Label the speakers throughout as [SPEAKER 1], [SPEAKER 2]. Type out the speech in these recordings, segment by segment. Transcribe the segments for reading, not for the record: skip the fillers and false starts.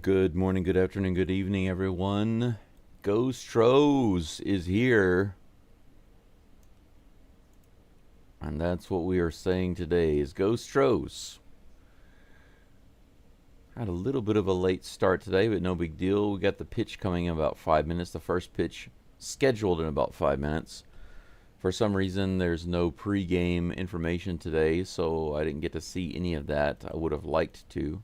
[SPEAKER 1] Good morning, good afternoon, good evening, everyone. STROS is here. And that's what we are saying today is STROS. Had a little bit of a late start today, but no big deal. We got the pitch coming in about 5 minutes. The first pitch scheduled in about 5 minutes. For some reason, there's no pregame information today, so I didn't get to see any of that. I would have liked to.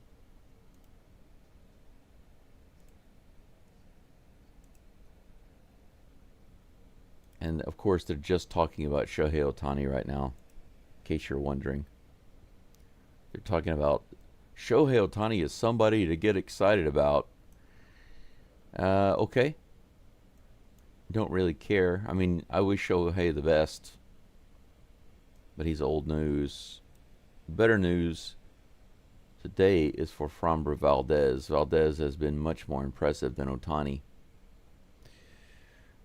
[SPEAKER 1] And of course, they're just talking about Shohei Ohtani right now, in case you're wondering. They're talking about Shohei Ohtani is somebody to get excited about. Okay. Don't really care. I mean, I wish Shohei the best, but he's old news. Better news today is for Framber Valdez. Valdez has been much more impressive than Ohtani.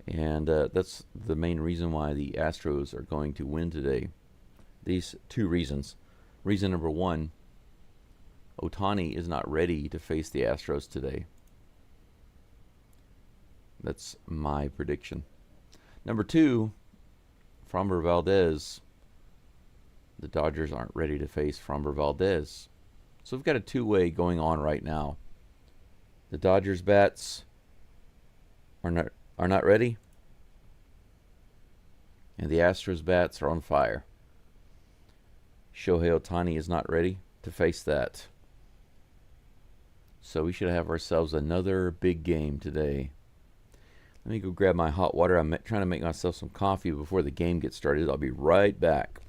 [SPEAKER 1] And that's the main reason why the Astros are going to win today. These two reasons. Reason number one, Ohtani is not ready to face the Astros today. That's my prediction. Number two, Framber Valdez. The Dodgers aren't ready to face Framber Valdez. So we've got a two-way going on right now. The Dodgers bats are not ready, and the Astros bats are on fire. Shohei Ohtani is not ready to face that. So we should have ourselves another big game today. Let me go grab my hot water. I'm trying to make myself some coffee before the game gets started. I'll be right back.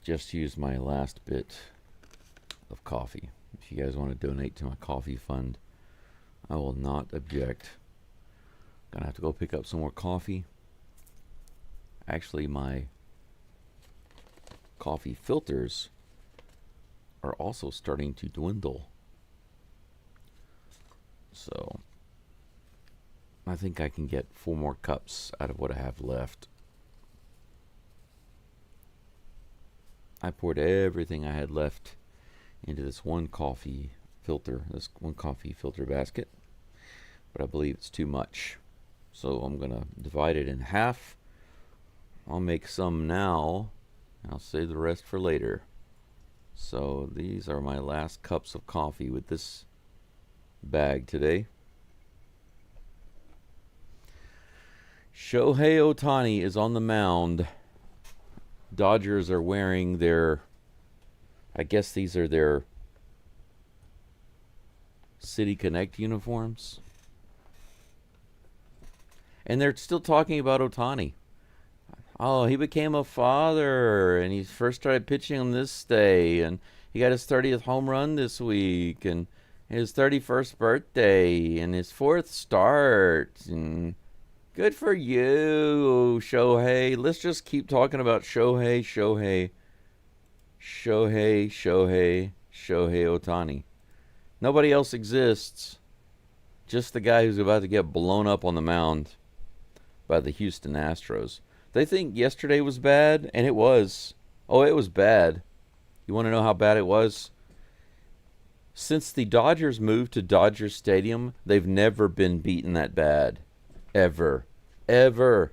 [SPEAKER 1] Just used my last bit of coffee. If you guys want to donate to my coffee fund, I will not object. Gonna have to go pick up some more coffee. Actually, my coffee filters are also starting to dwindle. So I think I can get 4 more cups out of what I have left. I poured everything I had left into this one coffee filter basket, but I believe it's too much. So I'm going to divide it in half. I'll make some now, and I'll save the rest for later. So these are my last cups of coffee with this bag today. Shohei Ohtani is on the mound. Dodgers are wearing their, I guess these are their City Connect uniforms. And they're still talking about Ohtani. Oh, he became a father, and he first started pitching on this day, and he got his 30th home run this week, and his 31st birthday, and his 4th start, and good for you, Shohei. Let's just keep talking about Shohei Ohtani. Nobody else exists. Just the guy who's about to get blown up on the mound by the Houston Astros. They think yesterday was bad, and it was. Oh, it was bad. You want to know how bad it was? Since the Dodgers moved to Dodger Stadium, they've never been beaten that bad. Ever. Ever.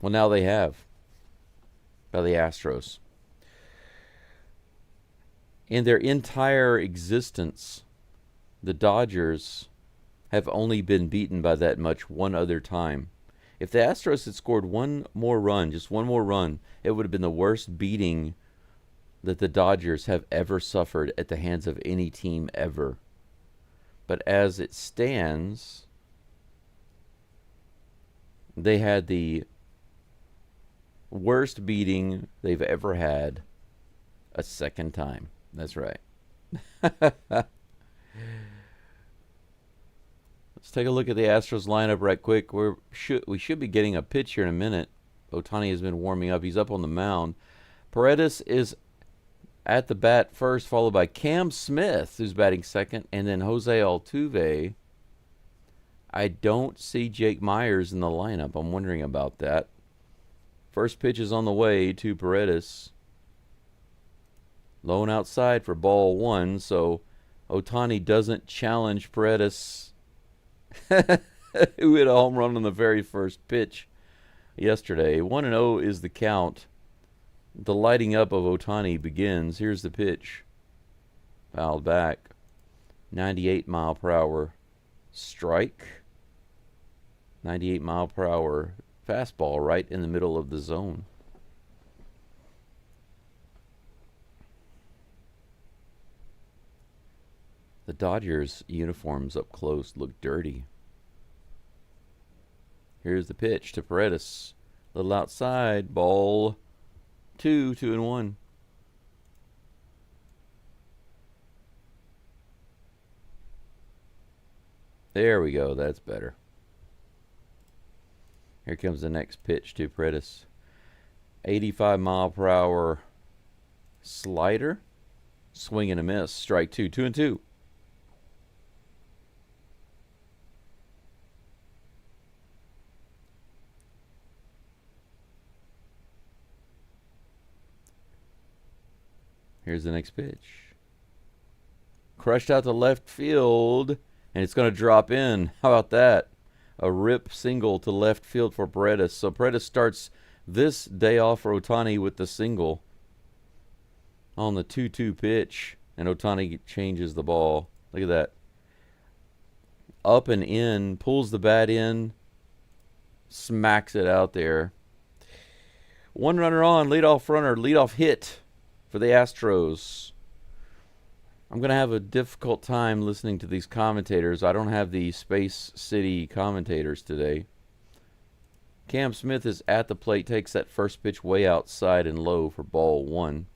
[SPEAKER 1] Well, now they have. By the Astros. In their entire existence, the Dodgers have only been beaten by that much one other time. If the Astros had scored one more run, just one more run, it would have been the worst beating that the Dodgers have ever suffered at the hands of any team ever. But as it stands, they had the worst beating they've ever had a second time. That's right. Let's take a look at the Astros lineup right quick. We should be getting a pitch here in a minute. Ohtani has been warming up. He's up on the mound. Paredes is at the bat first, followed by Cam Smith, who's batting second, and then Jose Altuve. I don't see Jake Myers in the lineup. I'm wondering about that. First pitch is on the way to Paredes. Low and outside for ball one, so Ohtani doesn't challenge Paredes, who hit a home run on the very first pitch yesterday. 1-0 is the count. The lighting up of Ohtani begins. Here's the pitch. Fouled back. 98 mile per hour strike. 98 mile per hour fastball right in the middle of the zone. The Dodgers uniforms up close look dirty. Here's the pitch to Paredes. Little outside. Ball 2, 2-1. There we go. That's better. Here comes the next pitch to Paredes. 85 mile per hour slider. Swing and a miss. Strike 2, 2-2. Here's the next pitch. Crushed out to left field, and it's going to drop in. How about that? A rip single to left field for Paredes. So Paredes starts this day off for Ohtani with the single on the 2-2 pitch, and Ohtani changes the ball. Look at that. Up and in, pulls the bat in, smacks it out there. One runner on, leadoff hit for the Astros. I'm going to have a difficult time listening to these commentators. I don't have the Space City commentators today. Cam Smith is at the plate, takes that first pitch way outside and low for ball one.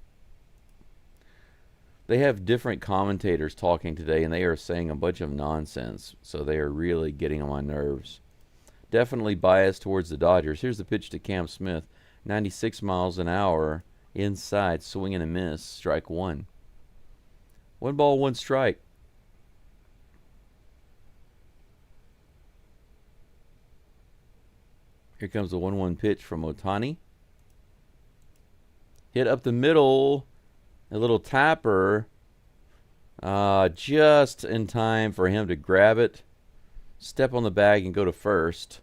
[SPEAKER 1] They have different commentators talking today, and they are saying a bunch of nonsense, so they are really getting on my nerves. Definitely biased towards the Dodgers. Here's the pitch to Cam Smith. 96 miles an hour. Inside, swing and a miss, strike 1. 1 ball, 1 strike. Here comes the 1-1 pitch from Ohtani. Hit up the middle, a little tapper, just in time for him to grab it, step on the bag, and go to first.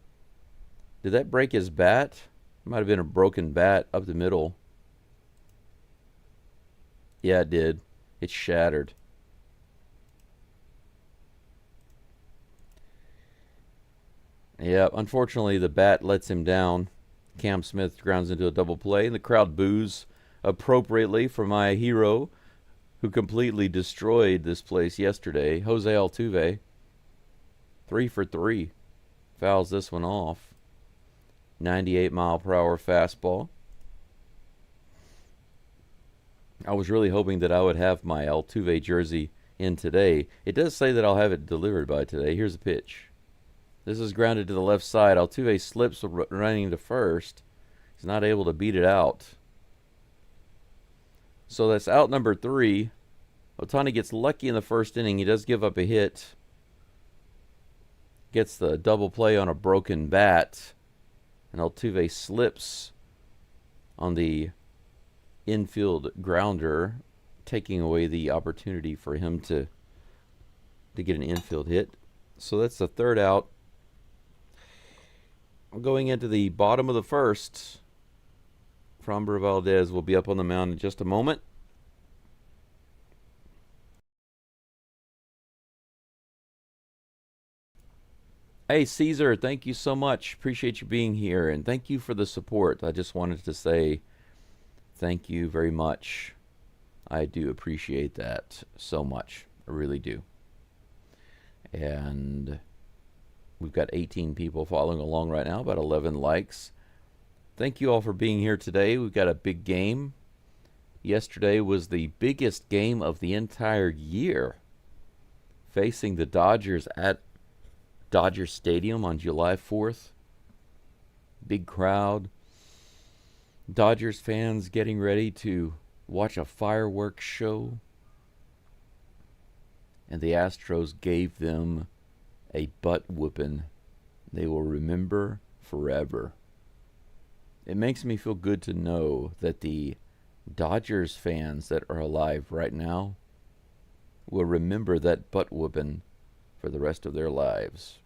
[SPEAKER 1] Did that break his bat? Might have been a broken bat up the middle. Yeah, it did. It shattered. Yeah, unfortunately, the bat lets him down. Cam Smith grounds into a double play, and the crowd boos appropriately for my hero, who completely destroyed this place yesterday, Jose Altuve. 3 for 3. Fouls this one off. 98 mile per hour fastball. I was really hoping that I would have my Altuve jersey in today. It does say that I'll have it delivered by today. Here's the pitch. This is grounded to the left side. Altuve slips running to first. He's not able to beat it out. So that's out number 3. Ohtani gets lucky in the first inning. He does give up a hit. Gets the double play on a broken bat. And Altuve slips on the infield grounder, taking away the opportunity for him to get an infield hit. So that's the third out. Going into the bottom of the first, Framber Valdez will be up on the mound in just a moment. Hey, Caesar, thank you so much. Appreciate you being here, and thank you for the support. I just wanted to say thank you very much. I do appreciate that so much. I really do. And we've got 18 people following along right now, about 11 likes. Thank you all for being here today. We've got a big game. Yesterday was the biggest game of the entire year, facing the Dodgers at Dodger Stadium on July 4th. Big crowd. Dodgers fans getting ready to watch a fireworks show. And the Astros gave them a butt whooping they will remember forever. It makes me feel good to know that the Dodgers fans that are alive right now will remember that butt whooping for the rest of their lives.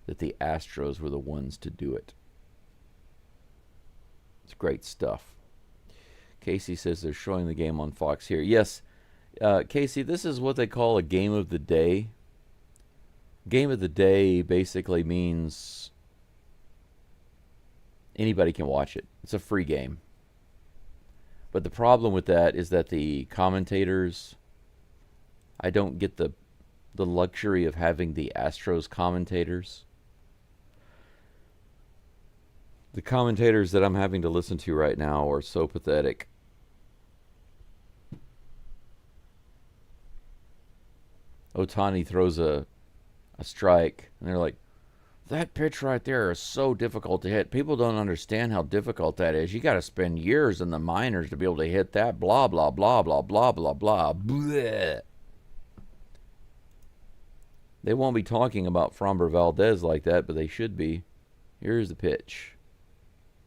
[SPEAKER 1] That the Astros were the ones to do it. It's great stuff. Casey says they're showing the game on Fox here. Yes, Casey, this is what they call a game of the day. Game of the day basically means anybody can watch it. It's a free game. But the problem with that is that the commentators, I don't get the luxury of having the Astros commentators. The commentators that I'm having to listen to right now are so pathetic. Ohtani throws a strike, and they're like, that pitch right there is so difficult to hit. People don't understand how difficult that is. You got to spend years in the minors to be able to hit that. Blah, blah, blah, blah, blah, blah, blah. Bleh. They won't be talking about Framber Valdez like that, but they should be. Here's the pitch.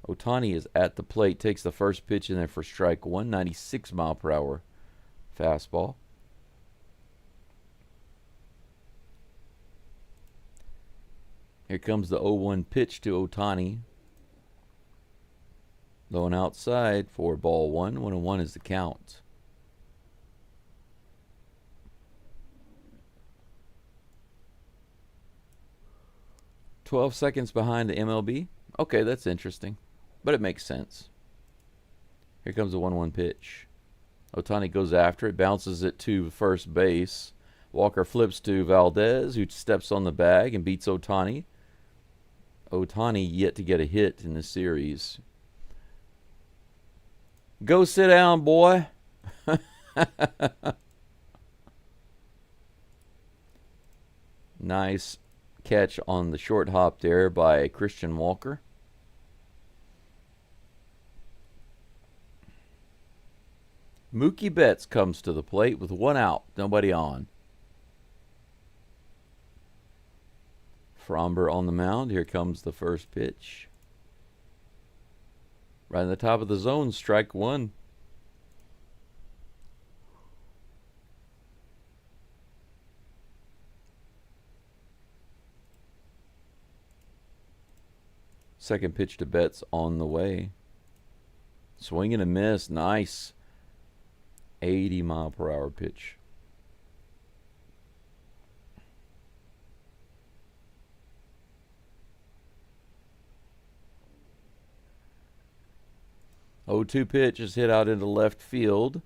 [SPEAKER 1] Ohtani is at the plate, takes the first pitch in there for strike one, 96 mile per hour fastball. Here comes the 0-1 pitch to Ohtani. Going outside for ball one. 1-1 is the count. "12 seconds behind the MLB. Okay, that's interesting. But it makes sense. Here comes the 1-1 pitch. Ohtani goes after it, bounces it to first base. Walker flips to Valdez, who steps on the bag and beats Ohtani. Ohtani yet to get a hit in this series. Go sit down, boy. Nice catch on the short hop there by Christian Walker. Mookie Betts comes to the plate with one out, nobody on. Framber on the mound. Here comes the first pitch. Right in the top of the zone, strike one. Second pitch to Betts on the way. Swing and a miss. Nice. 80 mile per hour pitch. Oh, 2 pitch is hit out into left field.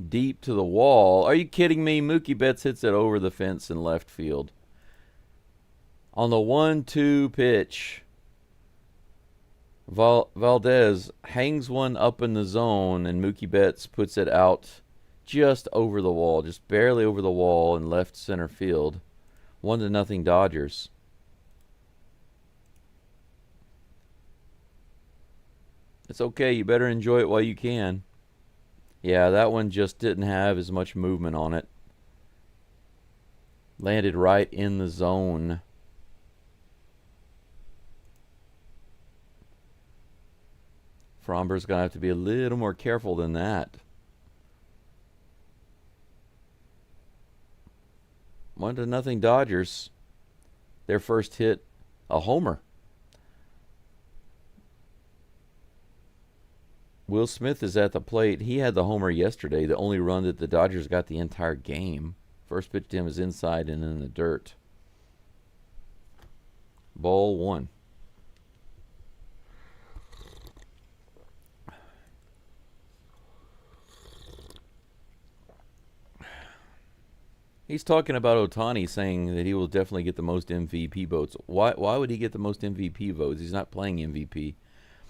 [SPEAKER 1] Deep to the wall. Are you kidding me? Mookie Betts hits it over the fence in left field. On the 1-2 pitch, Valdez hangs one up in the zone, and Mookie Betts puts it out just over the wall, just barely over the wall in left center field. 1-0 Dodgers. It's okay. You better enjoy it while you can. Yeah, that one just didn't have as much movement on it. Landed right in the zone. Fromber's going to have to be a little more careful than that. 1-0 Dodgers. Their first hit, a homer. Will Smith is at the plate. He had the homer yesterday, the only run that the Dodgers got the entire game. First pitch to him was inside and in the dirt. Ball 1. He's talking about Ohtani, saying that he will definitely get the most MVP votes. Why would he get the most MVP votes? He's not playing MVP.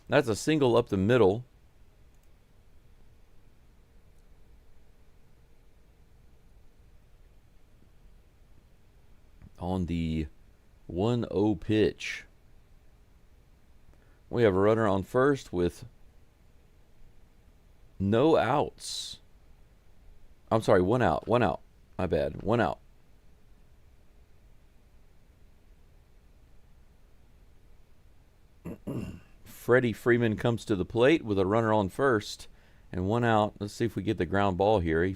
[SPEAKER 1] That's a single up the middle. On the 1-0 pitch. We have a runner on first with no outs. I'm sorry, 1 out. 1 out. My bad. 1 out. Freddie Freeman comes to the plate with a runner on first and 1 out. Let's see if we get the ground ball here. He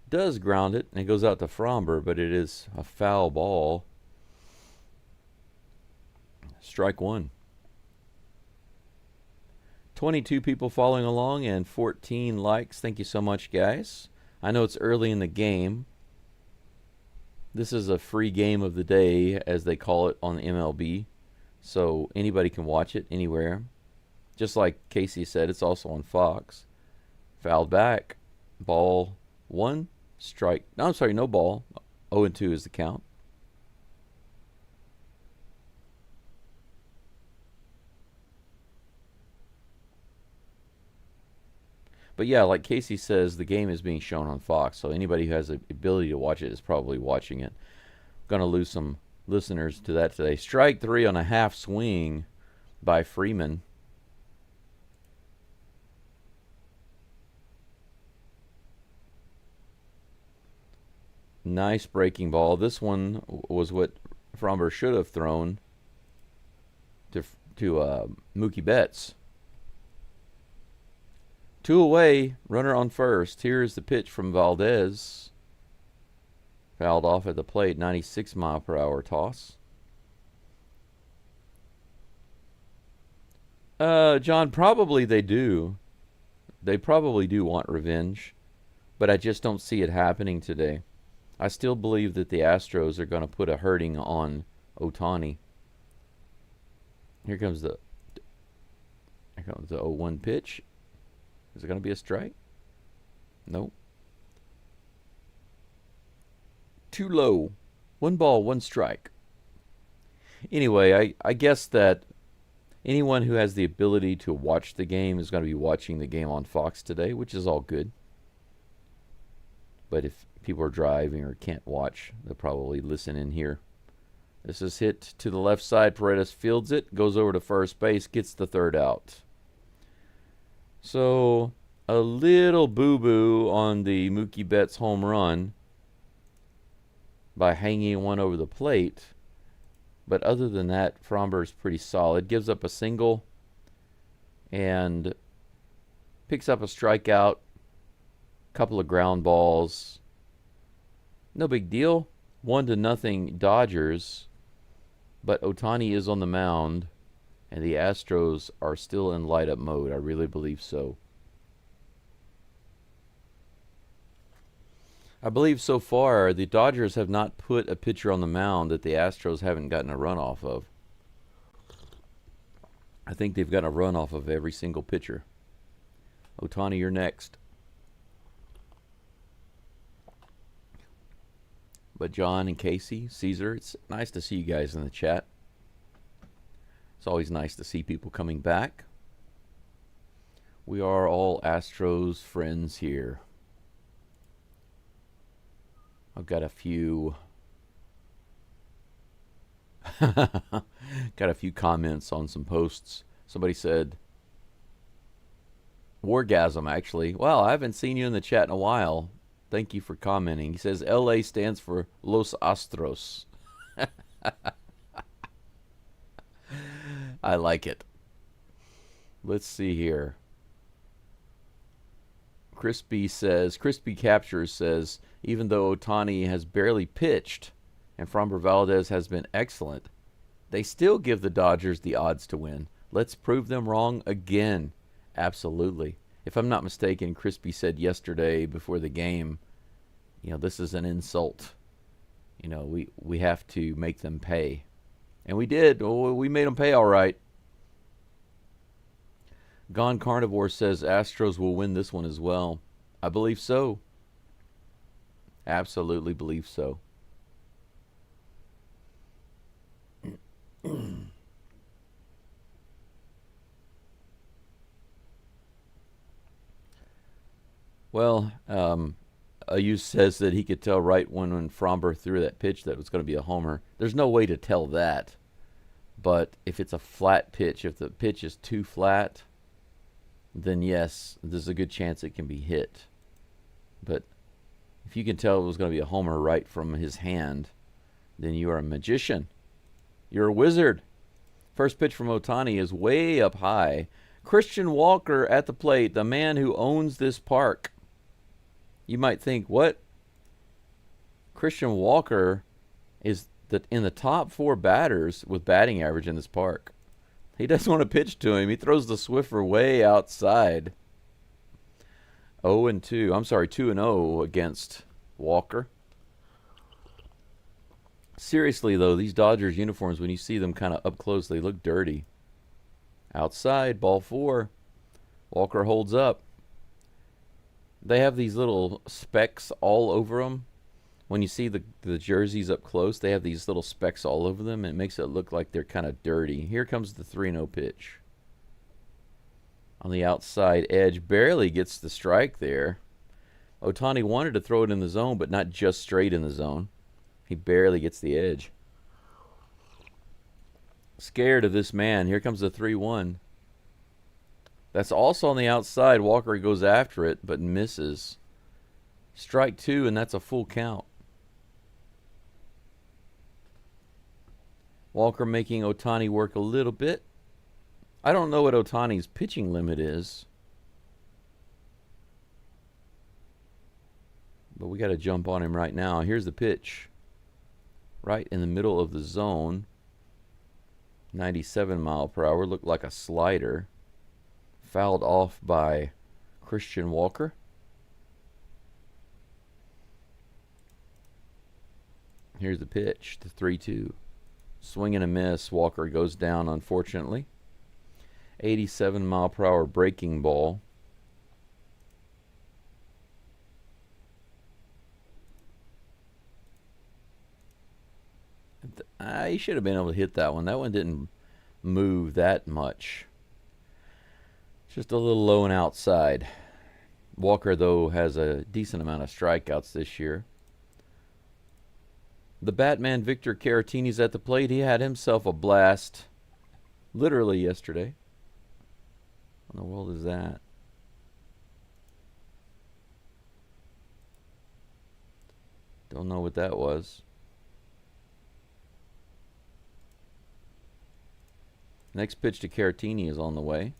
[SPEAKER 1] does ground it, and it goes out to Fromber, but it is a foul ball. Strike 1. 22 people following along and 14 likes. Thank you so much, guys. I know it's early in the game. This is a free game of the day, as they call it on the MLB. So anybody can watch it anywhere. Just like Casey said, it's also on Fox. Fouled back. Ball 1. Strike. No, I'm sorry, no ball. 0-2 is the count. But yeah, like Casey says, the game is being shown on Fox, so anybody who has the ability to watch it is probably watching it. Going to lose some listeners to that today. Strike 3 on a half swing by Freeman. Nice breaking ball. This one was what Fromber should have thrown to Mookie Betts. 2 away, runner on first. Here's the pitch from Valdez. Fouled off at the plate, 96-mile-per-hour toss. John, probably they do. They probably do want revenge, but I just don't see it happening today. I still believe that the Astros are going to put a hurting on Ohtani. Here comes the 0-1 pitch. Is it going to be a strike? Nope. Too low. 1 ball, 1 strike. Anyway, I guess that anyone who has the ability to watch the game is going to be watching the game on Fox today, which is all good. But if people are driving or can't watch, they'll probably listen in here. This is hit to the left side. Paredes fields it, goes over to first base, gets the 3rd out. So, a little boo-boo on the Mookie Betts home run by hanging one over the plate. But other than that, Fromber's pretty solid. Gives up a single and picks up a strikeout, couple of ground balls. No big deal. 1-0 Dodgers. But Ohtani is on the mound, and the Astros are still in light-up mode. I really believe so. I believe so far the Dodgers have not put a pitcher on the mound that the Astros haven't gotten a run off of. I think they've gotten a run off of every single pitcher. Ohtani, you're next. But John and Casey, Caesar, it's nice to see you guys in the chat. It's always nice to see people coming back. We are all Astros friends here. I've got a few got a few comments on some posts. Somebody said, Wargasm, actually. Wow, I haven't seen you in the chat in a while. Thank you for commenting. He says LA stands for Los Astros. I like it. Let's see here. Crispy Captures says, even though Ohtani has barely pitched and Framber Valdez has been excellent, they still give the Dodgers the odds to win. Let's prove them wrong again. Absolutely. If I'm not mistaken, Crispy said yesterday before the game, this is an insult. We have to make them pay. And we did. We made them pay all right. Gone Carnivore says Astros will win this one as well. I believe so. Absolutely believe so. Well, Ayus says that he could tell right when Framber threw that pitch that it was going to be a homer. There's no way to tell that. But if it's a flat pitch, if the pitch is too flat, then yes, there's a good chance it can be hit. But if you can tell it was going to be a homer right from his hand, then you are a magician. You're a wizard. First pitch from Ohtani is way up high. Christian Walker at the plate, the man who owns this park. You might think, what? Christian Walker is in the top 4 batters with batting average in this park. He doesn't want to pitch to him. He throws the Swiffer way outside. 2 and 0 against Walker. Seriously, though, these Dodgers uniforms, when you see them kind of up close, they look dirty. Outside, ball 4. Walker holds up. They have these little specks all over them. When you see the jerseys up close, they have these little specks all over them, and it makes it look like they're kind of dirty. Here comes the 3-0 pitch. On the outside edge, barely gets the strike there. Ohtani wanted to throw it in the zone, but not just straight in the zone. He barely gets the edge. Scared of this man. Here comes the 3-1. That's also on the outside. Walker goes after it, but misses. Strike 2, and that's a full count. Walker making Ohtani work a little bit. I don't know what Ohtani's pitching limit is, but we got to jump on him right now. Here's the pitch. Right in the middle of the zone. 97 mile per hour. Looked like a slider. Fouled off by Christian Walker. Here's the pitch, the 3-2. Swing and a miss. Walker goes down, unfortunately. 87 mile per hour breaking ball. He should have been able to hit that one. That one didn't move that much. Just a little low and outside. Walker, though, has a decent amount of strikeouts this year. The Batman Victor Caratini's at the plate. He had himself a blast literally yesterday. What in the world is that? Don't know what that was. Next pitch to Caratini is on the way.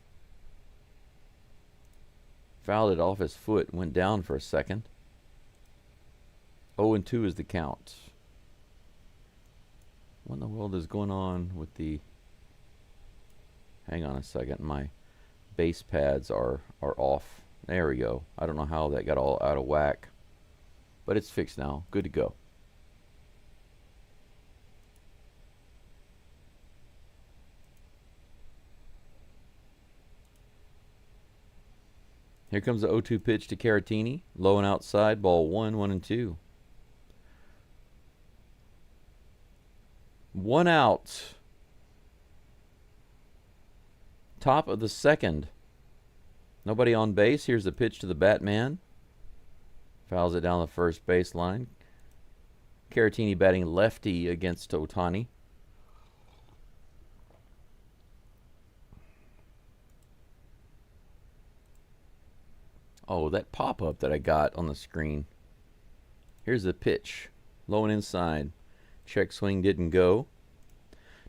[SPEAKER 1] Fouled it off his foot. Went down for a second. 0-2 is the count. What in the world is going on with the... Hang on a second. My base pads are off. There we go. I don't know how that got all out of whack. But it's fixed now. Good to go. Here comes the 0-2 pitch to Caratini. Low and outside. Ball 1-2. 1 out. Top of the second. Nobody on base. Here's the pitch to the Batman. Fouls it down the first baseline. Caratini batting lefty against Ohtani. Oh, that pop-up that I got on the screen. Here's the pitch. Low and inside. Check swing didn't go.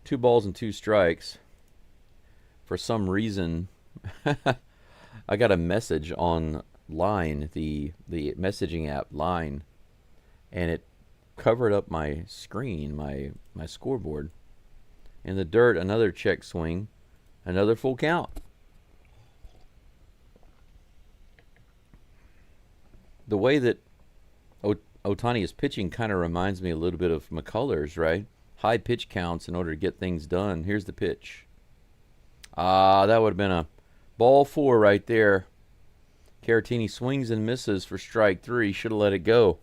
[SPEAKER 1] 2 balls and 2 strikes. For some reason, I got a message on Line, the messaging app Line, and it covered up my screen, my scoreboard. In the dirt, another check swing, another full count. The way that Ohtani is pitching kind of reminds me a little bit of McCullers, right? High pitch counts in order to get things done. Here's the pitch. That would have been a ball 4 right there. Caratini swings and misses for strike 3. Should have let it go.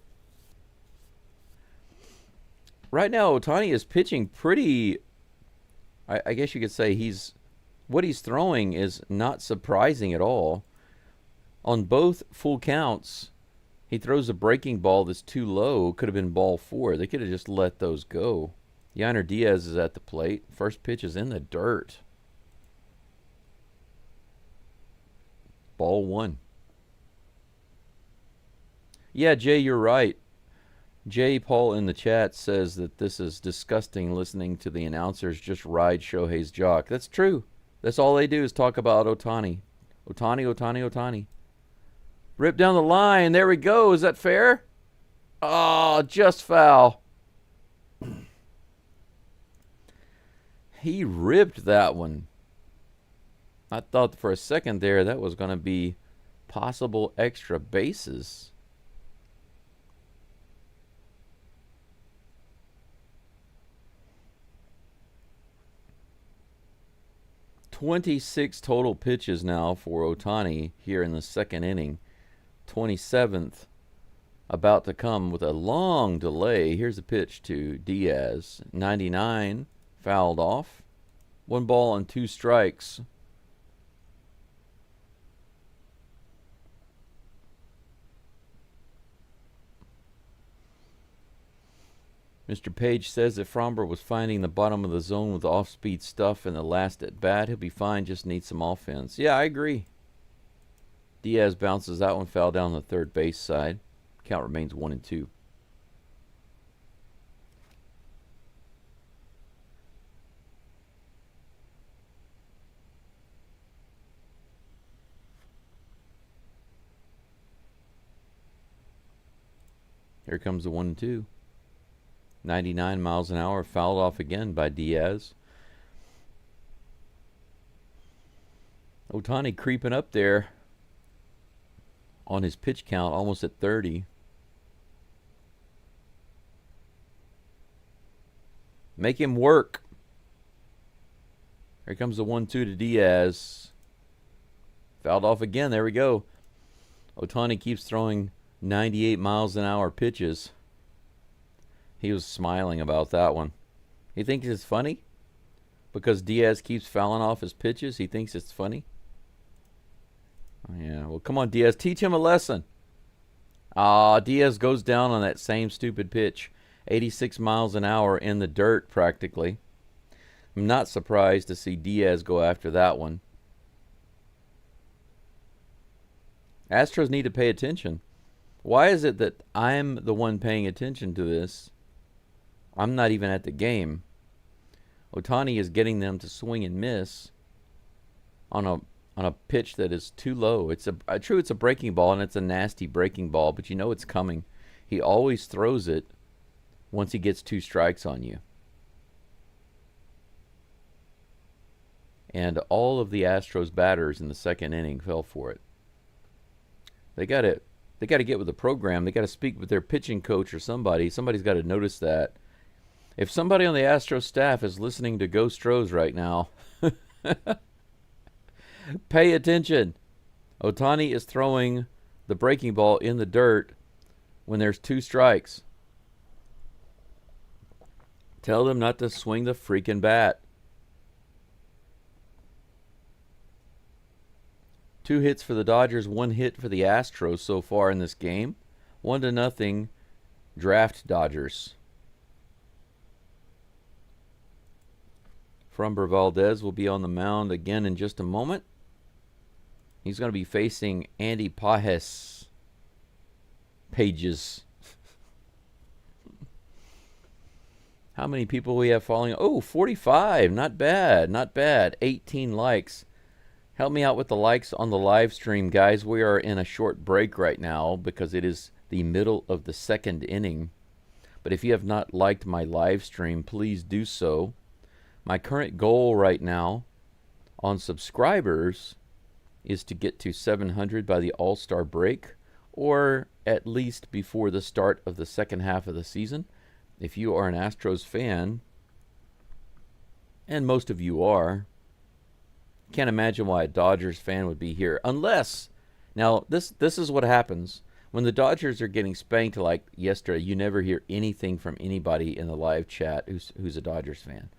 [SPEAKER 1] Right now, Ohtani is pitching pretty. I guess you could say what he's throwing is not surprising at all. On both full counts, he throws a breaking ball that's too low. Could have been ball 4. They could have just let those go. Yainer Diaz is at the plate. First pitch is in the dirt. Ball 1. Yeah, Jay, you're right. Jay Paul in the chat says that this is disgusting listening to the announcers just ride Shohei's jock. That's true. That's all they do is talk about Ohtani. Ohtani. Rip down the line. There we go. Is that fair? Oh, just foul. He ripped that one. I thought for a second there that was going to be possible extra bases. "26 total pitches now for Ohtani here in the second inning. 27th about to come with a long delay. Here's a pitch to Diaz. 99 fouled off. 1 ball and 2 strikes. Mr. Page says that Fromber was finding the bottom of the zone with off-speed stuff in the last at-bat. He'll be fine, just needs some offense. Yeah, I agree. Diaz bounces that one, foul down the third base side. Count remains 1-2. Here comes the 1-2. 99 miles an hour, fouled off again by Diaz. Ohtani creeping up there on his pitch count, almost at 30. Make him work. Here comes the 1-2 to Diaz. Fouled off again. There we go. Ohtani keeps throwing 98 miles an hour pitches. He was smiling about that one. He thinks it's funny? Because Diaz keeps fouling off his pitches, he thinks it's funny? Yeah, well, come on, Diaz. Teach him a lesson. Diaz goes down on that same stupid pitch. 86 miles an hour in the dirt, practically. I'm not surprised to see Diaz go after that one. Astros need to pay attention. Why is it that I'm the one paying attention to this? I'm not even at the game. Ohtani is getting them to swing and miss on a pitch that is too low. It's true it's a breaking ball, and it's a nasty breaking ball, but you know it's coming. He always throws it once he gets 2 strikes on you. And all of the Astros batters in the second inning fell for it. They got to get with the program. They got to speak with their pitching coach or somebody. Somebody's got to notice that. If somebody on the Astros staff is listening to Go STROS right now, pay attention. Ohtani is throwing the breaking ball in the dirt when there's 2 strikes. Tell them not to swing the freaking bat. 2 hits for the Dodgers, 1 hit for the Astros so far in this game. 1-0 draft Dodgers. Fromber Valdez will be on the mound again in just a moment. He's going to be facing Andy Pages. Pages. How many people we have following? Oh, 45. Not bad. Not bad. 18 likes. Help me out with the likes on the live stream, guys. We are in a short break right now because it is the middle of the second inning. But if you have not liked my live stream, please do so. My current goal right now on subscribers is to get to 700 by the All-Star break, or at least before the start of the second half of the season. If you are an Astros fan, and most of you are, can't imagine why a Dodgers fan would be here. Unless, now this is what happens. When the Dodgers are getting spanked like yesterday, you never hear anything from anybody in the live chat who's a Dodgers fan.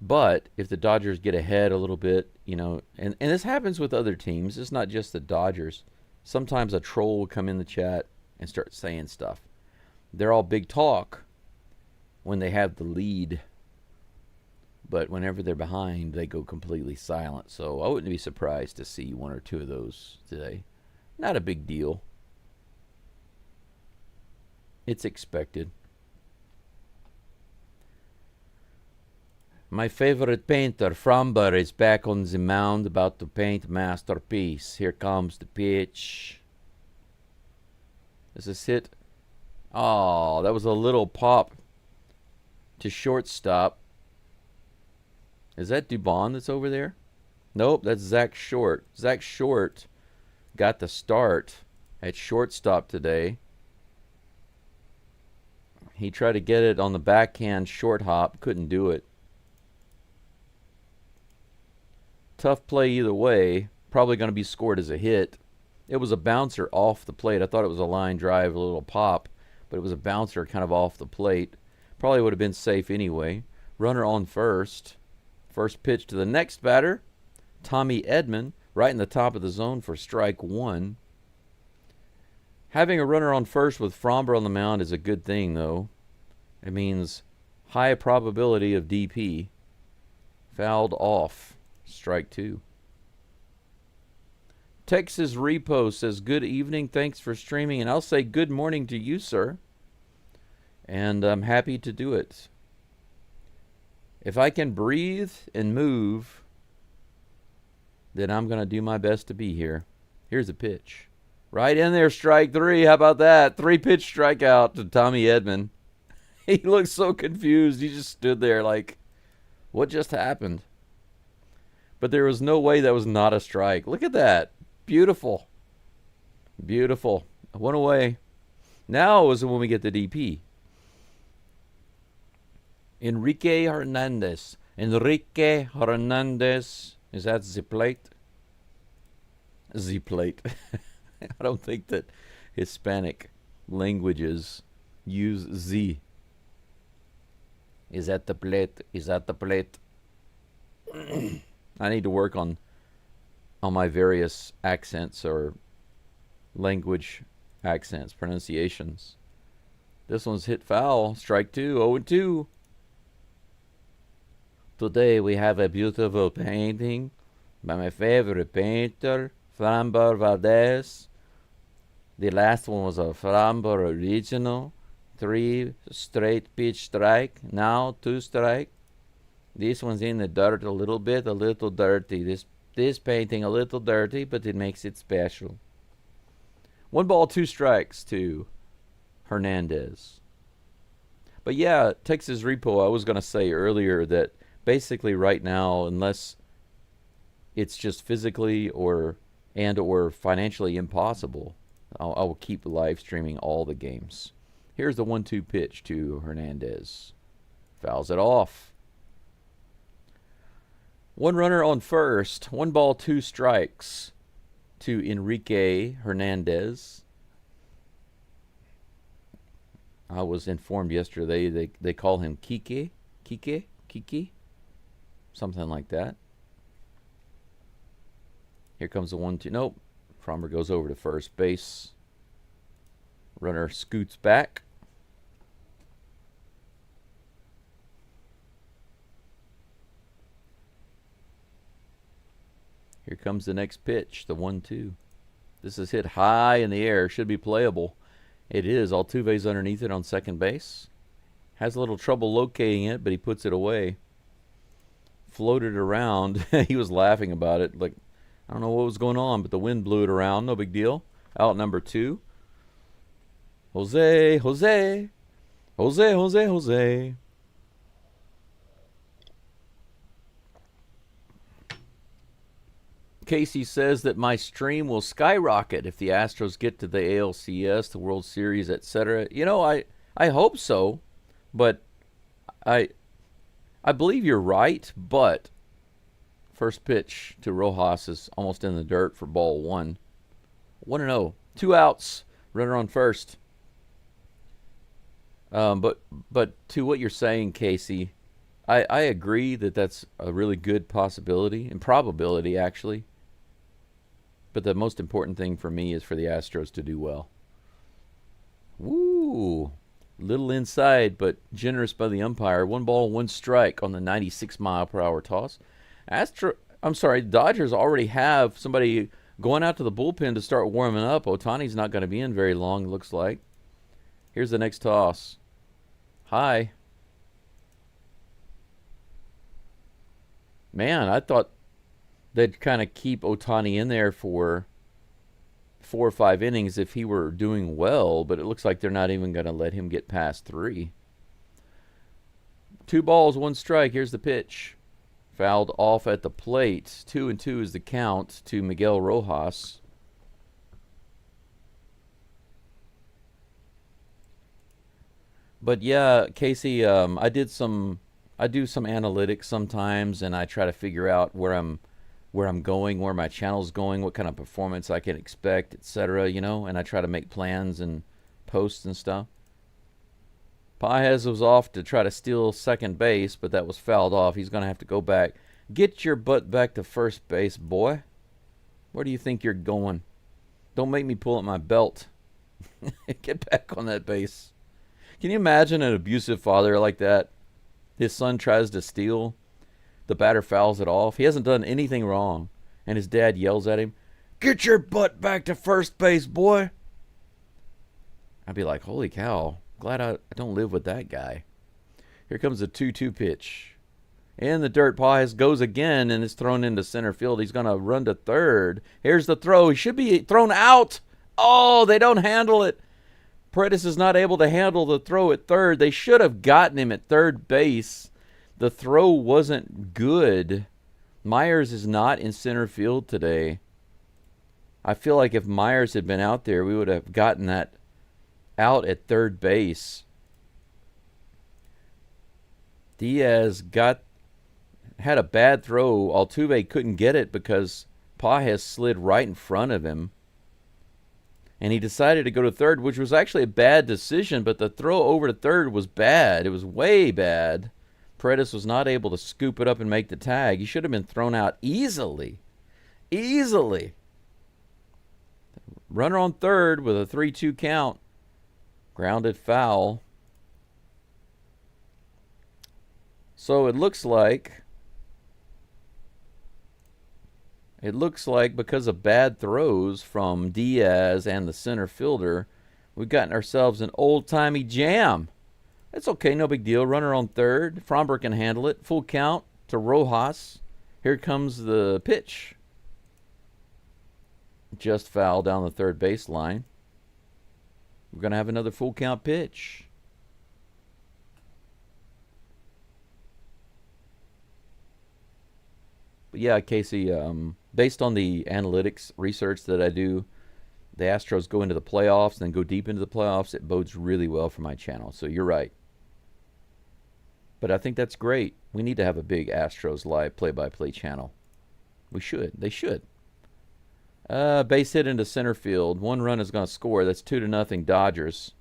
[SPEAKER 1] But if the Dodgers get ahead a little bit, you know, and this happens with other teams. It's not just the Dodgers. Sometimes a troll will come in the chat and start saying stuff. They're all big talk when they have the lead. But whenever they're behind, they go completely silent. So I wouldn't be surprised to see one or two of those today. Not a big deal. It's expected. My favorite painter, Framber, is back on the mound about to paint masterpiece. Here comes the pitch. Does this hit? Oh, that was a little pop to shortstop. Is that Dubon that's over there? Nope, that's Zach Short. Zach Short got the start at shortstop today. He tried to get it on the backhand short hop. Couldn't do it. Tough play either way. Probably going to be scored as a hit. It was a bouncer off the plate. I thought it was a line drive, a little pop. But it was a bouncer kind of off the plate. Probably would have been safe anyway. Runner on first. First pitch to the next batter. Tommy Edman, right in the top of the zone for strike one. Having a runner on first with Framber on the mound is a good thing, though. It means high probability of DP. Fouled off. Strike two. Texas Repo says, good evening. Thanks for streaming. And I'll say good morning to you, sir. And I'm happy to do it. If I can breathe and move, then I'm going to do my best to be here. Here's a pitch. Right in there, strike three. How about that? 3-pitch strikeout to Tommy Edman. He looked so confused. He just stood there like, what just happened? But there was no way that was not a strike. Look at that. Beautiful. Beautiful. One away. Now is when we get the DP. Enrique Hernandez. Enrique Hernandez. Is that the plate? The plate. I don't think that Hispanic languages use Z. Is that the plate? Is that the plate? I need to work on my various accents or language accents, pronunciations. This one's hit foul. Strike two. 0-2. Today we have a beautiful painting by my favorite painter, Framber Valdez. The last one was a Framber original. 3 straight pitch strike. Now 2 strike. This one's in the dirt a little bit, a little dirty. This painting a little dirty, but it makes it special. 1 ball, 2 strikes to Hernandez. But yeah, Texas Repo, I was going to say earlier that basically right now, unless it's just physically or financially impossible, I will keep live streaming all the games. Here's the 1-2 pitch to Hernandez. Fouls it off. 1 runner on first. 1 ball, 2 strikes to Enrique Hernandez. I was informed yesterday they call him Kike, something like that. Here comes the 1-2. Nope. Framber goes over to first base. Runner scoots back. Here Here comes the next pitch, the 1-2. This is hit high in the air. Should be playable. It is. Altuve's underneath it on second base. Has a little trouble locating it, but he puts it away. Floated around. He was laughing about it. Like, I don't know what was going on, but the wind blew it around. No big deal. Out number 2. Jose, Jose. Jose, Jose, Jose. Casey says that my stream will skyrocket if the Astros get to the ALCS, the World Series, etc. You know, I hope so, but I believe you're right, but first pitch to Rojas is almost in the dirt for ball 1. 1-0. 2 outs. Runner on first. But to what you're saying, Casey, I agree that that's a really good possibility and probability, actually. But the most important thing for me is for the Astros to do well. Woo! Little inside, but generous by the umpire. 1 ball, 1 strike on the 96-mile-per-hour toss. Dodgers already have somebody going out to the bullpen to start warming up. Ohtani's not going to be in very long, it looks like. Here's the next toss. High. Man, I thought they'd kind of keep Ohtani in there for 4 or 5 innings if he were doing well, but it looks like they're not even going to let him get past 3. 2 balls, 1 strike. Here's the pitch. Fouled off at the plate. 2-2 is the count to Miguel Rojas. But yeah, Casey, I do some analytics sometimes, and I try to figure out where I'm going, where my channel's going, what kind of performance I can expect, etc. You know, and I try to make plans and posts and stuff. Paez was off to try to steal second base, but that was fouled off. He's going to have to go back. Get your butt back to first base, boy. Where do you think you're going? Don't make me pull up my belt. Get back on that base. Can you imagine an abusive father like that? His son tries to steal. The batter fouls it off. He hasn't done anything wrong. And his dad yells at him, "Get your butt back to first base, boy." I'd be like, holy cow. Glad I don't live with that guy. Here comes the 2-2 pitch. In the dirt, Paez goes again and is thrown into center field. He's going to run to third. Here's the throw. He should be thrown out. Oh, they don't handle it. Paredes is not able to handle the throw at third. They should have gotten him at third base. The throw wasn't good. Myers is not in center field today. I feel like if Myers had been out there, we would have gotten that out at third base. Diaz had a bad throw. Altuve couldn't get it because Paez slid right in front of him. And he decided to go to third, which was actually a bad decision, but the throw over to third was bad. It was way bad. Paredes was not able to scoop it up and make the tag. He should have been thrown out easily. Easily. Runner on third with a 3-2 count. Grounded foul. So it looks like because of bad throws from Diaz and the center fielder, we've gotten ourselves an old-timey jam. It's okay, no big deal. Runner on third. Fromber can handle it. Full count to Rojas. Here comes the pitch. Just foul down the third baseline. We're going to have another full count pitch. But yeah, Casey, based on the analytics research that I do, the Astros go into the playoffs and then go deep into the playoffs. It bodes really well for my channel. So you're right. But I think that's great. We need to have a big Astros live play-by-play channel. We should. They should. Base hit into center field. 1 run is going to score. That's 2-0 Dodgers.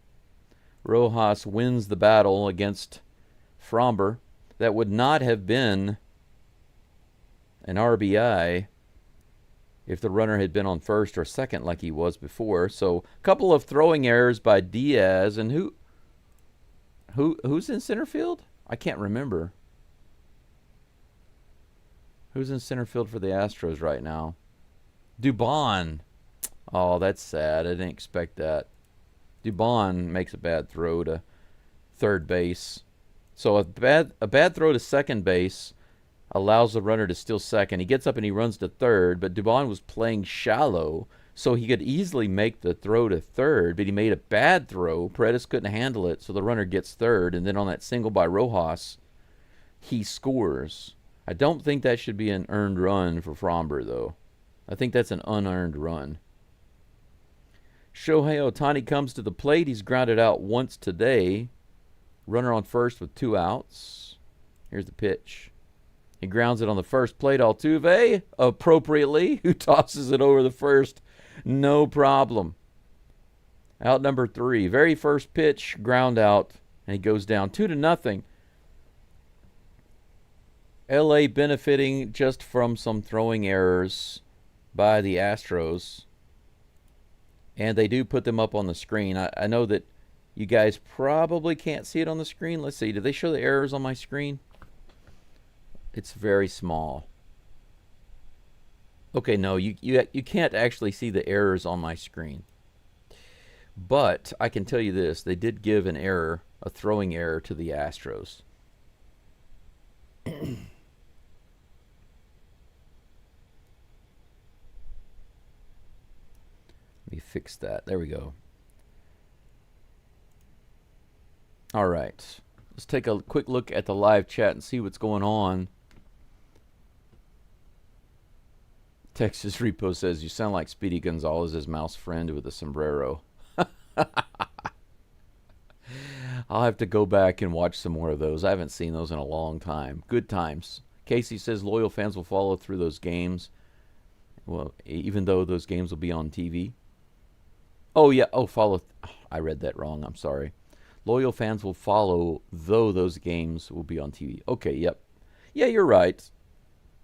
[SPEAKER 1] Rojas wins the battle against Fromber. That would not have been an RBI if the runner had been on first or second like he was before. So a couple of throwing errors by Diaz. And who's in center field? I can't remember. Who's in center field for the Astros right now? Dubon. Oh, that's sad. I didn't expect that. Dubon makes a bad throw to third base. So a bad throw to second base allows the runner to steal second. He gets up and he runs to third, but Dubon was playing shallow, so he could easily make the throw to third, but he made a bad throw. Paredes couldn't handle it, so the runner gets third, and then on that single by Rojas, he scores. I don't think that should be an earned run for Fromber, though. I think that's an unearned run. Shohei Ohtani comes to the plate. He's grounded out once today. Runner on first with 2 outs. Here's the pitch. He grounds it on the first plate. Altuve, appropriately, who tosses it over the first. No problem. Out number 3. Very first pitch, ground out, and he goes down 2-0. LA benefiting just from some throwing errors by the Astros. And they do put them up on the screen. I know that you guys probably can't see it on the screen. Let's see. Do they show the errors on my screen? It's very small. Okay, no, you can't actually see the errors on my screen. But I can tell you this. They did give an error, a throwing error to the Astros. Let me fix that. There we go. All right. Let's take a quick look at the live chat and see what's going on. Texas Repo says, you sound like Speedy Gonzalez's mouse friend with a sombrero. I'll have to go back and watch some more of those. I haven't seen those in a long time. Good times. Casey says loyal fans will follow through those games. Well, even though those games will be on TV. Oh, yeah. Oh, follow. I read that wrong. I'm sorry. Loyal fans will follow, though those games will be on TV. Okay, yep. Yeah, you're right.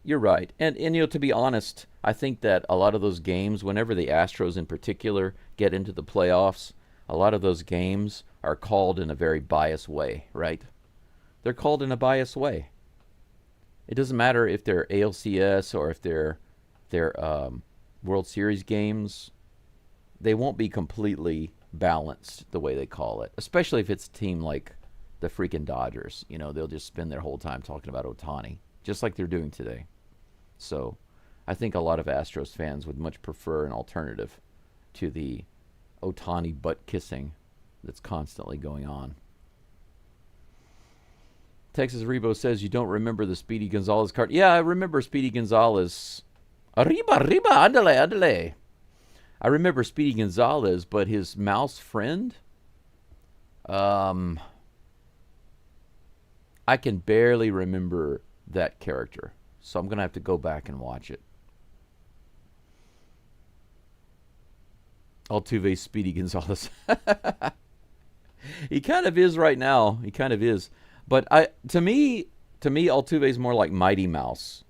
[SPEAKER 1] You're right. And you know, to be honest, I think that a lot of those games, whenever the Astros in particular get into the playoffs, a lot of those games are called in a very biased way, right? They're called in a biased way. It doesn't matter if they're ALCS or if they're World Series games. They won't be completely balanced the way they call it, especially if it's a team like the freaking Dodgers. You know, they'll just spend their whole time talking about Ohtani, just like they're doing today. So I think a lot of Astros fans would much prefer an alternative to the Ohtani butt kissing that's constantly going on. Texas Rebo says you don't remember the Speedy Gonzalez card. Yeah, I remember Speedy Gonzalez. Arriba, arriba, andale, andale. I remember Speedy Gonzalez, but his mouse friend, I can barely remember that character. So I'm going to have to go back and watch it. Altuve, Speedy Gonzalez. He kind of is right now. He kind of is. But to me, Altuve's more like Mighty Mouse.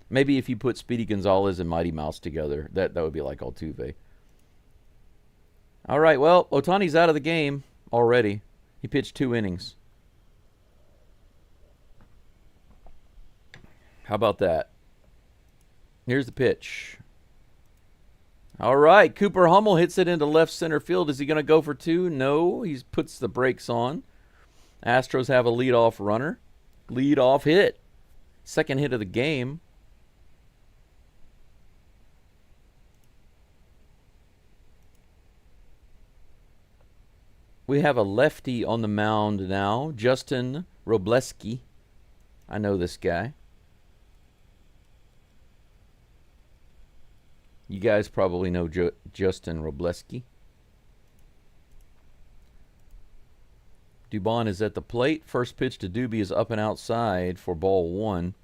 [SPEAKER 1] Maybe if you put Speedy Gonzalez and Mighty Mouse together, that would be like Altuve. All right, well, Ohtani's out of the game already. He pitched 2 innings. How about that? Here's the pitch. All right, Cooper Hummel hits it into left center field. Is he going to go for 2? No, he puts the brakes on. Astros have a leadoff runner. Leadoff hit. Second hit of the game. We have a lefty on the mound now, Justin Robleski. I know this guy. You guys probably know Justin Robleski. Dubon is at the plate. First pitch to Doobie is up and outside for ball 1.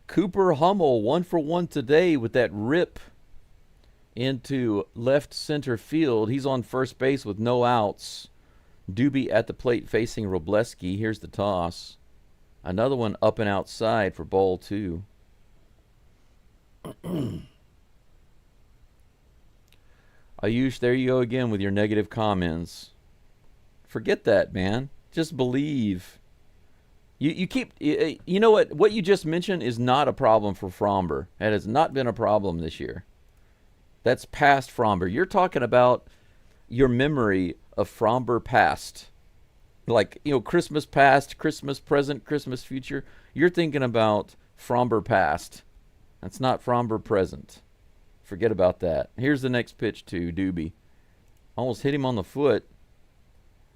[SPEAKER 1] Cooper Hummel, 1 for 1 today with that rip into left center field. He's on first base with no outs. Doobie at the plate facing Robleski. Here's the toss. Another one up and outside for ball 2. Ayush, there you go again with your negative comments. Forget that, man. Just believe. You keep you know what you just mentioned is not a problem for Fromber. It has not been a problem this year. That's past Fromber. You're talking about your memory of Fromber past. Like, Christmas past, Christmas present, Christmas future. You're thinking about Fromber past. That's not Fromber present. Forget about that. Here's the next pitch to Doobie. Almost hit him on the foot.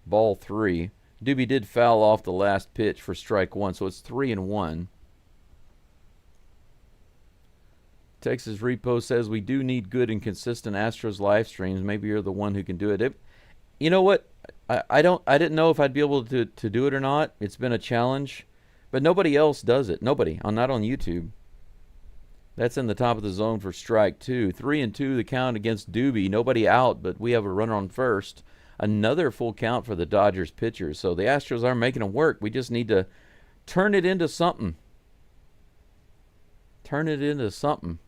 [SPEAKER 1] Ball 3. Doobie did foul off the last pitch for strike 1, so it's 3-1. Texas Repo says we do need good and consistent Astros live streams. Maybe you're the one who can do it. You know what? I didn't know if I'd be able to do it or not. It's been a challenge, but nobody else does it. Nobody. Not on YouTube. That's in the top of the zone for strike 2. 3-2 the count against Doobie. Nobody out, but we have a runner on first. Another full count for the Dodgers pitchers. So the Astros are making them work. We just need to turn it into something. Turn it into something.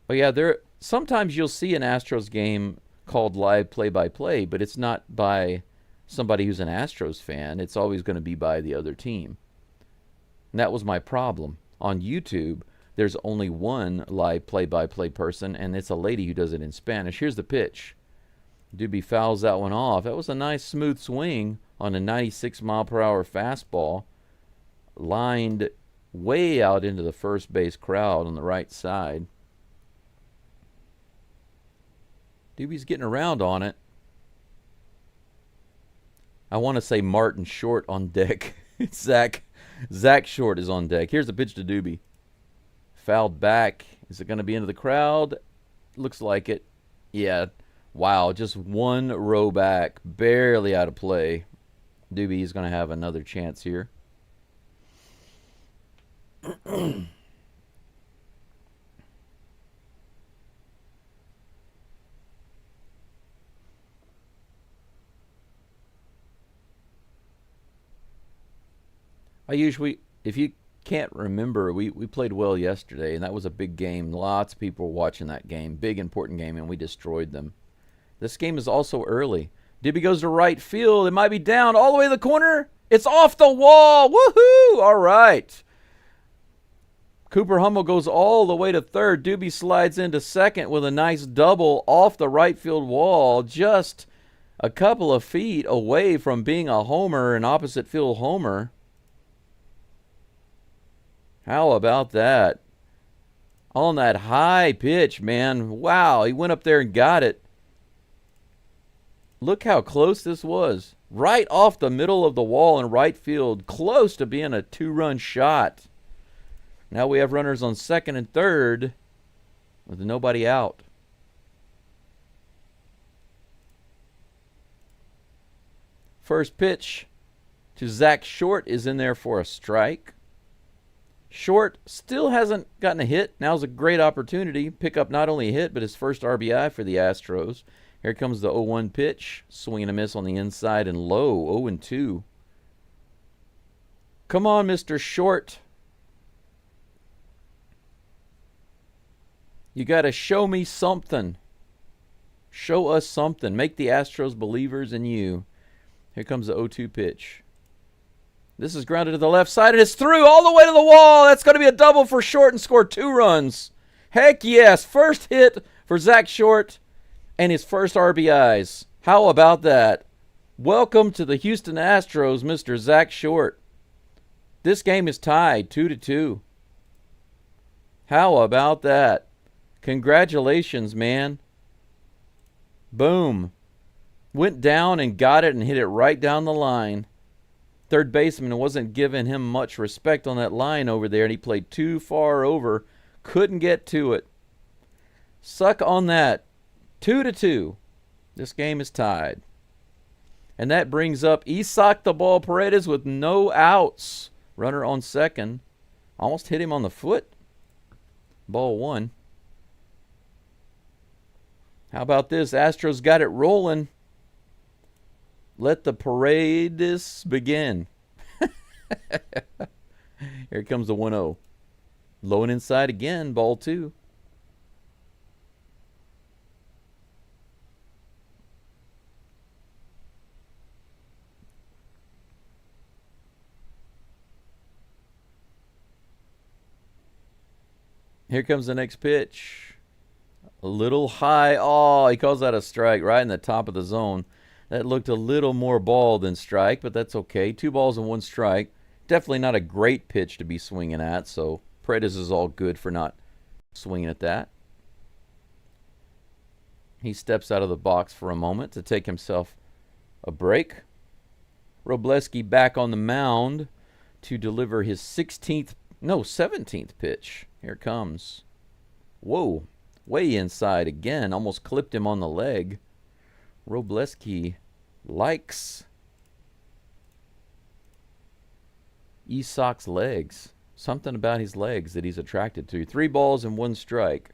[SPEAKER 1] But yeah, sometimes you'll see an Astros game called live play-by-play, but it's not by somebody who's an Astros fan. It's always going to be by the other team. And that was my problem. On YouTube, there's only one live play-by-play person, and it's a lady who does it in Spanish. Here's the pitch. Doobie fouls that one off. That was a nice smooth swing on a 96-mile-per-hour fastball, lined way out into the first base crowd on the right side. Doobie's getting around on it. I want to say Martin Short on deck. It's Zach Short is on deck. Here's the pitch to Doobie. Fouled back. Is it going to be into the crowd? Looks like it. Yeah. Wow, just one row back. Barely out of play. Doobie is going to have another chance here. If you can't remember, we played well yesterday, and that was a big game. Lots of people were watching that game. Big, important game, and we destroyed them. This game is also early. Doobie goes to right field. It might be down all the way to the corner. It's off the wall. Woohoo! All right. Cooper Hummel goes all the way to third. Doobie slides into second with a nice double off the right field wall, just a couple of feet away from being a homer, an opposite field homer. How about that? On that high pitch, man. Wow, he went up there and got it. Look how close this was. Right off the middle of the wall in right field. Close to being a 2-run shot. Now we have runners on second and third with nobody out. First pitch to Zach Short is in there for a strike. Short still hasn't gotten a hit. Now's a great opportunity. Pick up not only a hit, but his first RBI for the Astros. Here comes the 0-1 pitch. Swing and a miss on the inside and low. 0-2. Come on, Mr. Short. You got to show me something. Show us something. Make the Astros believers in you. Here comes the 0-2 pitch. This is grounded to the left side, and it's through all the way to the wall. That's going to be a double for Short and score 2 runs. Heck yes. First hit for Zach Short and his first RBIs. How about that? Welcome to the Houston Astros, Mr. Zach Short. This game is tied 2-2. How about that? Congratulations, man. Boom. Went down and got it and hit it right down the line. Third baseman wasn't giving him much respect on that line over there, and he played too far over. Couldn't get to it. Suck on that. 2-2. This game is tied. And that brings up Isaac the Ball Paredes with no outs. Runner on second. Almost hit him on the foot. Ball 1. How about this? Astros got it rolling. Let the Paredes begin. Here comes the 1-0. Low and inside again. Ball 2. Here comes the next pitch. A little high. Oh, he calls that a strike right in the top of the zone. That looked a little more ball than strike, but that's okay. 2 balls and 1 strike. Definitely not a great pitch to be swinging at, so Paredes is all good for not swinging at that. He steps out of the box for a moment to take himself a break. Robleski back on the mound to deliver his 17th pitch. Here it comes. Whoa, way inside again. Almost clipped him on the leg. Robleski likes Isak's legs. Something about his legs that he's attracted to. 3 balls and 1 strike.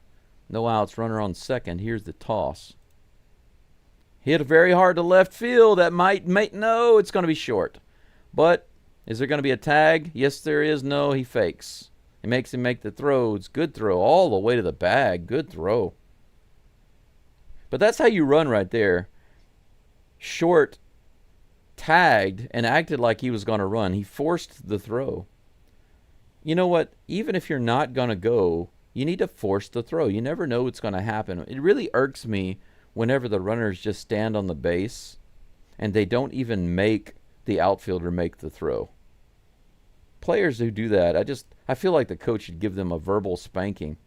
[SPEAKER 1] No outs, runner on second. Here's the toss. Hit very hard to left field. That might no, it's going to be short. But is there going to be a tag? Yes, there is. No, he fakes. It makes him make the throw. It's good throw all the way to the bag. Good throw. But that's how you run right there. Short tagged and acted like he was going to run. He forced the throw. You know what? Even if you're not going to go, you need to force the throw. You never know what's going to happen. It really irks me whenever the runners just stand on the base and they don't even make the outfielder make the throw. Players who do that, I feel like the coach should give them a verbal spanking.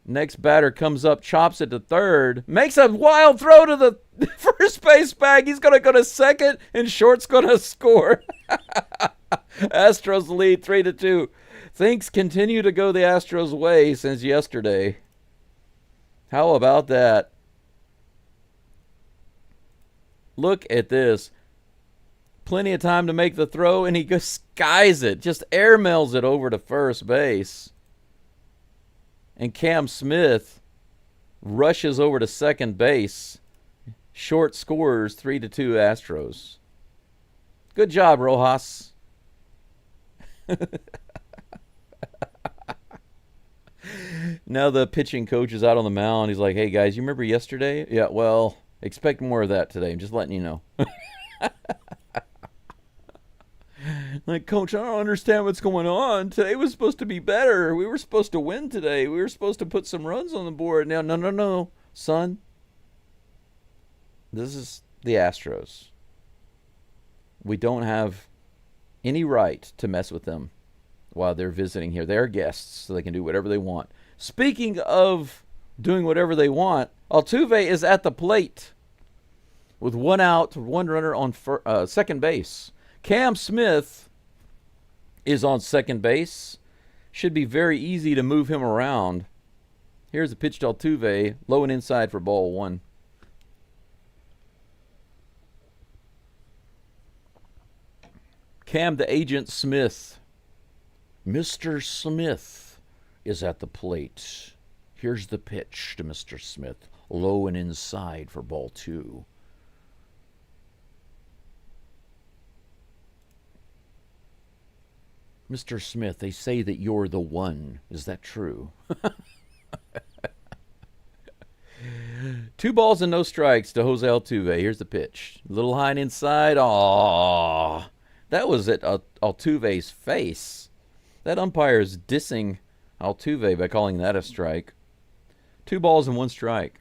[SPEAKER 1] Next batter comes up, chops it to third, makes a wild throw to the first base bag. He's going to go to second, and short's going to score. Astros lead 3-2. Things continue to go the Astros' way since yesterday. How about that? Look at this. Plenty of time to make the throw, and he just skies it. Just airmails it over to first base. And Cam Smith rushes over to second base. Short scores 3-2 Astros. Good job, Rojas. Now the pitching coach is out on the mound. He's like, hey, guys, you remember yesterday? Yeah, well, expect more of that today. I'm just letting you know. Like, coach, I don't understand what's going on. Today was supposed to be better. We were supposed to win today. We were supposed to put some runs on the board. Now, no, son. This is the Astros. We don't have any right to mess with them while they're visiting here. They're guests, so they can do whatever they want. Speaking of doing whatever they want, Altuve is at the plate with 1 out, 1 runner on second base. Cam Smith is on second base. Should be very easy to move him around. Here's a pitch to Altuve, low and inside for ball 1. Cam the Agent Smith. Mr. Smith is at the plate. Here's the pitch to Mr. Smith, low and inside for ball 2. Mr. Smith, they say that you're the one. Is that true? 2 balls and no strikes to Jose Altuve. Here's the pitch. A little high and inside. Aww. That was at Altuve's face. That umpire is dissing Altuve by calling that a strike. 2 balls and 1 strike.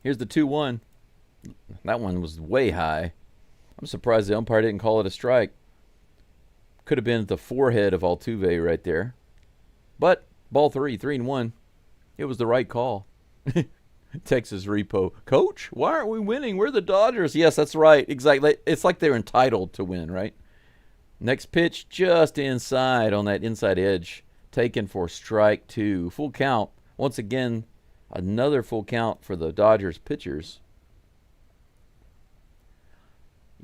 [SPEAKER 1] Here's the 2-1. That one was way high. I'm surprised the umpire didn't call it a strike. Could have been at the forehead of Altuve right there. But ball 3-1. It was the right call. Texas Repo. Coach, why aren't we winning? We're the Dodgers. Yes, that's right. Exactly. It's like they're entitled to win, right? Next pitch just inside on that inside edge. Taken for strike 2. Full count. Once again, another full count for the Dodgers pitchers.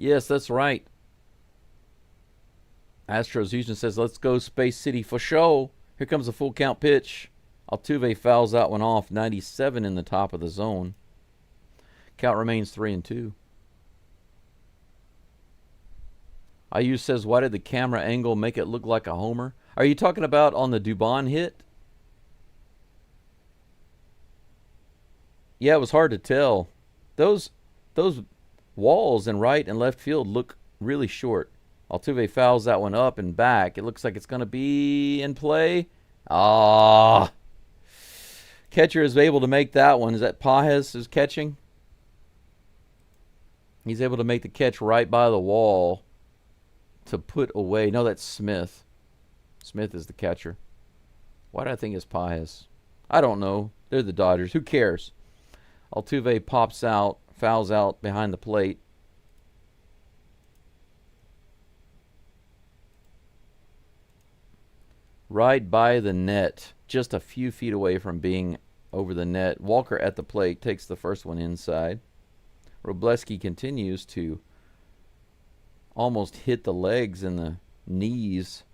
[SPEAKER 1] Yes, that's right. Astros Houston says, let's go Space City for show. Here comes a full count pitch. Altuve fouls that one off. 97 in the top of the zone. Count remains 3-2. IU says, why did the camera angle make it look like a homer? Are you talking about on the Dubon hit? Yeah, it was hard to tell. Those walls in right and left field look really short. Altuve fouls that one up and back. It looks like it's going to be in play. Ah. Catcher is able to make that one. Is that Pajes is catching? He's able to make the catch right by the wall to put away. No, that's Smith. Smith is the catcher. Why do I think it's Pajes? I don't know. They're the Dodgers. Who cares? Altuve pops out, fouls out behind the plate. Right by the net. Just a few feet away from being over the net. Walker at the plate takes the first one inside. Robleski continues to almost hit the legs and the knees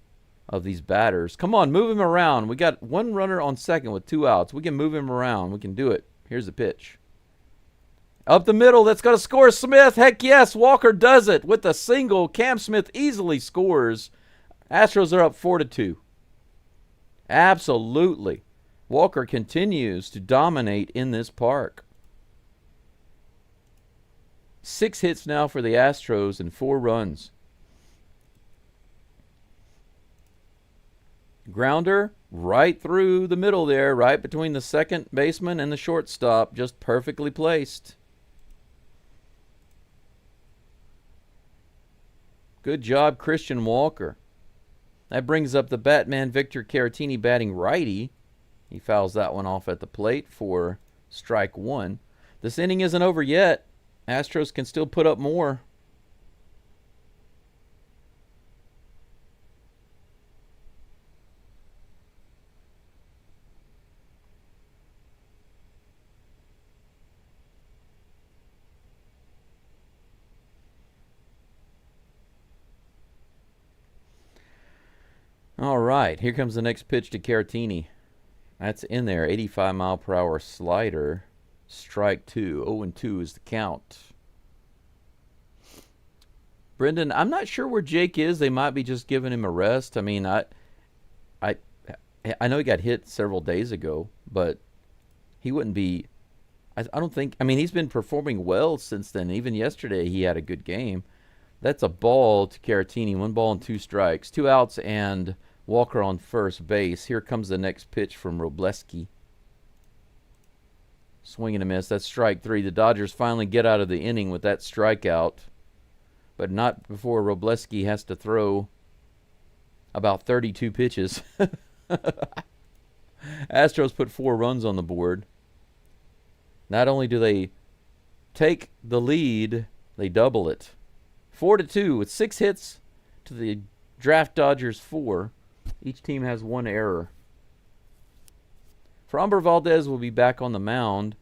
[SPEAKER 1] of these batters. Come on, move him around. We got one runner on second with 2 outs. We can move him around. We can do it. Here's the pitch. Up the middle. That's going to score Smith. Heck yes. Walker does it with a single. Cam Smith easily scores. Astros are up 4-2. Absolutely. Walker continues to dominate in this park. 6 hits now for the Astros and 4 runs. Grounder right through the middle there, right between the second baseman and the shortstop, just perfectly placed. Good job, Christian Walker. That brings up the Batman Victor Caratini batting righty. He fouls that one off at the plate for strike 1. This inning isn't over yet. Astros can still put up more. All right, here comes the next pitch to Caratini. That's in there, 85-mile-per-hour slider. Strike 2. 0-2 is the count. Brendan, I'm not sure where Jake is. They might be just giving him a rest. I mean, I know he got hit several days ago, but he wouldn't be. I don't think. I mean, he's been performing well since then. Even yesterday, he had a good game. That's a ball to Caratini. 1 ball and 2 strikes. 2 outs and Walker on first base. Here comes the next pitch from Robleski. Swing and a miss. That's strike 3. The Dodgers finally get out of the inning with that strikeout, but not before Robleski has to throw about 32 pitches. Astros put 4 runs on the board. Not only do they take the lead, they double it. 4-2 with 6 hits to the draft Dodgers 4. Each team has 1 error. Framber Valdez will be back on the mound.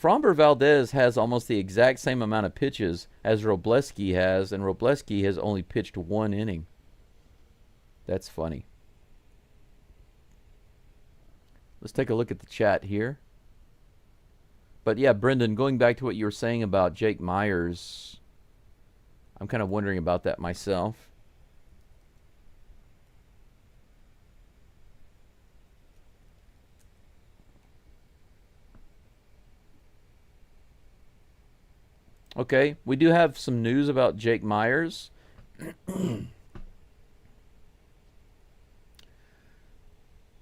[SPEAKER 1] Framber Valdez has almost the exact same amount of pitches as Robleski has, and Robleski has only pitched 1 inning. That's funny. Let's take a look at the chat here. But yeah, Brendan, going back to what you were saying about Jake Myers, I'm kind of wondering about that myself. Okay, we do have some news about Jake Myers.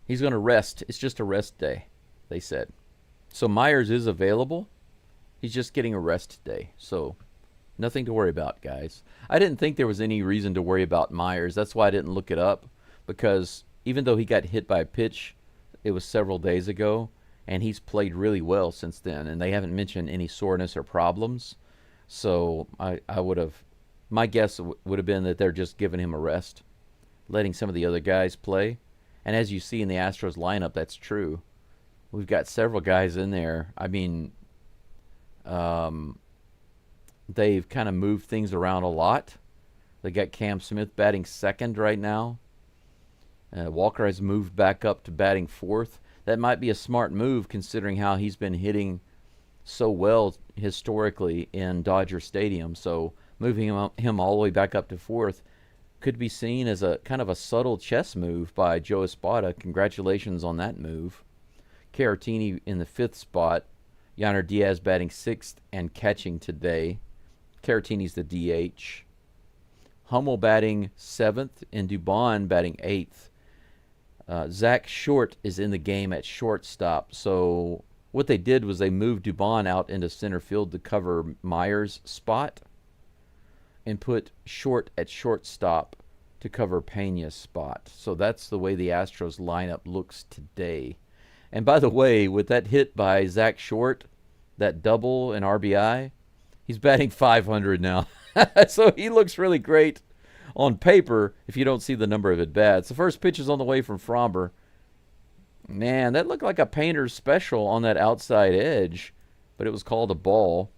[SPEAKER 1] He's going to rest. It's just a rest day, they said. So Myers is available. He's just getting a rest day. So nothing to worry about, guys. I didn't think there was any reason to worry about Myers. That's why I didn't look it up, because even though he got hit by a pitch, it was several days ago, and he's played really well since then, and they haven't mentioned any soreness or problems. So I would have, my guess would have been that they're just giving him a rest, letting some of the other guys play. And as you see in the Astros lineup, that's true. We've got several guys in there. I mean, they've kind of moved things around a lot. They got Cam Smith batting second right now. Walker has moved back up to batting fourth. That might be a smart move considering how he's been hitting so well historically in Dodger Stadium. So moving him all the way back up to fourth could be seen as a kind of a subtle chess move by Joe Espada. Congratulations on that move. Caratini in the 5th spot. Yainer Diaz batting 6th and catching today. Caratini's the DH. Hummel batting 7th and Dubon batting 8th. Zach Short is in the game at shortstop. So what they did was they moved Dubon out into center field to cover Myers' spot and put Short at shortstop to cover Pena's spot. So that's the way the Astros lineup looks today. And by the way, with that hit by Zach Short, that double and RBI, he's batting 500 now. So he looks really great on paper if you don't see the number of at-bats. The first pitch is on the way from Fromber. Man, that looked like a painter's special on that outside edge, but it was called a ball.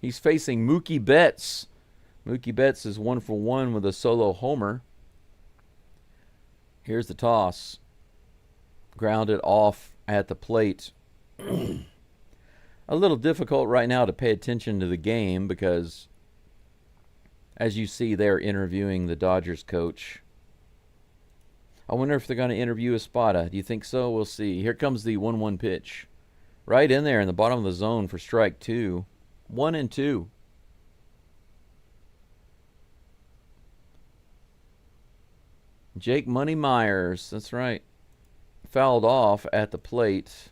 [SPEAKER 1] He's facing Mookie Betts. Mookie Betts is 1 for 1 with a solo homer. Here's the toss. Grounded off at the plate. A little difficult right now to pay attention to the game because, as you see, they're interviewing the Dodgers coach. I wonder if they're going to interview Espada. Do you think so? We'll see. Here comes the 1-1 pitch. Right in there in the bottom of the zone for strike 2. 1-2. Jake Money Myers. That's right. Fouled off at the plate.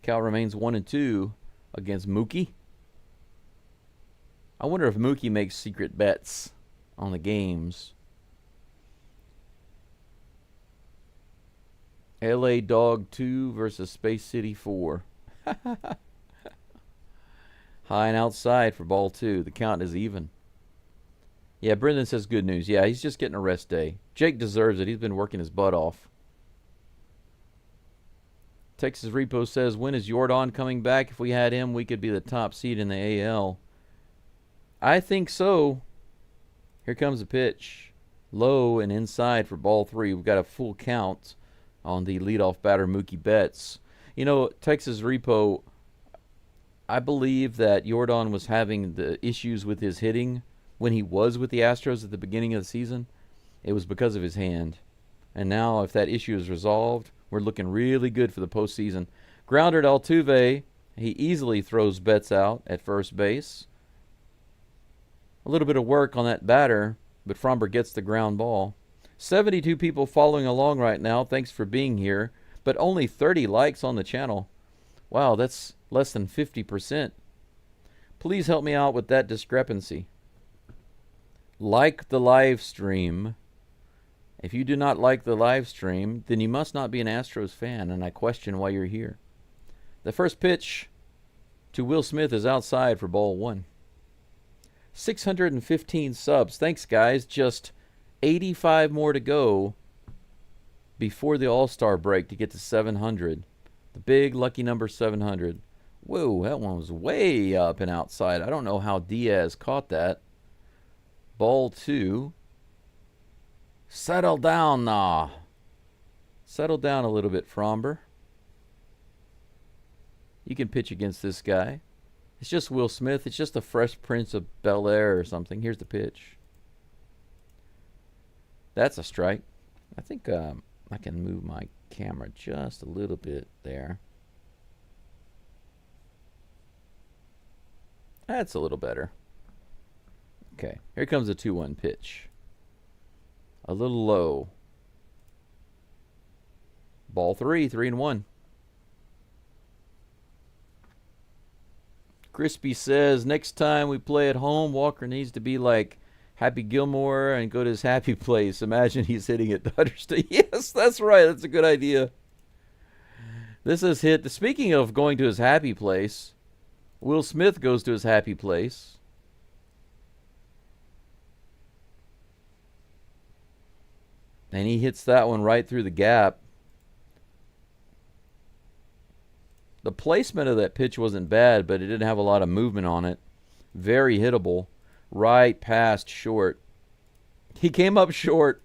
[SPEAKER 1] Count remains 1-2 against Mookie. I wonder if Mookie makes secret bets on the games. LA Dog 2 versus Space City 4. High and outside for ball 2. The count is even. Yeah, Brendan says good news. Yeah, he's just getting a rest day. Jake deserves it. He's been working his butt off. Texas Repo says, when is Jordan coming back? If we had him, we could be the top seed in the AL. I think so. Here comes the pitch. Low and inside for ball 3. We've got a full count on the leadoff batter, Mookie Betts. You know, Texas Repo, I believe that Jordan was having the issues with his hitting when he was with the Astros at the beginning of the season. It was because of his hand. And now, if that issue is resolved, we're looking really good for the postseason. Grounder to Altuve. He easily throws Betts out at first base. A little bit of work on that batter, but Fromber gets the ground ball. 72 people following along right now. Thanks for being here. But only 30 likes on the channel. Wow, that's less than 50%. Please help me out with that discrepancy. Like the live stream. If you do not like the live stream, then you must not be an Astros fan, and I question why you're here. The first pitch to Will Smith is outside for ball 1. 615 subs. Thanks, guys. Just 85 more to go before the All-Star break to get to 700. The big lucky number 700. Whoa, that one was way up and outside. I don't know how Diaz caught that. Ball 2. Settle down now. Settle down a little bit, Fromber. You can pitch against this guy. It's just Will Smith. It's just the Fresh Prince of Bel-Air or something. Here's the pitch. That's a strike. I think I can move my camera just a little bit there. That's a little better. Okay, here comes a 2-1 pitch. A little low. Ball 3, 3-1. Crispy says, next time we play at home, Walker needs to be like Happy Gilmore and go to his happy place. Imagine he's hitting at Dodger Stadium. Yes, that's right. That's a good idea. This is hit. Speaking of going to his happy place, Will Smith goes to his happy place. And he hits that one right through the gap. The placement of that pitch wasn't bad, but it didn't have a lot of movement on it. Very hittable. Right past short. He came up short.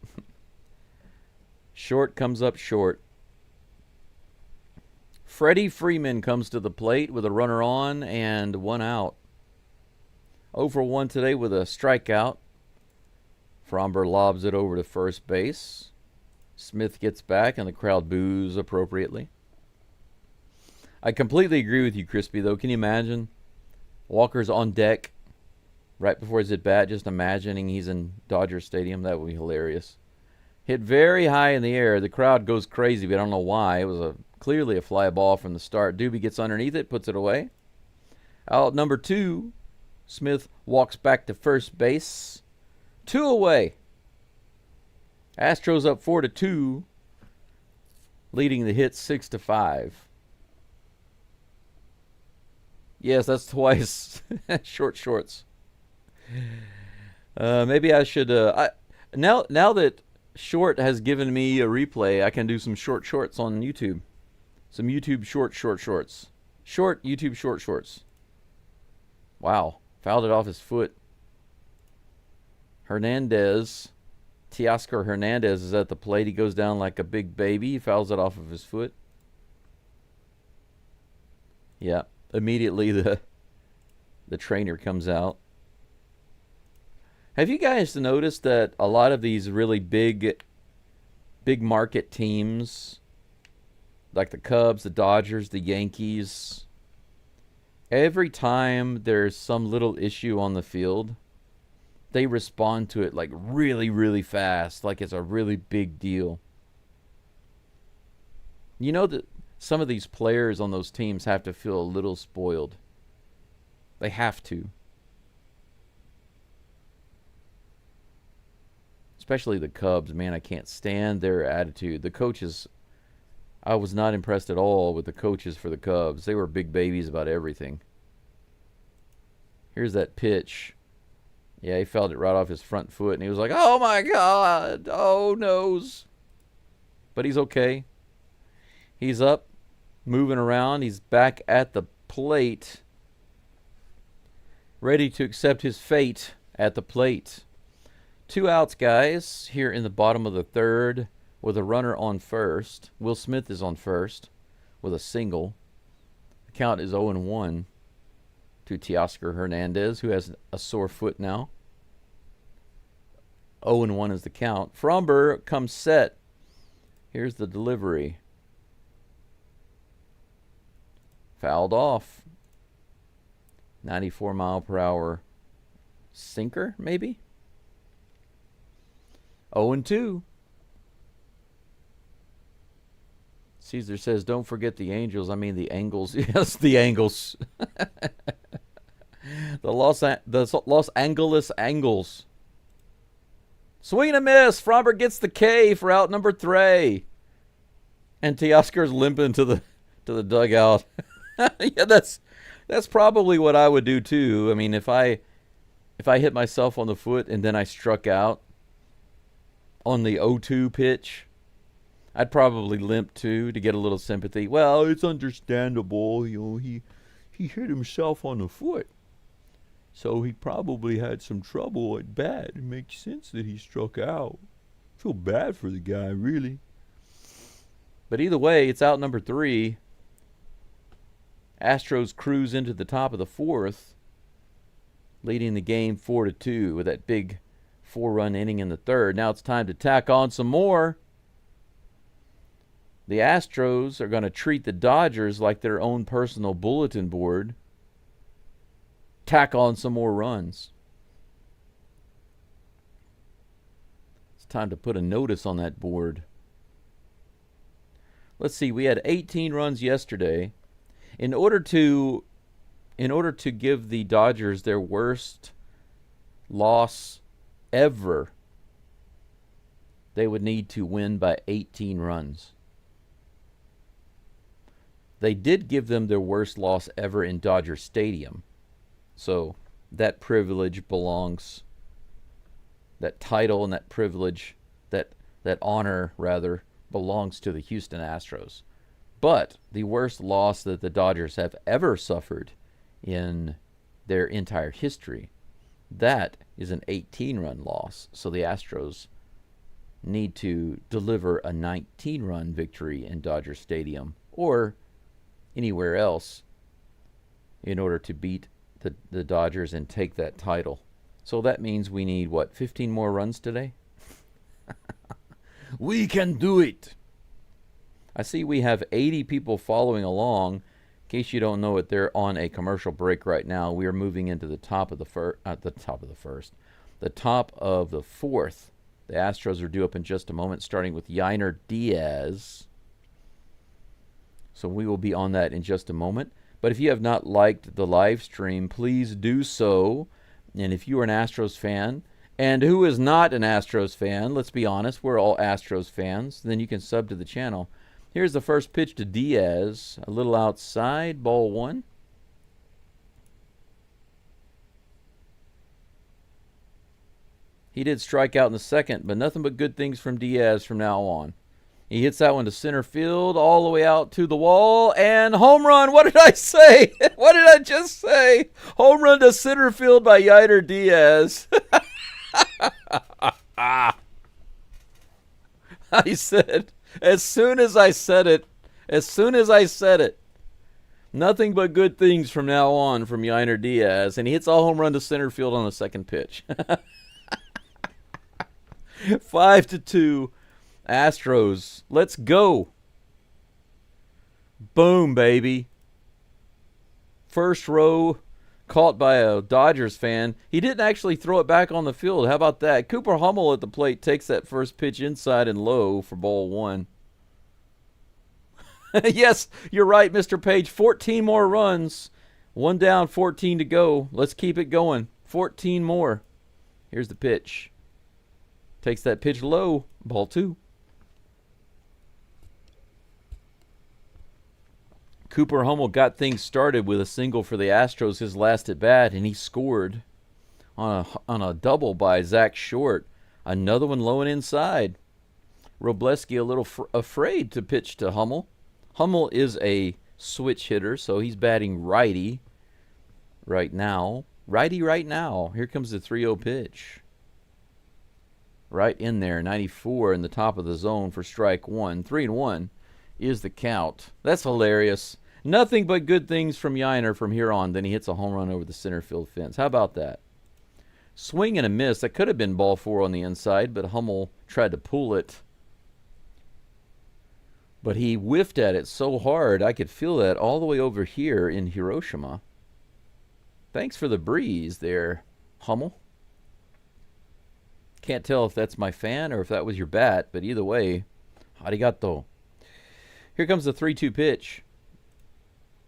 [SPEAKER 1] Short comes up short. Freddie Freeman comes to the plate with a runner on and 1 out. 0 for 1 today with a strikeout. Fromber lobs it over to first base. Smith gets back and the crowd boos appropriately. I completely agree with you, Crispy, though. Can you imagine? Walker's on deck right before his at bat, just imagining he's in Dodger Stadium. That would be hilarious. Hit very high in the air. The crowd goes crazy, but I don't know why. It was clearly a fly ball from the start. Doobie gets underneath it, puts it away. Out number 2, Smith walks back to first base. 2 away. Astros up 4-2, leading the hits 6-5. Yes, that's twice. Short shorts. Maybe I should. Now that Short has given me a replay, I can do some short shorts on YouTube. Some YouTube short shorts. Short YouTube short shorts. Wow, fouled it off his foot. Teoscar Hernandez is at the plate. He goes down like a big baby. He fouls it off of his foot. Yeah, immediately the trainer comes out. Have you guys noticed that a lot of these really big market teams, like the Cubs, the Dodgers, the Yankees, every time there's some little issue on the field, they respond to it like really, really fast, like it's a really big deal. You know that some of these players on those teams have to feel a little spoiled. They have to. Especially the Cubs, man, I can't stand their attitude. The coaches, I was not impressed at all with the coaches for the Cubs. They were big babies about everything. Here's that pitch. Yeah, he fouled it right off his front foot, and he was like, oh my God, oh noes. But he's okay. He's up, moving around. He's back at the plate, ready to accept his fate at the plate. 2 outs, guys, here in the bottom of the third with a runner on first. Will Smith is on first with a single. The count is 0-1 to Teoscar Hernandez, who has a sore foot now. 0-1 is the count. Fromber comes set. Here's the delivery. Fouled off. 94-mile-per-hour sinker, maybe? 0-2. Caesar says, don't forget the Angels. I mean the Angles. Yes, the Angles. the Los Angeles Angles. Swing and a miss. Fromber gets the K for out number 3. And Teoscar's limping to the dugout. Yeah, that's probably what I would do too. I mean, if I hit myself on the foot and then I struck out on the 0-2 pitch, I'd probably limp too to get a little sympathy. Well, it's understandable, you know, he hit himself on the foot, so he probably had some trouble at bat. It makes sense that he struck out. Feel bad for the guy, really. But either way, it's out number 3. Astros cruise into the top of the 4th, leading the game 4-2 with that big 4-run inning in the 3rd. Now it's time to tack on some more. The Astros are going to treat the Dodgers like their own personal bulletin board. Tack on some more runs. It's time to put a notice on that board. Let's see, we had 18 runs yesterday. In order to give the Dodgers their worst loss ever, they would need to win by 18 runs. They did give them their worst loss ever in Dodger Stadium. So that privilege belongs, that title and that privilege, that honor, rather, belongs to the Houston Astros. But the worst loss that the Dodgers have ever suffered in their entire history, that is an 18-run loss. So the Astros need to deliver a 19-run victory in Dodger Stadium or anywhere else in order to beat the Dodgers and take that title. So that means we need, what, 15 more runs today? We can do it. I see we have 80 people following along. case you don't know it, they're on a commercial break right now. We are moving into the top of the top of the fourth. The Astros are due up in just a moment, starting with Yainer Diaz. So we will be on that in just a moment. But if you have not liked the live stream, please do so. And if you are an Astros fan, and who is not an Astros fan, let's be honest, we're all Astros fans, then you can sub to the channel. Here's the first pitch to Diaz, a little outside, ball one. He did strike out in the second, but nothing but good things from Diaz from now on. He hits that one to center field, all the way out to the wall, and home run. What did I say? What did I just say? Home run to center field by Yainer Diaz. I said, as soon as I said it, nothing but good things from now on from Yainer Diaz, and he hits a home run to center field on the second pitch. 5-2, Astros. Let's go. Boom, baby. First row caught by a Dodgers fan. He didn't actually throw it back on the field. How about that? Cooper Hummel at the plate takes that first pitch inside and low for ball one. Yes, you're right, Mr. Page. 14 more runs. One down, 14 to go. Let's keep it going. 14 more. Here's the pitch. Takes that pitch low. Ball two. Cooper Hummel got things started with a single for the Astros his last at bat, and he scored on a double by Zach Short. Another one low and inside. Robleski a little afraid to pitch to Hummel. Hummel is a switch hitter, so he's batting righty right now. Righty right now. Here comes the 3-0 pitch. Right in there, 94 in the top of the zone for strike one. 3-1 is the count. That's hilarious. Nothing but good things from Yainer from here on. Then he hits a home run over the center field fence. How about that? Swing and a miss. That could have been ball four on the inside, but Hummel tried to pull it. But he whiffed at it so hard, I could feel that all the way over here in Hiroshima. Thanks for the breeze there, Hummel. Can't tell if that's my fan or if that was your bat, but either way, arigato. Here comes the 3-2 pitch.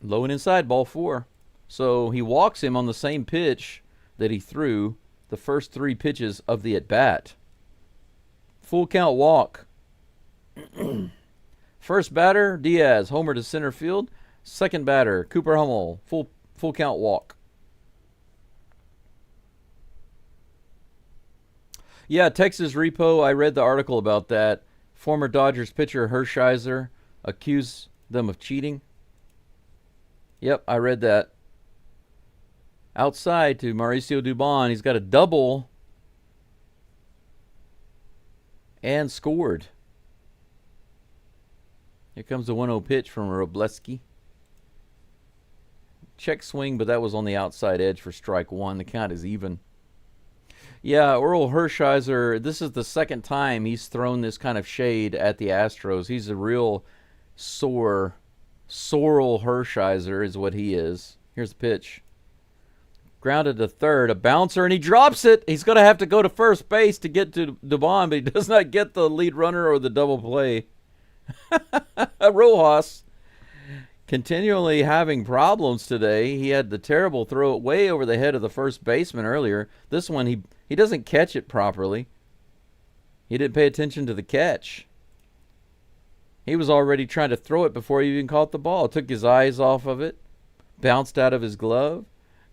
[SPEAKER 1] Low and inside, ball four. So he walks him on the same pitch that he threw the first three pitches of the at-bat. Full count walk. First batter, Diaz, homer to center field. Second batter, Cooper Hummel, full count walk. Yeah, Texas Repo, I read the article about that. Former Dodgers pitcher Hershiser accused them of cheating. Yep, I read that. Outside to Mauricio Dubon. He's got a double and scored. Here comes the 1-0 pitch from Robleski. Check swing, but that was on the outside edge for strike one. The count is even. Yeah, Orel Hershiser, this is the second time he's thrown this kind of shade at the Astros. He's a real Sorrel Hershiser is what he is. Here's the pitch. Grounded to third, a bouncer, and he drops it. He's going to have to go to first base to get to Dubon, but he does not get the lead runner or the double play. Rojas continually having problems today. He had the terrible throw way over the head of the first baseman earlier. This one, he doesn't catch it properly. He didn't pay attention to the catch. He was already trying to throw it before he even caught the ball. Took his eyes off of it. Bounced out of his glove.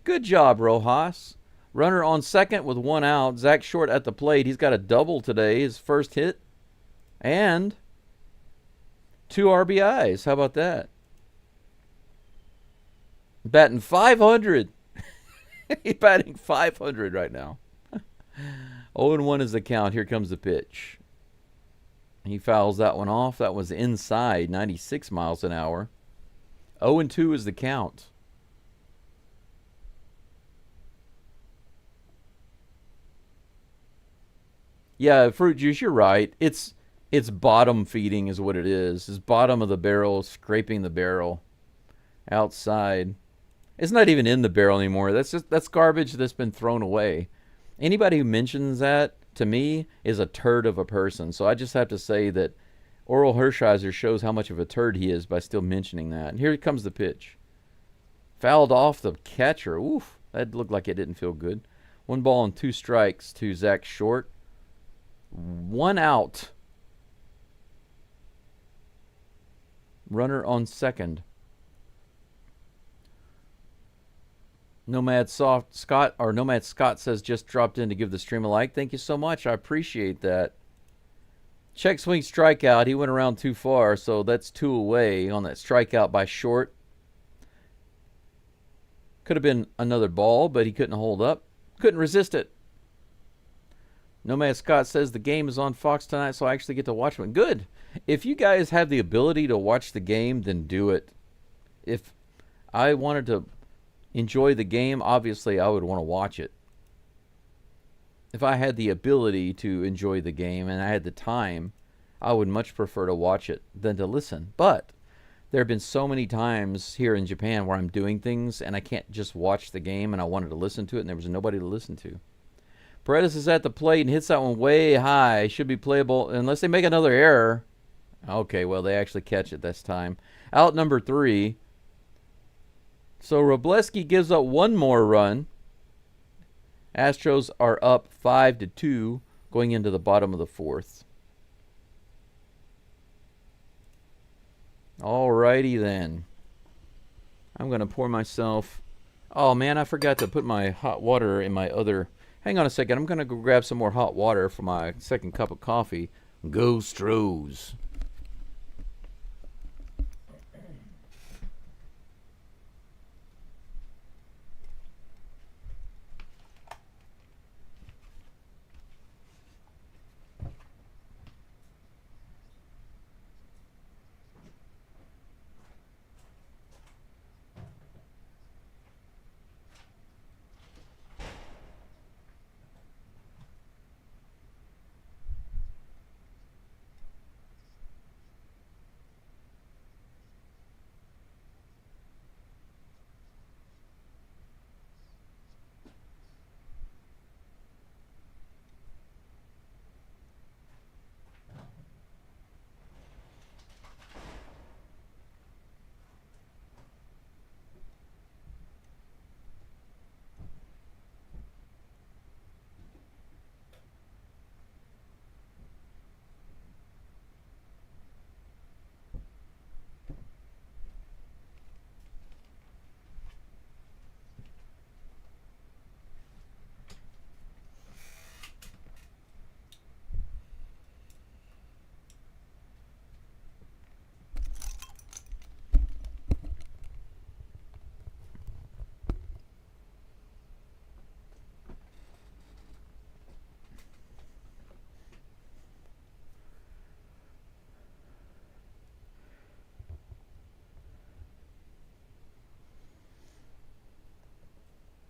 [SPEAKER 1] Good job, Rojas. Runner on second with one out. Zach Short at the plate. He's got a double today, his first hit. And 2 RBIs. How about that? Batting 500. He's batting 500 right now. 0-1 is the count. Here comes the pitch. He fouls that one off. That was inside, 96 miles an hour. 0-2 is the count. Yeah, fruit juice, you're right. It's bottom feeding is what it is. It's bottom of the barrel, scraping the barrel. outside. It's not even in the barrel anymore. That's garbage that's been thrown away. Anybody who mentions that to me is a turd of a person. So I just have to say that Oral Hershiser shows how much of a turd he is by still mentioning that. And here comes the pitch. Fouled off the catcher. Oof, that looked like it didn't feel good. 1 ball and 2 strikes to Zach Short. 1 out. Runner on second. Nomad Scott says just dropped in to give the stream a like. Thank you so much. I appreciate that. Check swing strikeout. He went around too far, so that's 2 away on that strikeout by Short. Could have been another ball, but he couldn't hold up. Couldn't resist it. Nomad Scott says the game is on Fox tonight, so I actually get to watch one. Good. If you guys have the ability to watch the game, then do it. If I wanted to enjoy the game, obviously I would want to watch it. If I had the ability to enjoy the game and I had the time, I would much prefer to watch it than to listen. But there have been so many times here in Japan where I'm doing things and I can't just watch the game and I wanted to listen to it and there was nobody to listen to. Paredes is at the plate and hits that one way high. Should be playable unless they make another error. Okay, well, they actually catch it this time. Out number 3. So Robleski gives up 1 more run. Astros are up 5-2 going into the bottom of the 4th. Alrighty then. I'm going to pour myself... Oh, man, I forgot to put my hot water in my other... Hang on a second. I'm going to go grab some more hot water for my second cup of coffee. Go Astros.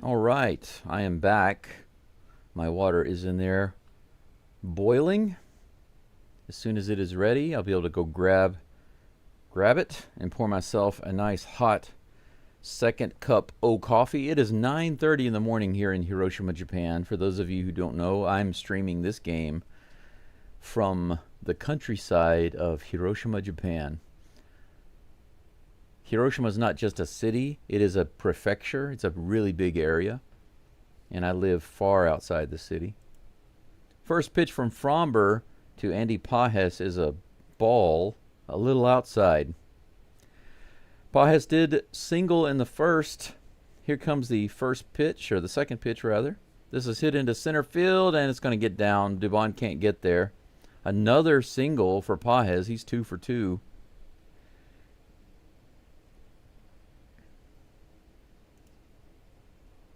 [SPEAKER 1] All right, I am back. My water is in there boiling. As soon as it is ready, I'll be able to go grab it and pour myself a nice hot second cup of coffee. It is 9:30 in the morning here in Hiroshima, Japan. For those of you who don't know, I'm streaming this game from the countryside of Hiroshima, Japan. Hiroshima is not just a city, it is a prefecture. It's a really big area, and I live far outside the city. First pitch from Fromber to Andy Pages is a ball a little outside. Pages did single in the first. Here comes the first pitch, or the second pitch rather. This is hit into center field, and it's going to get down. Dubon can't get there. Another single for Pages. He's 2 for 2.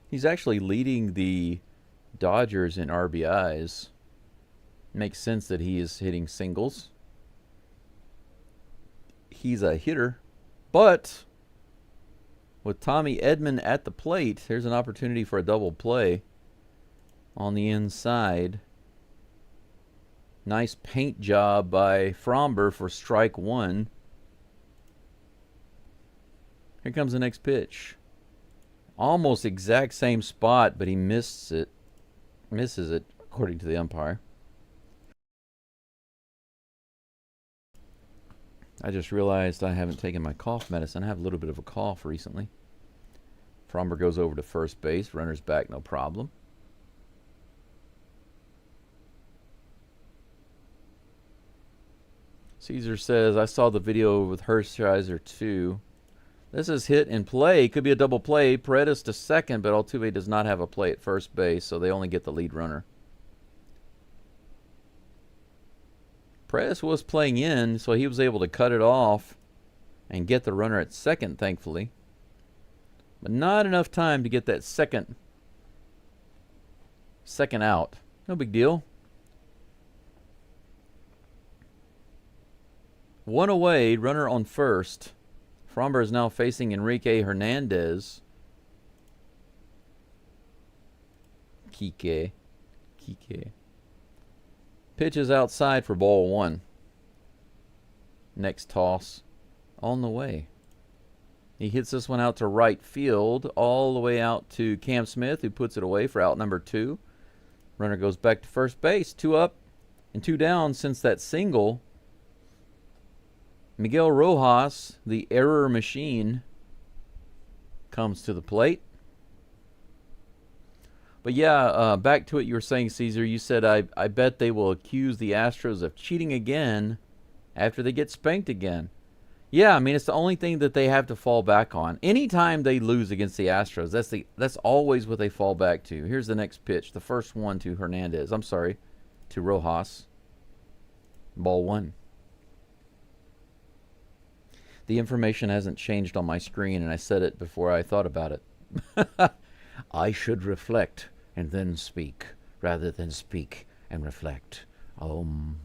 [SPEAKER 1] He's actually leading the Dodgers in RBIs. Makes sense that he is hitting singles. He's a hitter. But with Tommy Edman at the plate, there's an opportunity for a double play on the inside. Nice paint job by Fromber for strike 1. Here comes the next pitch. Almost exact same spot, but he misses it, according to the umpire. I just realized I haven't taken my cough medicine. I have a little bit of a cough recently. Fromber goes over to first base. Runner's back, no problem. Caesar says, I saw the video with Hershiser too. This is hit and play. Could be a double play. Paredes to second, but Altuve does not have a play at first base, so they only get the lead runner. Paredes was playing in, so he was able to cut it off and get the runner at second, thankfully. But not enough time to get that second out. No big deal. One away, runner on first. Fromber is now facing Enrique Hernandez. Kike. Pitch is outside for ball one. Next toss on the way. He hits this one out to right field, all the way out to Cam Smith, who puts it away for out number 2. Runner goes back to first base. 2 up and 2 down since that single. Miguel Rojas, the error machine, comes to the plate. But yeah, back to what you were saying, Caesar. You said, I bet they will accuse the Astros of cheating again after they get spanked again. Yeah, I mean, it's the only thing that they have to fall back on. Anytime they lose against the Astros, that's always what they fall back to. Here's the next pitch. The first one to Hernandez. I'm sorry, to Rojas. Ball 1. The information hasn't changed on my screen, and I said it before I thought about it. I should reflect and then speak, rather than speak and reflect. One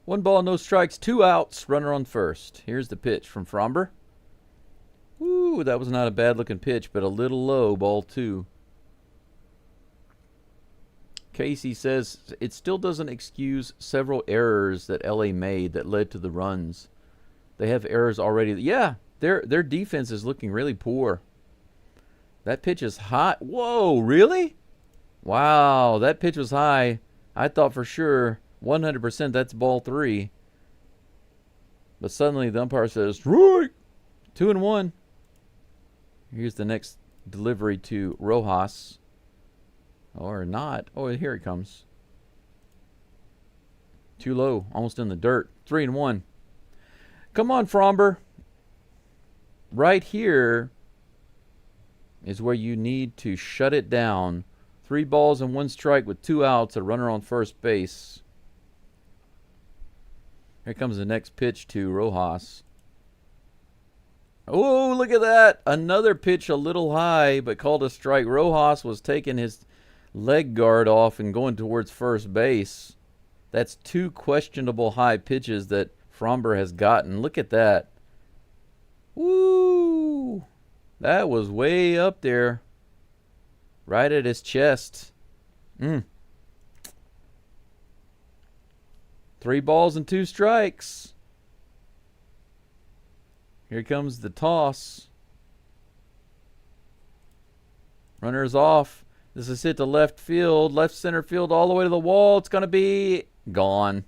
[SPEAKER 1] ball, no strikes, 2 outs, runner on first. Here's the pitch from Fromber. Ooh, that was not a bad-looking pitch, but a little low, ball 2. Casey says it still doesn't excuse several errors that LA made that led to the runs. They have errors already. Yeah, their defense is looking really poor. That pitch is hot. Whoa, really? Wow, that pitch was high. I thought for sure 100% that's ball 3. But suddenly the umpire says, strike! 2-1. Here's the next delivery to Rojas. Or not. Oh, here it comes. Too low. Almost in the dirt. 3-1. Come on, Fromber. Right here is where you need to shut it down. 3 balls and 1 strike with 2 outs. A runner on first base. Here comes the next pitch to Rojas. Oh, look at that. Another pitch a little high, but called a strike. Rojas was taking his leg guard off and going towards first base. That's 2 questionable high pitches that Fromber has gotten. Look at that. Woo! That was way up there. Right at his chest. 3 balls and 2 strikes. Here comes the toss. Runner's off. This is hit to left field. Left center field all the way to the wall. It's going to be gone.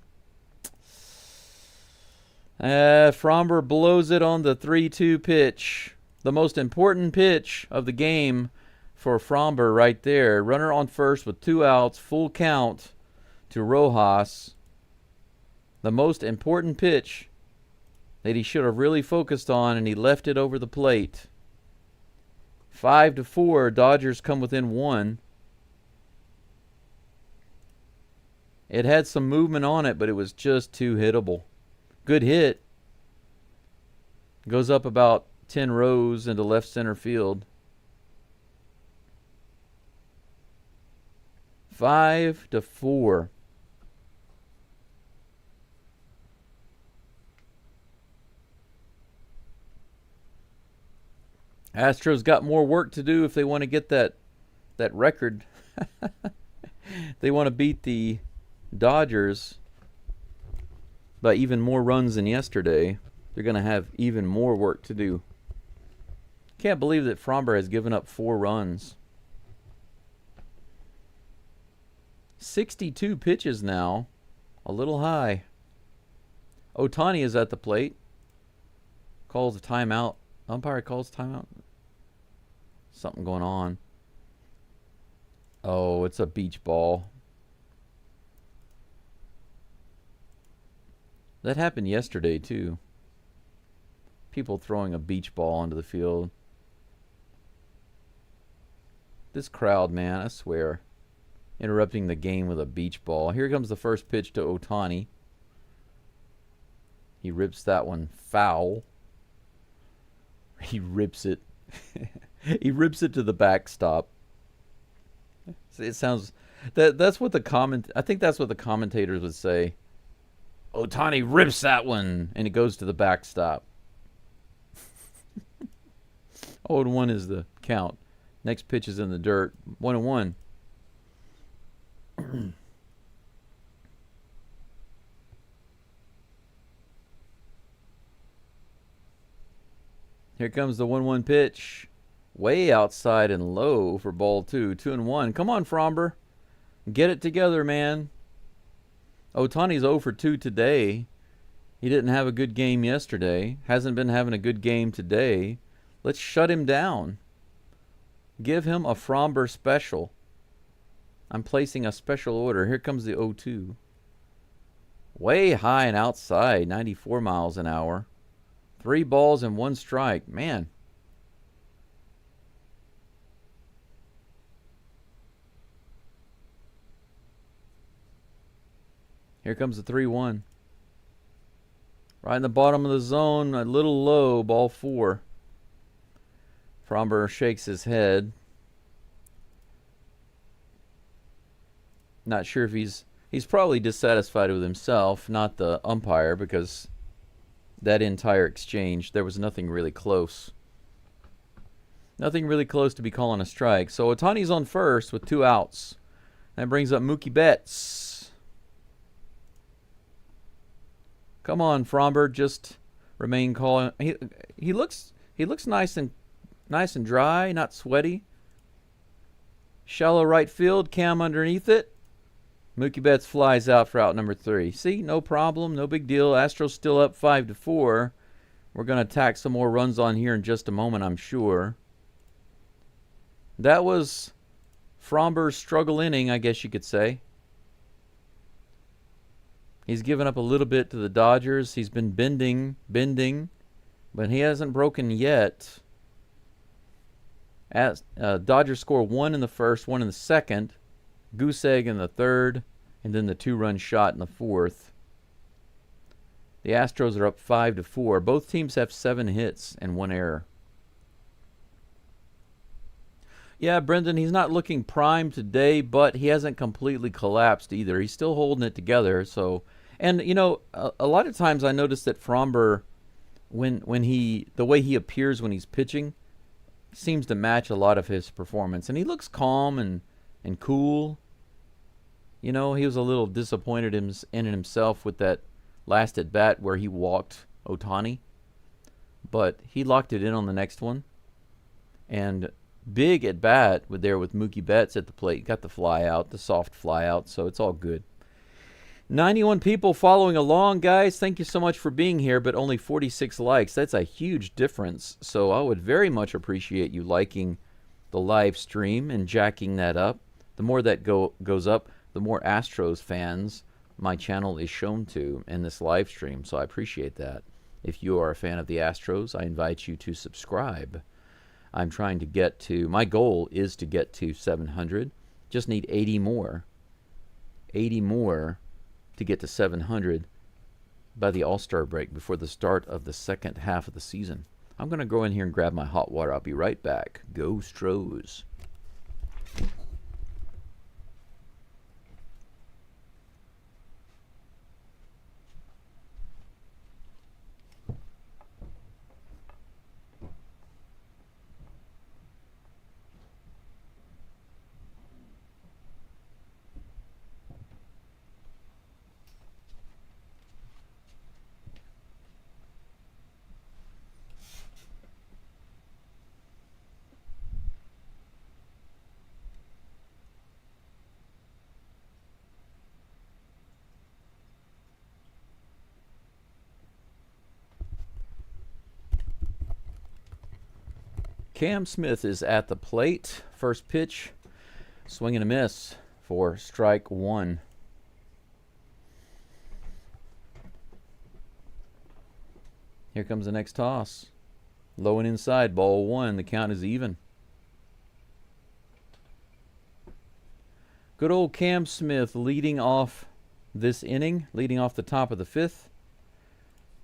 [SPEAKER 1] Fromber blows it on the 3-2 pitch. The most important pitch of the game for Fromber right there. Runner on first with 2 outs. Full count to Rojas. The most important pitch that he should have really focused on, and he left it over the plate. 5-4. Dodgers come within 1. It had some movement on it, but it was just too hittable. Good hit. Goes up about 10 rows into left center field. 5-4. Astros got more work to do if they want to get that record. They want to beat the Dodgers, by even more runs than yesterday, they're going to have even more work to do. Can't believe that Fromber has given up 4 runs. 62 pitches now. A little high. Ohtani is at the plate. Calls a timeout. Umpire calls timeout. Something going on. Oh, it's a beach ball. That happened yesterday, too. People throwing a beach ball onto the field. This crowd, man, I swear. Interrupting the game with a beach ball. Here comes the first pitch to Ohtani. He rips that one foul. He rips it. He rips it to the backstop. It sounds that's what I think that's what the commentators would say. Ohtani rips that one, and it goes to the backstop. 0-1 is the count. Next pitch is in the dirt. 1-1. Here comes the 1-1 pitch. Way outside and low for ball 2. 2-1. Come on, Fromber. Get it together, man. Ohtani's 0 for 2 today. He didn't have a good game yesterday. Hasn't been having a good game today. Let's shut him down. Give him a Fromber special. I'm placing a special order. Here comes the 0-2. Way high and outside. 94 miles an hour. 3 balls and 1 strike. Man. Here comes the 3-1. Right in the bottom of the zone. A little low. Ball 4. Fromber shakes his head. Not sure if he's probably dissatisfied with himself, not the umpire, because that entire exchange, there was nothing really close. Nothing really close to be calling a strike. So Ohtani's on first with 2 outs. That brings up Mookie Betts. Come on, Fromber, just remain calm. He looks nice and dry, not sweaty. Shallow right field, Cam underneath it. Mookie Betts flies out for out number 3. See, no problem, no big deal. Astros still up 5-4. We're going to tack some more runs on here in just a moment, I'm sure. That was Fromber's struggle inning, I guess you could say. He's given up a little bit to the Dodgers. He's been bending, but he hasn't broken yet. Dodgers score 1 in the first, 1 in the second. Goose egg in the third, and then the 2-run shot in the fourth. The Astros are up 5-4. Both teams have 7 hits and 1 error. Yeah, Brendan, he's not looking prime today, but he hasn't completely collapsed either. He's still holding it together. So, and you know, a lot of times I notice that Fromber, the way he appears when he's pitching, seems to match a lot of his performance, and he looks calm and cool. You know, he was a little disappointed in himself with that last at bat where he walked Ohtani, but he locked it in on the next one. And big at bat with Mookie Betts at the plate. Got the fly out, the soft fly out, so it's all good. 91 people following along, guys. Thank you so much for being here, but only 46 likes. That's a huge difference. So I would very much appreciate you liking the live stream and jacking that up. The more that goes up, the more Astros fans my channel is shown to in this live stream. So I appreciate that. If you are a fan of the Astros, I invite you to subscribe. I'm trying to get to, my goal is to get to 700. Just need 80 more. 80 more to get to 700 by the All-Star break before the start of the second half of the season. I'm going to go in here and grab my hot water. I'll be right back. Go Stros. Cam Smith is at the plate. First pitch, swing and a miss for strike one. Here comes the next toss. Low and inside, ball one. The count is even. Good old Cam Smith leading off this inning, leading off the top of the fifth.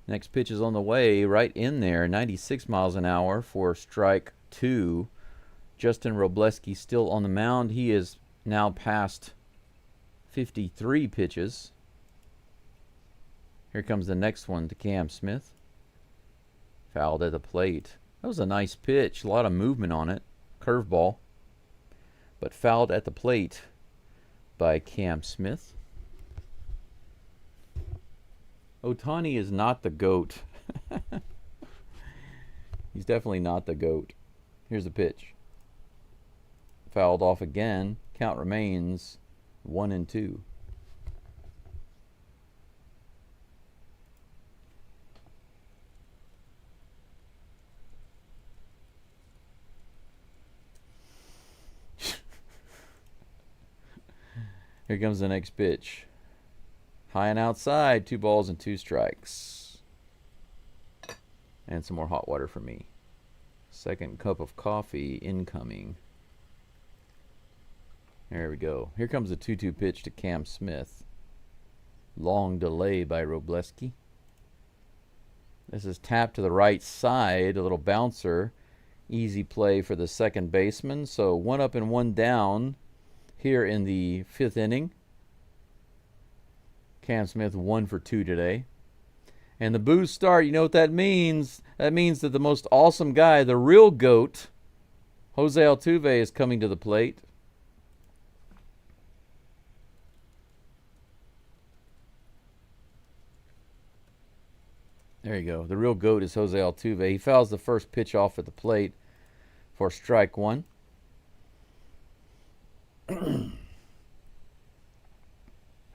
[SPEAKER 1] Next pitch is on the way, right in there, 96 miles an hour for strike two. Justin Robleski still on the mound. He is now past 53 pitches. Here comes the next one to Cam Smith. Fouled at the plate. That was a nice pitch, a lot of movement on it. Curveball. But fouled at the plate by Cam Smith. Ohtani is not the GOAT. He's definitely not the GOAT. Here's the pitch. Fouled off again. Count remains 1-2. Here comes the next pitch. High and outside, 2 balls and 2 strikes. And some more hot water for me. Second cup of coffee incoming. There we go. Here comes the 2-2 pitch to Cam Smith. Long delay by Robleski. This is tapped to the right side, a little bouncer. Easy play for the second baseman. So 1 up and 1 down here in the 5th inning. Cam Smith 1 for 2 today. And the boos start, you know what that means? That means that the most awesome guy, the real GOAT, Jose Altuve, is coming to the plate. There you go. The real GOAT is Jose Altuve. He fouls the first pitch off at the plate for strike one.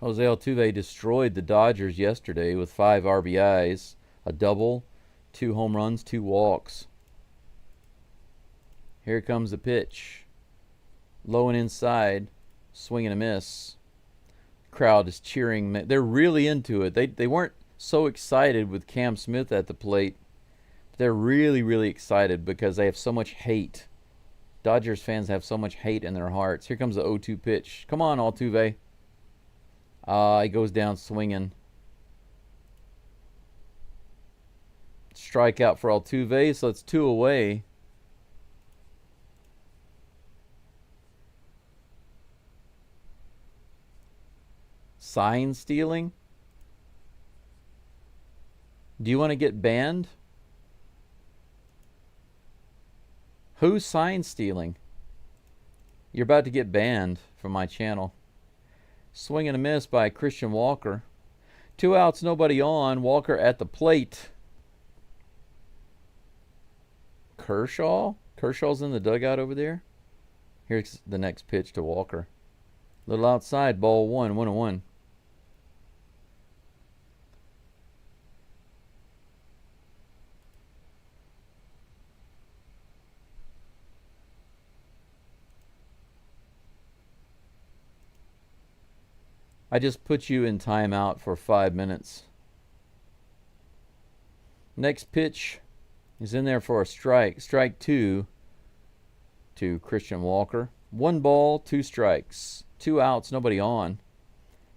[SPEAKER 1] Jose Altuve destroyed the Dodgers yesterday with 5 RBIs, a double, 2 home runs, 2 walks. Here comes the pitch. Low and inside, swing and a miss. Crowd is cheering. They're really into it. They weren't so excited with Cam Smith at the plate. They're really, really excited because they have so much hate. Dodgers fans have so much hate in their hearts. Here comes the 0-2 pitch. Come on, Altuve. He goes down swinging. Strikeout for Altuve, so it's 2 away. Sign stealing? Do you want to get banned? Who's sign stealing? You're about to get banned from my channel. Swing and a miss by Christian Walker. 2 outs, nobody on. Walker at the plate. Kershaw? Kershaw's in the dugout over there. Here's the next pitch to Walker. Little outside, ball 1, 1-1. I just put you in timeout for 5 minutes. Next pitch is in there for a strike. Strike 2 to Christian Walker. 1 ball, 2 strikes. 2 outs, nobody on.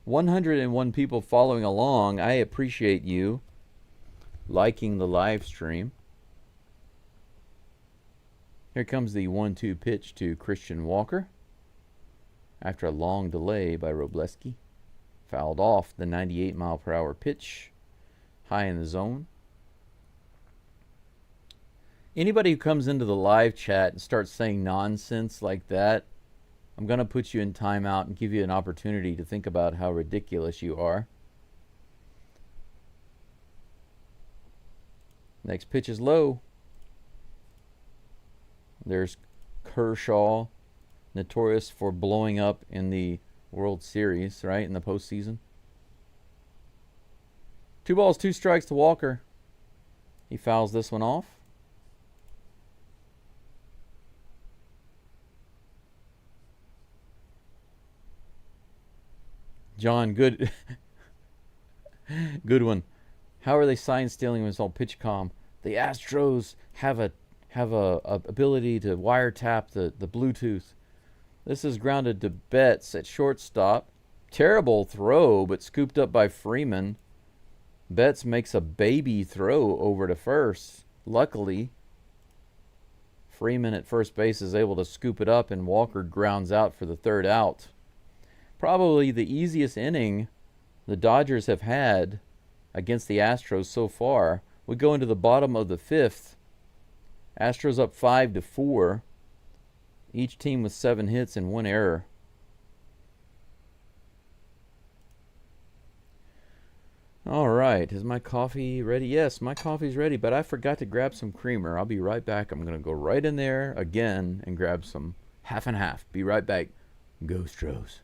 [SPEAKER 1] 101 people following along. I appreciate you liking the live stream. Here comes the 1-2 pitch to Christian Walker. After a long delay by Robleski. Fouled off the 98-mile-per-hour pitch. High in the zone. Anybody who comes into the live chat and starts saying nonsense like that, I'm going to put you in timeout and give you an opportunity to think about how ridiculous you are. Next pitch is low. There's Kershaw, notorious for blowing up in the World Series, right, in the postseason. 2 balls, 2 strikes to Walker. He fouls this one off. John, good, good one. How are they sign stealing when it's all pitch com? The Astros have a ability to wiretap the Bluetooth. This is grounded to Betts at shortstop. Terrible throw, but scooped up by Freeman. Betts makes a baby throw over to first. Luckily, Freeman at first base is able to scoop it up, and Walker grounds out for the third out. Probably the easiest inning the Dodgers have had against the Astros so far. We go into the bottom of the fifth. Astros up 5-4. Each team with 7 hits and 1 error. All right, is my coffee ready? Yes, my coffee's ready, but I forgot to grab some creamer. I'll be right back. I'm going to go right in there again and grab some half and half. Be right back. Go Astros.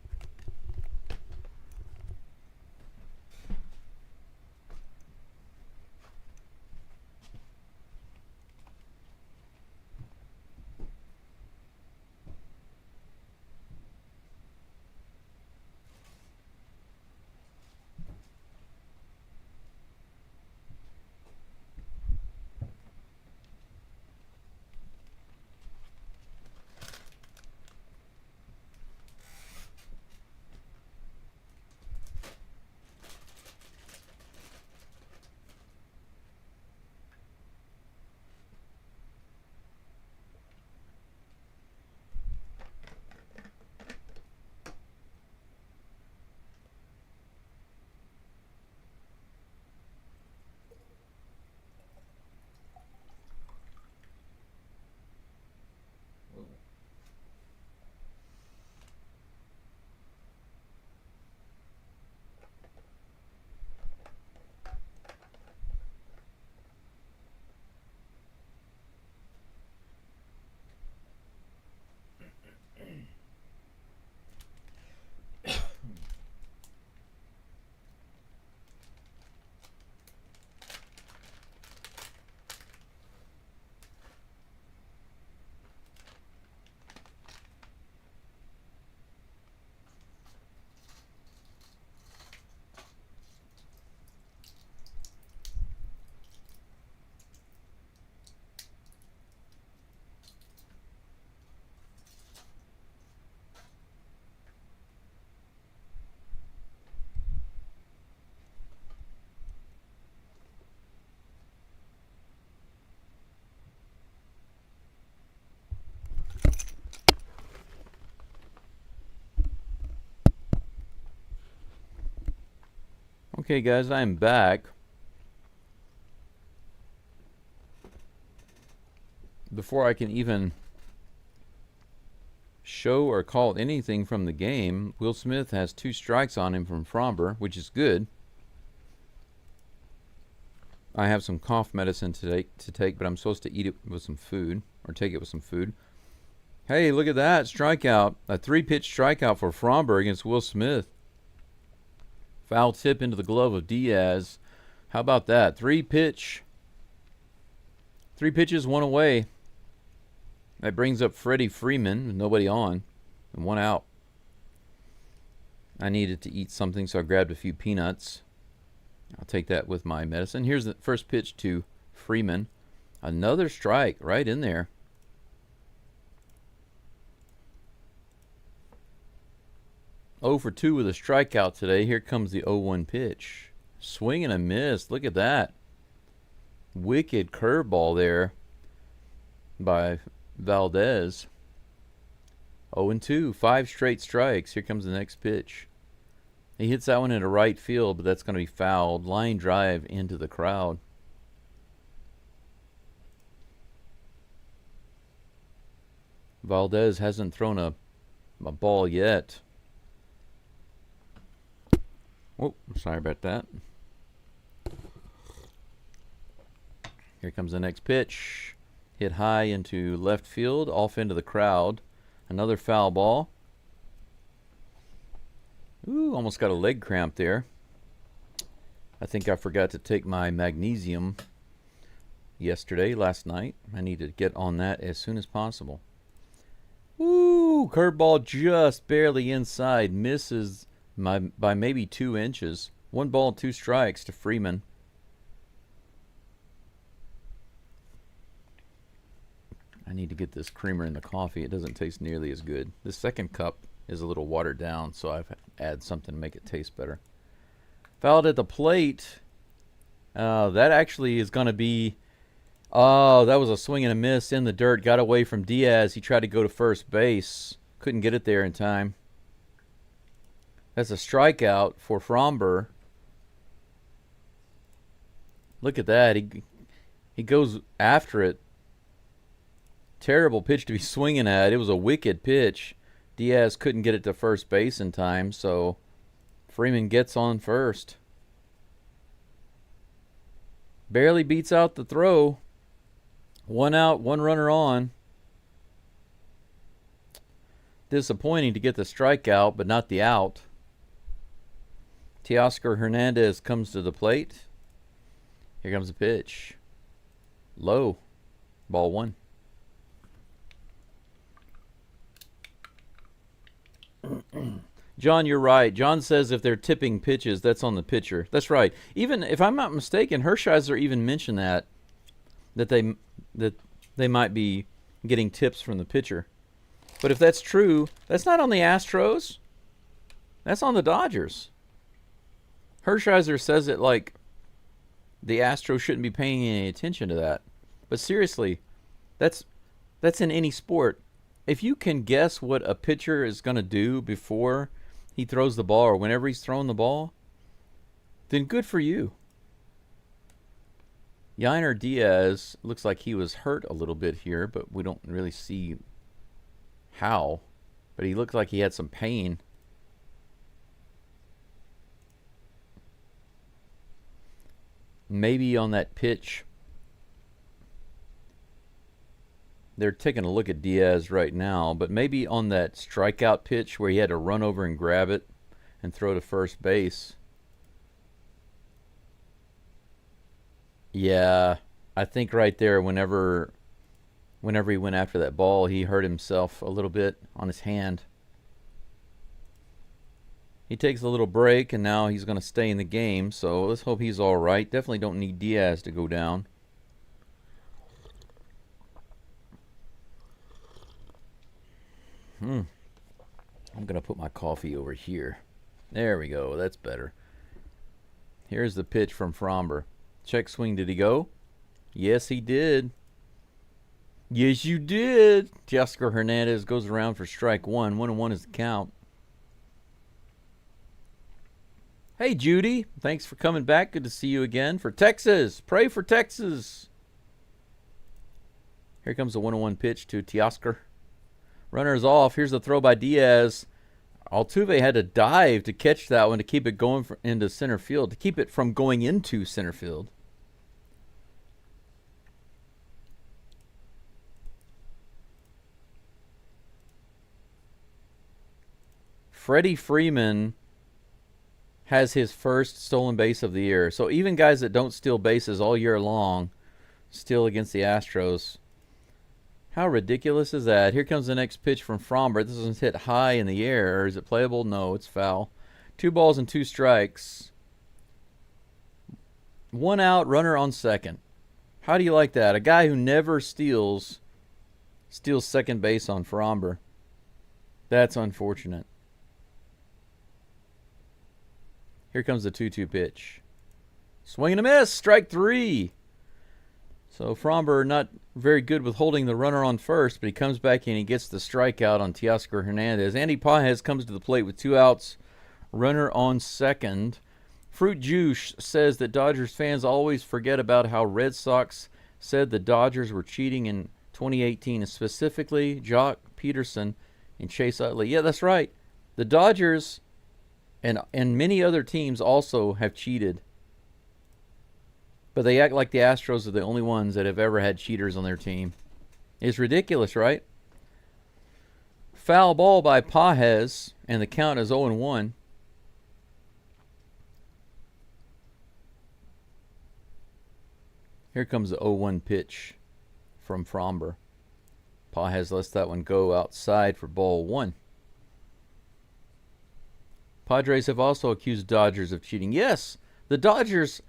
[SPEAKER 1] Okay, guys, I'm back. Before I can even show or call anything from the game, Will Smith has 2 strikes on him from Fromber, which is good. I have some cough medicine to take, but I'm supposed to eat it with some food, or take it with some food. Hey, look at that strikeout. A 3-pitch strikeout for Fromber against Will Smith. Foul tip into the glove of Diaz. How about that? 3 pitches, 1 away. That brings up Freddie Freeman with nobody on and 1 out. I needed to eat something, so I grabbed a few peanuts. I'll take that with my medicine. Here's the first pitch to Freeman. Another strike right in there. Oh for 2 with a strikeout today. Here comes the 0-1 pitch. Swing and a miss. Look at that. Wicked curveball there by Valdez. 0-2. 5 straight strikes. Here comes the next pitch. He hits that one into right field, but that's going to be fouled. Line drive into the crowd. Valdez hasn't thrown a ball yet. Oh, sorry about that. Here comes the next pitch. Hit high into left field, off into the crowd. Another foul ball. Ooh, almost got a leg cramp there. I think I forgot to take my magnesium last night. I need to get on that as soon as possible. Ooh, curveball just barely inside. Misses by maybe 2 inches. 1 ball, 2 strikes to Freeman. I need to get this creamer in the coffee. It doesn't taste nearly as good. The second cup is a little watered down, so I've added something to make it taste better. Fouled at the plate. That actually is going to be... Oh, that was a swing and a miss in the dirt. Got away from Diaz. He tried to go to first base. Couldn't get it there in time. That's a strikeout for Fromber. Look at that. He goes after it. Terrible pitch to be swinging at. It was a wicked pitch. Diaz couldn't get it to first base in time, so Freeman gets on first. Barely beats out the throw. 1 out, 1 runner on. Disappointing to get the strikeout, but not the out. Teoscar Hernandez comes to the plate. Here comes the pitch. Low. Ball 1. John, you're right. John says if they're tipping pitches, that's on the pitcher. That's right. Even if I'm not mistaken, Hershiser even mentioned that they might be getting tips from the pitcher. But if that's true, that's not on the Astros. That's on the Dodgers. Hershiser says it like the Astros shouldn't be paying any attention to that. But seriously, that's in any sport. If you can guess what a pitcher is going to do before he throws the ball or whenever he's throwing the ball, then good for you. Yainer Diaz looks like he was hurt a little bit here, but we don't really see how. But he looked like he had some pain. Maybe on that pitch. They're taking a look at Diaz right now, but maybe on that strikeout pitch where he had to run over and grab it and throw to first base. Yeah, I think right there whenever he went after that ball, he hurt himself a little bit on his hand. He takes a little break, and now he's going to stay in the game, so let's hope he's all right. Definitely don't need Diaz to go down. I'm going to put my coffee over here. There we go. That's better. Here's the pitch from Fromber. Check swing. Did he go? Yes, he did. Yes, you did. Teoscar Hernandez goes around for strike 1. 1-1 is the count. Hey, Judy. Thanks for coming back. Good to see you again. For Texas. Pray for Texas. Here comes the 1-1 pitch to Teoscar. Runner's off. Here's the throw by Diaz. Altuve had to dive to catch that one to keep it going into center field, to keep it from going into center field. Freddie Freeman has his first stolen base of the year. So even guys that don't steal bases all year long steal against the Astros. How ridiculous is that? Here comes the next pitch from Fromber. This is hit high in the air. Is it playable? No, it's foul. 2 balls and 2 strikes. 1 out, runner on second. How do you like that? A guy who never steals second base on Fromber. That's unfortunate. Here comes the 2-2 pitch. Swing and a miss. Strike 3. So Fromber not very good with holding the runner on first, but he comes back and he gets the strikeout on Teoscar Hernandez. Andy Pages comes to the plate with 2 outs, runner on second. Fruit Juice says that Dodgers fans always forget about how Red Sox said the Dodgers were cheating in 2018, and specifically Jock Peterson and Chase Utley. Yeah, that's right. The Dodgers and many other teams also have cheated. But they act like the Astros are the only ones that have ever had cheaters on their team. It's ridiculous, right? Foul ball by Pages, and the count is 0-1. Here comes the 0-1 pitch from Fromber. Pages lets that one go outside for ball 1. Padres have also accused Dodgers of cheating. Yes, the Dodgers.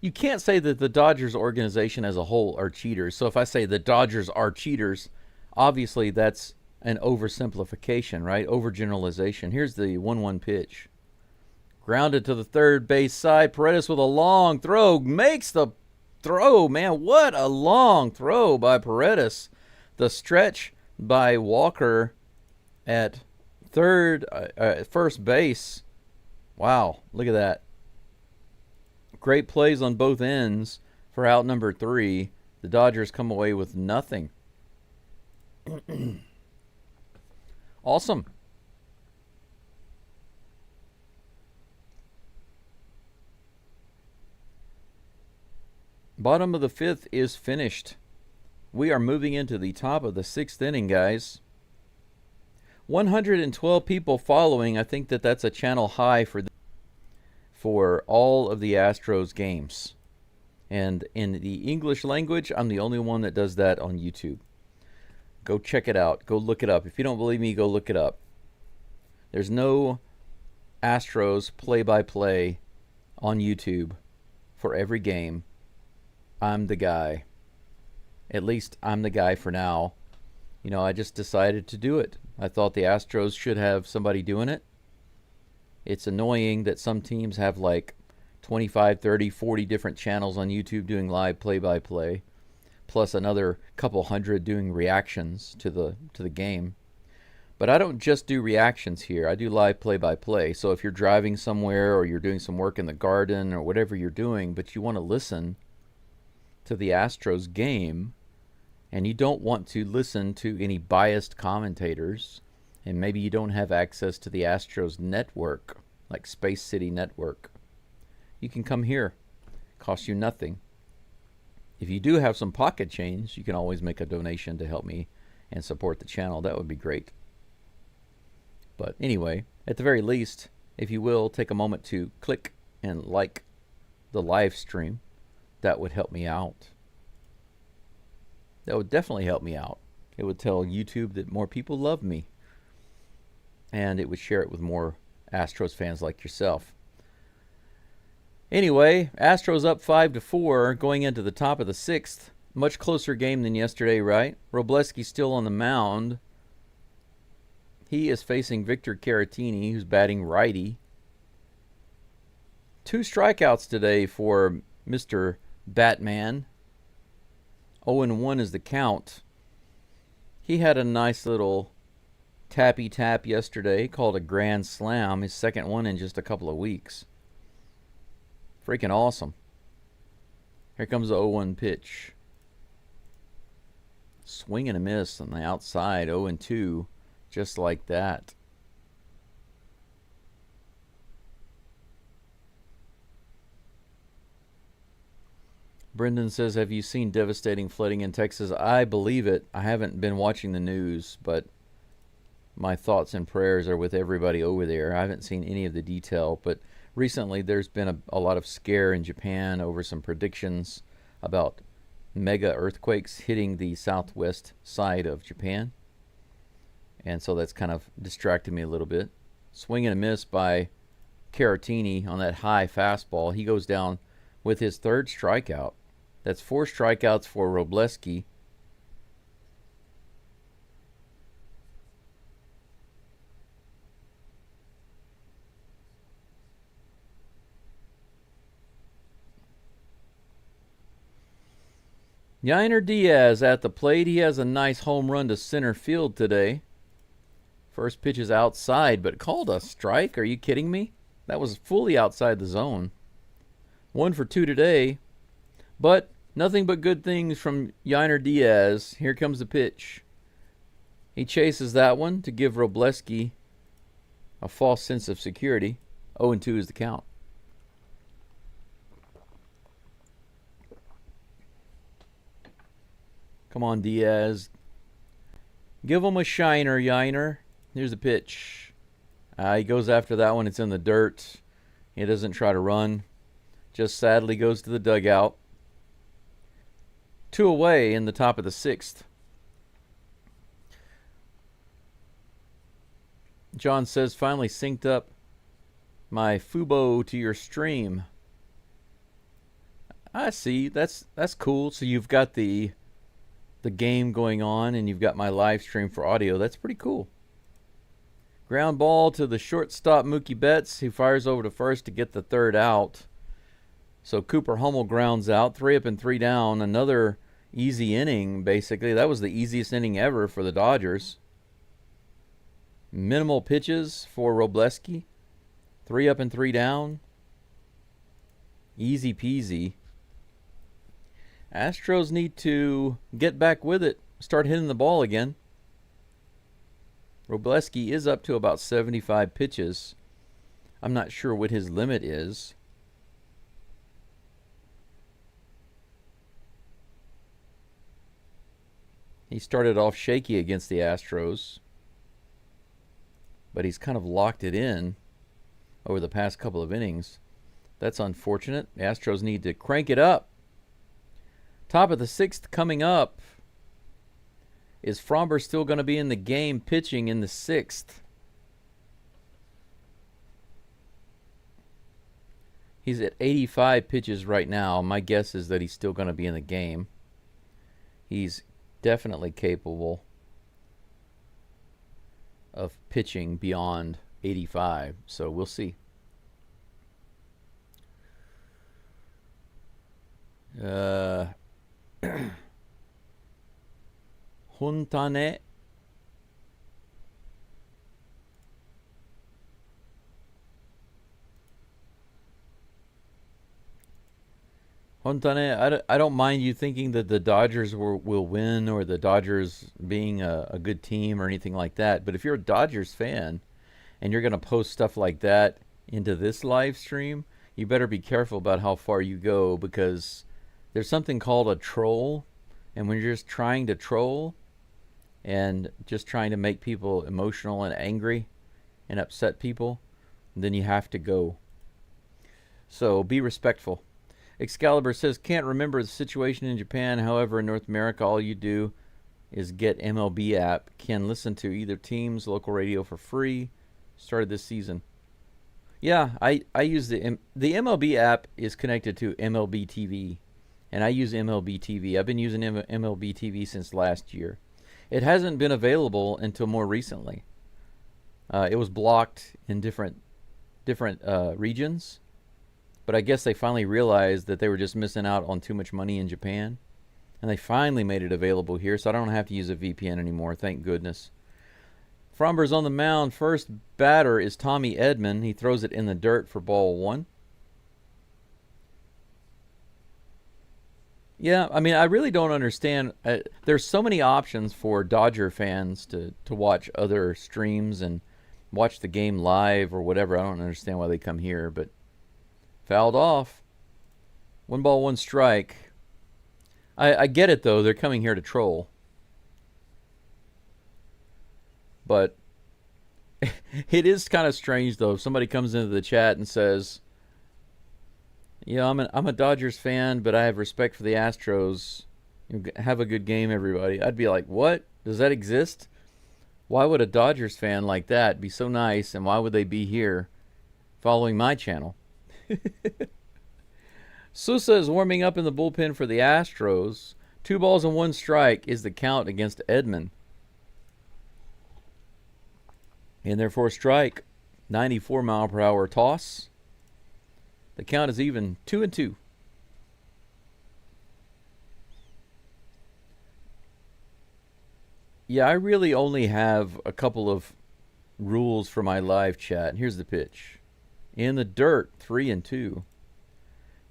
[SPEAKER 1] You can't say that the Dodgers organization as a whole are cheaters. So if I say the Dodgers are cheaters, obviously that's an oversimplification, right? Overgeneralization. Here's the 1-1 pitch. Grounded to the third base side. Paredes with a long throw. Makes the throw, man. What a long throw by Paredes. The stretch by Walker at first base. Wow, look at that. Great plays on both ends for out number 3. The Dodgers come away with nothing. Awesome. Bottom of the 5th is finished. We are moving into the top of the 6th inning, guys. 112 people following. I think that's a channel high for all of the Astros games. And in the English language, I'm the only one that does that on YouTube. Go check it out. Go look it up. If you don't believe me, go look it up. There's no Astros play-by-play on YouTube for every game. I'm the guy. At least I'm the guy for now. You know, I just decided to do it. I thought the Astros should have somebody doing it. It's annoying that some teams have like 25, 30, 40 different channels on YouTube doing live play-by-play, plus another couple hundred doing reactions to the game. But I don't just do reactions here. I do live play-by-play. So if you're driving somewhere or you're doing some work in the garden or whatever you're doing, but you want to listen to the Astros game, and you don't want to listen to any biased commentators, and maybe you don't have access to the Astros network, like Space City Network, you can come here. Costs you nothing. If you do have some pocket change, you can always make a donation to help me and support the channel. That would be great. But anyway, at the very least, if you will, take a moment to click and like the live stream. That would help me out. That would definitely help me out. It would tell YouTube that more people love me. And it would share it with more Astros fans like yourself. Anyway, Astros up 5-4 going into the top of the 6th. Much closer game than yesterday, right? Robleski still on the mound. He is facing Victor Caratini, who's batting righty. 2 strikeouts today for Mr. Batman. 0-1 is the count. He had a nice little tappy tap yesterday called a grand slam, his second one in just a couple of weeks. Freaking awesome. Here comes the 0-1 pitch. Swing and a miss on the outside, 0-2, just like that. Brendan says, have you seen devastating flooding in Texas? I believe it. I haven't been watching the news, but my thoughts and prayers are with everybody over there. I haven't seen any of the detail, but recently there's been a lot of scare in Japan over some predictions about mega earthquakes hitting the southwest side of Japan. And so that's kind of distracted me a little bit. Swing and a miss by Caratini on that high fastball. He goes down with his 3rd strikeout. That's 4 strikeouts for Robleski. Yainer Diaz at the plate. He has a nice home run to center field today. First pitch is outside, but called a strike. Are you kidding me? That was fully outside the zone. 1 for 2 today. But nothing but good things from Yainer Diaz. Here comes the pitch. He chases that one to give Robleski a false sense of security. 0-2 is the count. Come on, Diaz. Give him a shiner, Yainer. Here's the pitch. He goes after that one. It's in the dirt. He doesn't try to run. Just sadly goes to the dugout. 2 away in the top of the 6th. John says, finally synced up my Fubo to your stream. I see. That's cool. So you've got the game going on, and you've got my live stream for audio. That's pretty cool. Ground ball to the shortstop, Mookie Betts, who fires over to first to get the third out. So Cooper Hummel grounds out, 3 up and 3 down. Another easy inning, basically. That was the easiest inning ever for the Dodgers. Minimal pitches for Robleski. 3 up and 3 down. Easy peasy. Astros need to get back with it, start hitting the ball again. Robleski is up to about 75 pitches. I'm not sure what his limit is. He started off shaky against the Astros, but he's kind of locked it in over the past couple of innings. That's unfortunate. The Astros need to crank it up. Top of the 6th coming up. Is Fromber still going to be in the game pitching in the 6th? He's at 85 pitches right now. My guess is that he's still going to be in the game. He's definitely capable of pitching beyond 85, so we'll see. Huntane. Huntane, I don't mind you thinking that the Dodgers will win, or the Dodgers being a good team or anything like that. But if you're a Dodgers fan and you're going to post stuff like that into this live stream, you better be careful about how far you go, because there's something called a troll. And when you're just trying to troll and just trying to make people emotional and angry and upset people, then you have to go. So be respectful. Excalibur says, can't remember the situation in Japan. However, in North America, all you do is get MLB app. Can listen to either team's local radio for free. Started this season. Yeah, I use the MLB app is connected to MLB TV. And I use MLB TV. I've been using MLB TV since last year. It hasn't been available until more recently. It was blocked in different regions. But I guess they finally realized that they were just missing out on too much money in Japan. And they finally made it available here, so I don't have to use a VPN anymore, thank goodness. Fromber's on the mound. First batter is Tommy Edman. He throws it in the dirt for ball 1. Yeah, I mean, I really don't understand. There's so many options for Dodger fans to watch other streams and watch the game live or whatever. I don't understand why they come here, but fouled off. 1 ball, 1 strike. I get it, though. They're coming here to troll. But it is kind of strange, though. If somebody comes into the chat and says, yeah, I'm a Dodgers fan, but I have respect for the Astros. Have a good game, everybody. I'd be like, what? Does that exist? Why would a Dodgers fan like that be so nice, and why would they be here following my channel? Sousa is warming up in the bullpen for the Astros. 2 balls and 1 strike is the count against Edman. And therefore strike. 94-mile-per-hour toss. The count is even 2-2. Yeah, I really only have a couple of rules for my live chat. Here's the pitch. In the dirt, 3-2.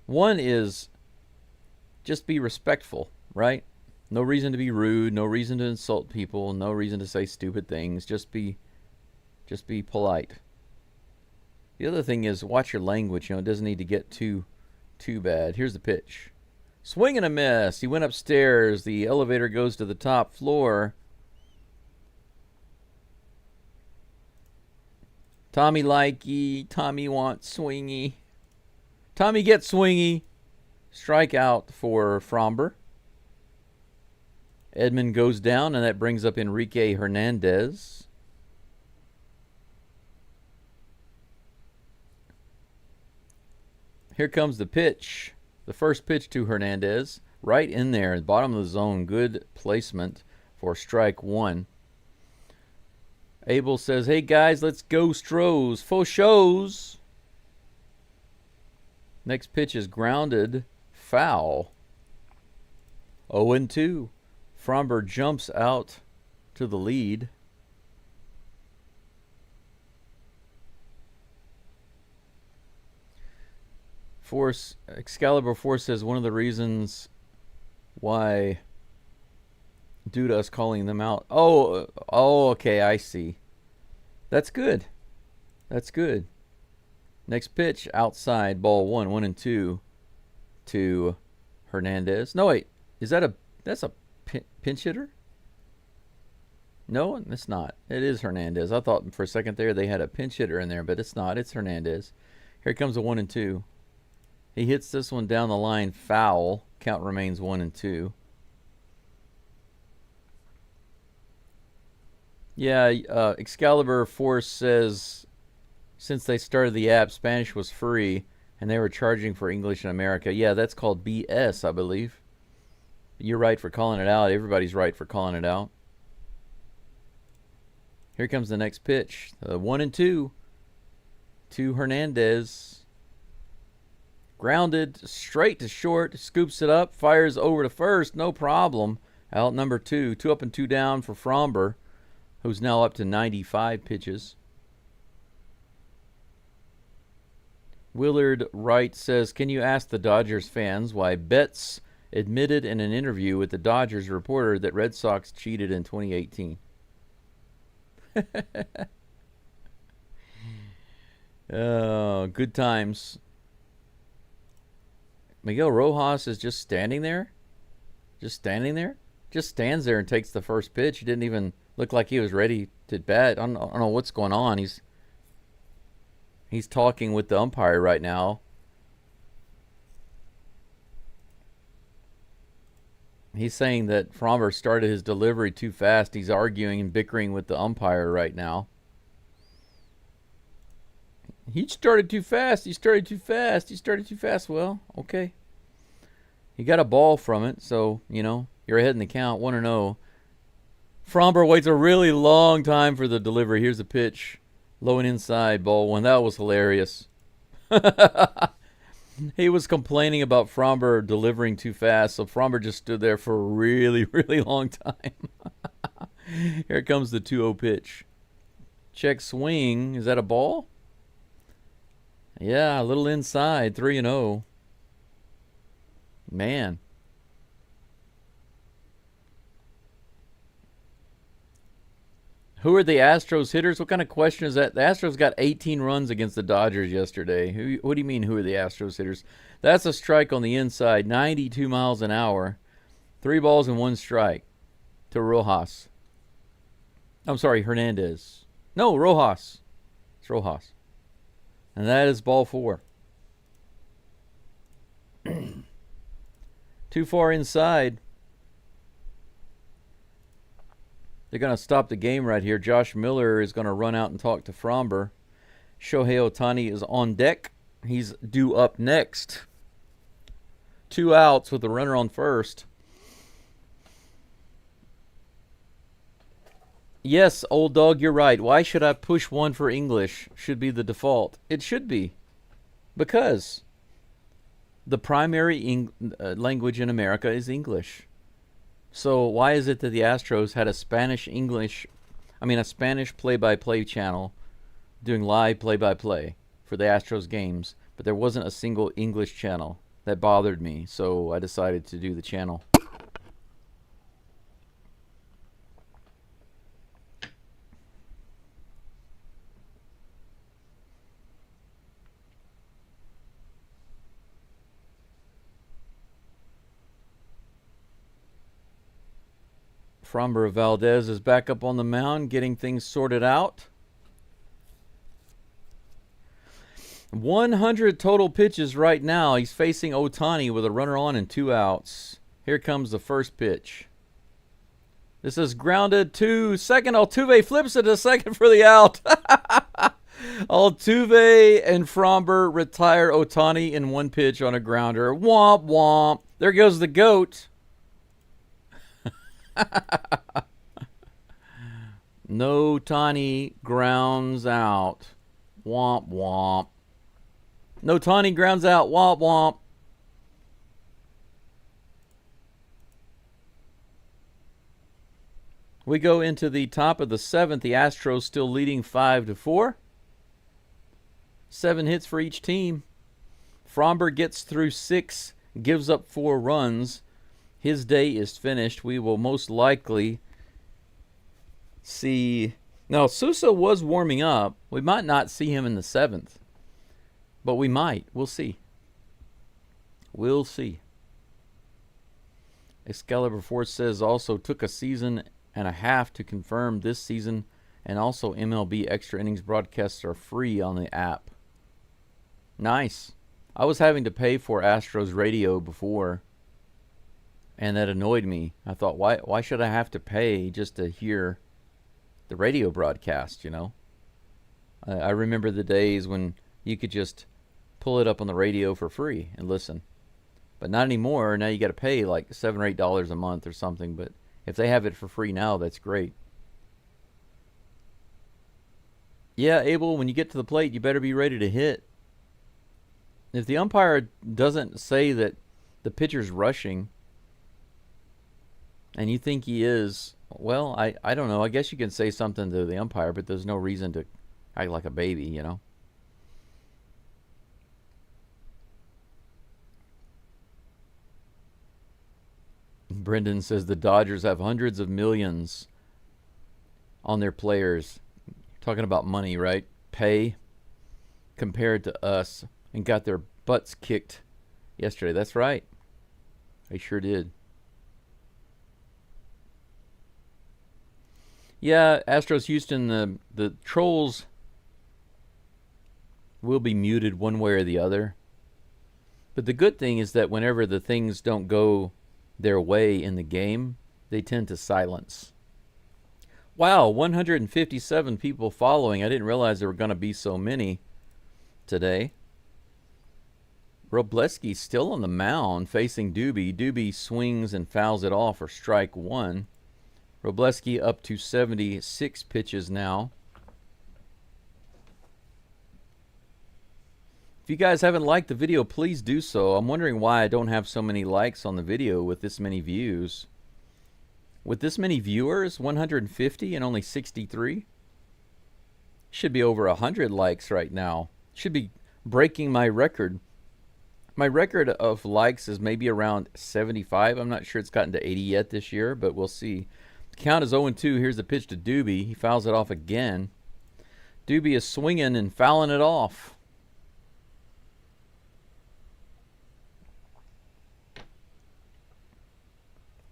[SPEAKER 1] One is just be respectful, right? No reason to be rude, no reason to insult people, no reason to say stupid things. Just be polite. The other thing is watch your language. It doesn't need to get too bad. Here's the pitch. Swing and a miss. He went upstairs. The elevator goes to the top floor. Tommy likey. Tommy wants swingy. Tommy gets swingy. Strikeout for Fromber. Edman goes down, and that brings up Enrique Hernandez. Here comes the pitch. The first pitch to Hernandez. Right in there, bottom of the zone. Good placement for strike one. Abel says, hey guys, let's go STROS. Faux shows. Next pitch is grounded. Foul. 0-2. Fromber jumps out to the lead. Excalibur Force says one of the reasons why due to us calling them out. Oh, okay, I see. That's good. That's good. Next pitch, outside, ball 1-2 to Hernandez. No, wait. Is that that's a pinch hitter? No, it's not. It is Hernandez. I thought for a second there they had a pinch hitter in there, but it's not. It's Hernandez. Here comes a 1-2. He hits this one down the line, foul. Count remains 1-2. Yeah, Excalibur Force says since they started the app, Spanish was free, and they were charging for English in America. Yeah, that's called BS, I believe. You're right for calling it out. Everybody's right for calling it out. Here comes the next pitch. 1-2 to Hernandez. Grounded straight to short. Scoops it up. Fires over to first. No problem. Out number 2. 2 up and 2 down for Fromber, who's now up to 95 pitches. Willard Wright says, can you ask the Dodgers fans why Betts admitted in an interview with the Dodgers reporter that Red Sox cheated in 2018? Oh, good times. Miguel Rojas is just standing there. Just standing there. Just stands there and takes the first pitch. He didn't even look like he was ready to bat. I don't know what's going on. He's talking with the umpire right now. He's saying that Fromber started his delivery too fast. He's arguing and bickering with the umpire right now. He started too fast. He started too fast. He started too fast. Well, okay. He got a ball from it, so, you know, you're ahead in the count, 1-0. Fromber waits a really long time for the delivery. Here's the pitch. Low and inside, ball 1. That was hilarious. He was complaining about Fromber delivering too fast, so Fromber just stood there for a really, really long time. Here comes the 2-0 pitch. Check swing. Is that a ball? Yeah, a little inside, 3-0. Man. Who are the Astros hitters? What kind of question is that? The Astros got 18 runs against the Dodgers yesterday. What do you mean, who are the Astros hitters? That's a strike on the inside, 92 miles an hour. 3 balls and 1 strike to Rojas. I'm sorry, Hernandez. No, Rojas. It's Rojas. And that is ball 4. Too far inside. They're going to stop the game right here. Josh Miller is going to run out and talk to Fromber. Shohei Ohtani is on deck. He's due up next. 2 outs with the runner on first. Yes, old dog, you're right. Why should I push 1 for English? Should be the default. It should be. Because the primary language in America is English. So why is it that the Astros had a Spanish play-by-play channel doing live play-by-play for the Astros games, but there wasn't a single English channel? That bothered me, so I decided to do the channel. Fromber Valdez is back up on the mound, getting things sorted out. 100 total pitches right now. He's facing Ohtani with a runner on and 2 outs. Here comes the first pitch. This is grounded to second. Altuve flips it to second for the out. Altuve and Fromber retire Otani in one pitch on a grounder. Womp womp. There goes the GOAT. No Otani grounds out. Womp womp. No Otani grounds out. Womp womp. We go into the top of the seventh. The Astros still leading 5-4. 7 hits for each team. Fromber gets through 6, gives up 4 runs. His day is finished. We will most likely see... Now, Sousa was warming up. We might not see him in the 7th. But we might. We'll see. We'll see. Excalibur Force says also took a season and a half to confirm this season, and also MLB extra innings broadcasts are free on the app. Nice. I was having to pay for Astros radio before, and that annoyed me. I thought, why should I have to pay just to hear the radio broadcast, you know? I remember the days when you could just pull it up on the radio for free and listen. But not anymore. Now you got to pay like $7 or $8 a month or something, but if they have it for free now, that's great. Yeah, Abel, when you get to the plate, you better be ready to hit. If the umpire doesn't say that the pitcher's rushing and you think he is, well, I don't know. I guess you can say something to the umpire, but there's no reason to act like a baby, you know? Brendan says the Dodgers have hundreds of millions on their players. Talking about money, right? Pay compared to us, and got their butts kicked yesterday. That's right. They sure did. Yeah, Astros Houston, the trolls will be muted one way or the other. But the good thing is that whenever the things don't go their way in the game, they tend to silence. Wow, 157 people following. I didn't realize there were going to be so many today. Robleski's still on the mound facing Doobie. Doobie swings and fouls it off for strike 1. Robleski up to 76 pitches now. If you guys haven't liked the video, please do so. I'm wondering why I don't have so many likes on the video with this many views. With this many viewers, 150 and only 63? Should be over 100 likes right now. Should be breaking my record. My record of likes is maybe around 75. I'm not sure it's gotten to 80 yet this year, but we'll see. The count is 0-2. Here's the pitch to Doobie. He fouls it off again. Doobie is swinging and fouling it off.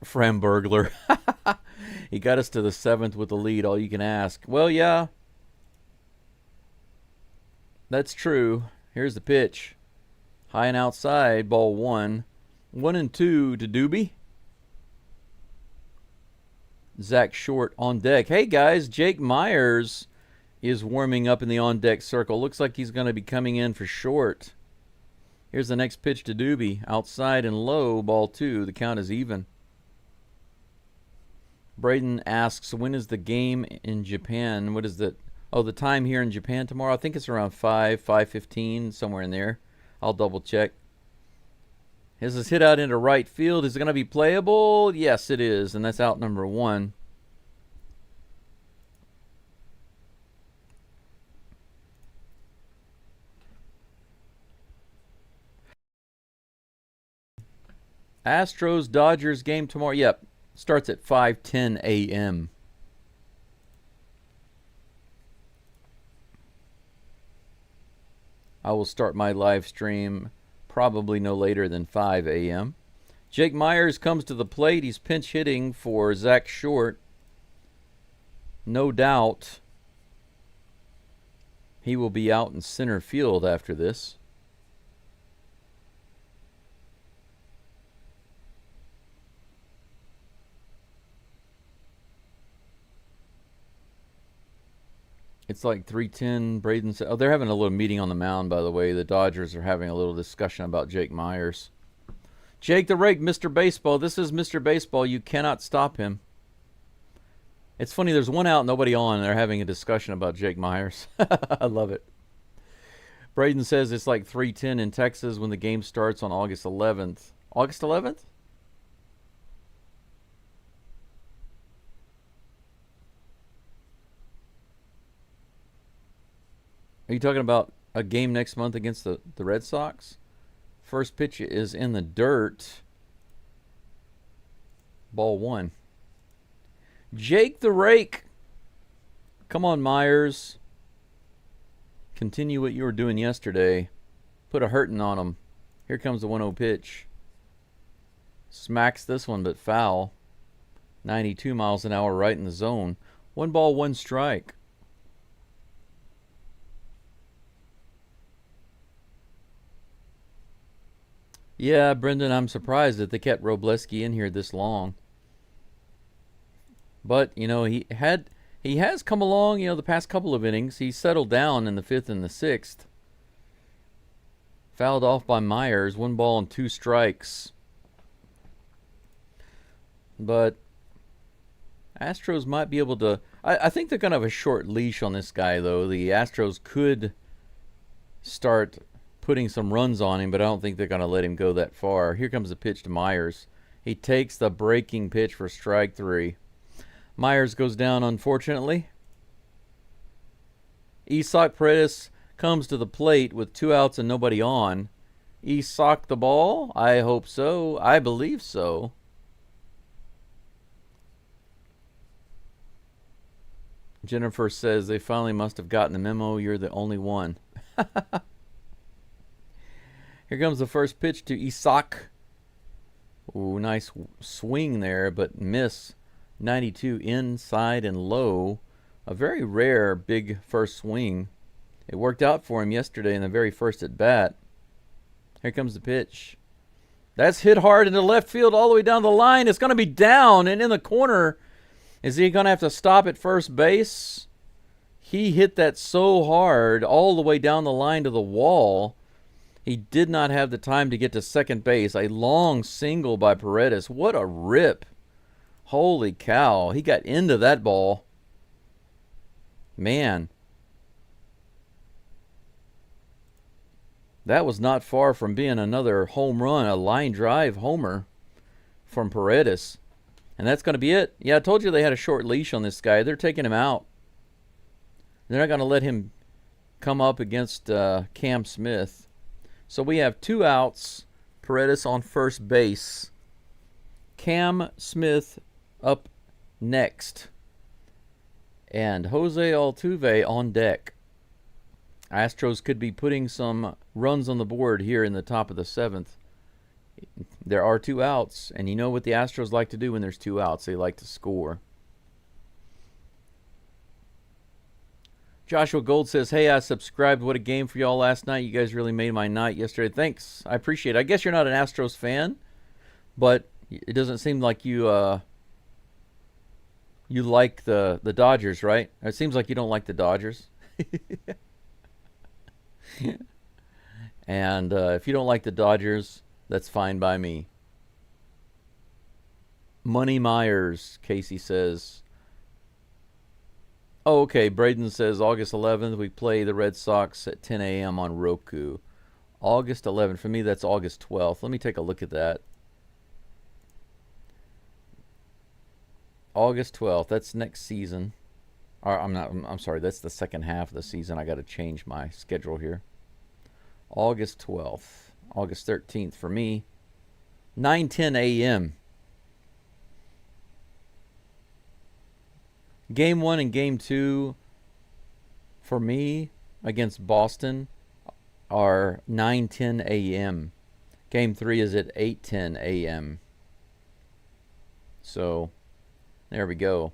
[SPEAKER 1] Fram Burglar. He got us to the 7th with the lead, all you can ask. Well, yeah. That's true. Here's the pitch. High and outside, ball 1. 1-2 to Doobie. Zach Short on deck. Hey, guys, Jake Myers is warming up in the on-deck circle. Looks like he's going to be coming in for Short. Here's the next pitch to Doobie. Outside and low, ball 2. The count is even. Braden asks, when is the game in Japan? What is the... Oh, the time here in Japan tomorrow? I think it's around 5:15, somewhere in there. I'll double check. This is hit out into right field. Is it going to be playable? Yes, it is, and that's out number 1. Astros Dodgers game tomorrow. Yep. Starts at 5:10 a.m. I will start my live stream probably no later than 5 a.m. Jake Myers comes to the plate. He's pinch hitting for Zach Short. No doubt he will be out in center field after this. It's like 3:10. Braden said, oh, they're having a little meeting on the mound, by the way. The Dodgers are having a little discussion about Jake Myers. Jake the Rake, Mr. Baseball. This is Mr. Baseball. You cannot stop him. It's funny, there's one out, nobody on, and they're having a discussion about Jake Myers. I love it. Braden says it's like 3:10 in Texas when the game starts on August 11th. August 11th? Are you talking about a game next month against the Red Sox? First pitch is in the dirt. Ball 1. Jake the Rake. Come on, Myers. Continue what you were doing yesterday. Put a hurting on him. Here comes the 1-0 pitch. Smacks this one, but foul. 92 miles an hour right in the zone. 1 ball, 1 strike. Yeah, Brendan, I'm surprised that they kept Robleski in here this long. But, you know, he has come along, you know, the past couple of innings. He settled down in the 5th and the 6th. Fouled off by Myers. 1 ball and 2 strikes. But Astros might be able to... I think they're going to have a short leash on this guy, though. The Astros could start putting some runs on him, but I don't think they're going to let him go that far. Here comes the pitch to Myers. He takes the breaking pitch for strike 3. Myers goes down, unfortunately. Isaac Paredes comes to the plate with 2 outs and nobody on. Isaac the ball? I hope so. I believe so. Jennifer says they finally must have gotten the memo. You're the only one. Here comes the first pitch to Isaac. Ooh, nice swing there, but miss. 92 inside and low. A very rare big first swing. It worked out for him yesterday in the very first at bat. Here comes the pitch. That's hit hard into left field all the way down the line. It's going to be down and in the corner. Is he going to have to stop at first base? He hit that so hard all the way down the line to the wall. He did not have the time to get to second base. A long single by Paredes. What a rip. Holy cow. He got into that ball. Man. That was not far from being another home run, a line drive homer from Paredes. And that's going to be it. Yeah, I told you they had a short leash on this guy. They're taking him out. They're not going to let him come up against Cam Smith. So we have 2 outs. Paredes on first base. Cam Smith up next. And Jose Altuve on deck. Astros could be putting some runs on the board here in the top of the 7th. There are 2 outs, and you know what the Astros like to do when there's 2 outs. They like to score. Joshua Gold says, hey, I subscribed. What a game for y'all last night. You guys really made my night yesterday. Thanks. I appreciate it. I guess you're not an Astros fan, but it doesn't seem like you like the Dodgers, right? It seems like you don't like the Dodgers. And if you don't like the Dodgers, that's fine by me. Money Myers, Casey says. Oh, okay. Braden says August 11th, we play the Red Sox at 10 a.m. on Roku. August 11th. For me, that's August 12th. Let me take a look at that. August 12th. That's next season. Or I'm sorry. That's the second half of the season. I got to change my schedule here. August 12th. August 13th for me. 9:10 a.m. Game 1 and Game 2 for me against Boston are 9:10 a.m. Game 3 is at 8:10 a.m. So, there we go.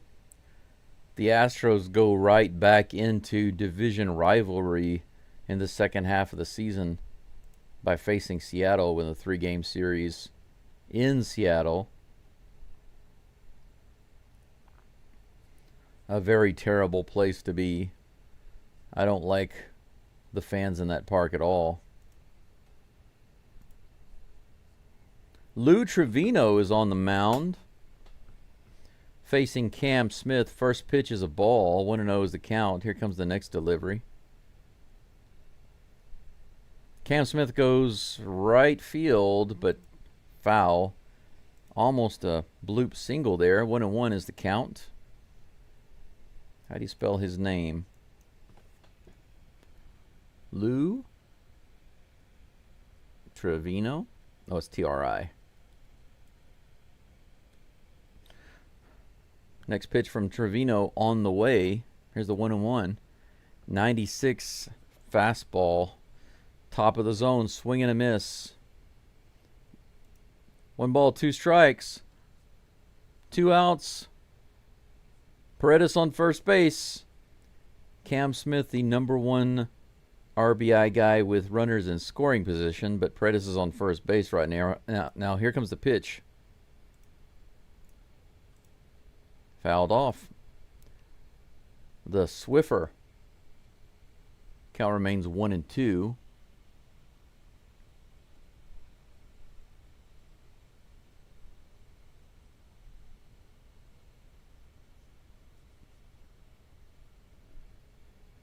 [SPEAKER 1] The Astros go right back into division rivalry in the second half of the season by facing Seattle with a 3-game series in Seattle. A very terrible place to be. I don't like the fans in that park at all. Lou Trevino is on the mound, facing Cam Smith. First pitch is a ball. 1-0 is the count. Here comes the next delivery. Cam Smith goes right field, but foul. Almost a bloop single there. 1-1 is the count. How do you spell his name? Lou Trevino? Oh, it's T-R-I. Next pitch from Trevino on the way. Here's the 1-1. 96 fastball. Top of the zone. Swing and a miss. 1 ball, 2 strikes. 2 outs. Paredes on first base. Cam Smith, the number 1 RBI guy with runners in scoring position, but Paredes is on first base right now. Now here comes the pitch. Fouled off. The Swiffer. Count remains 1-2.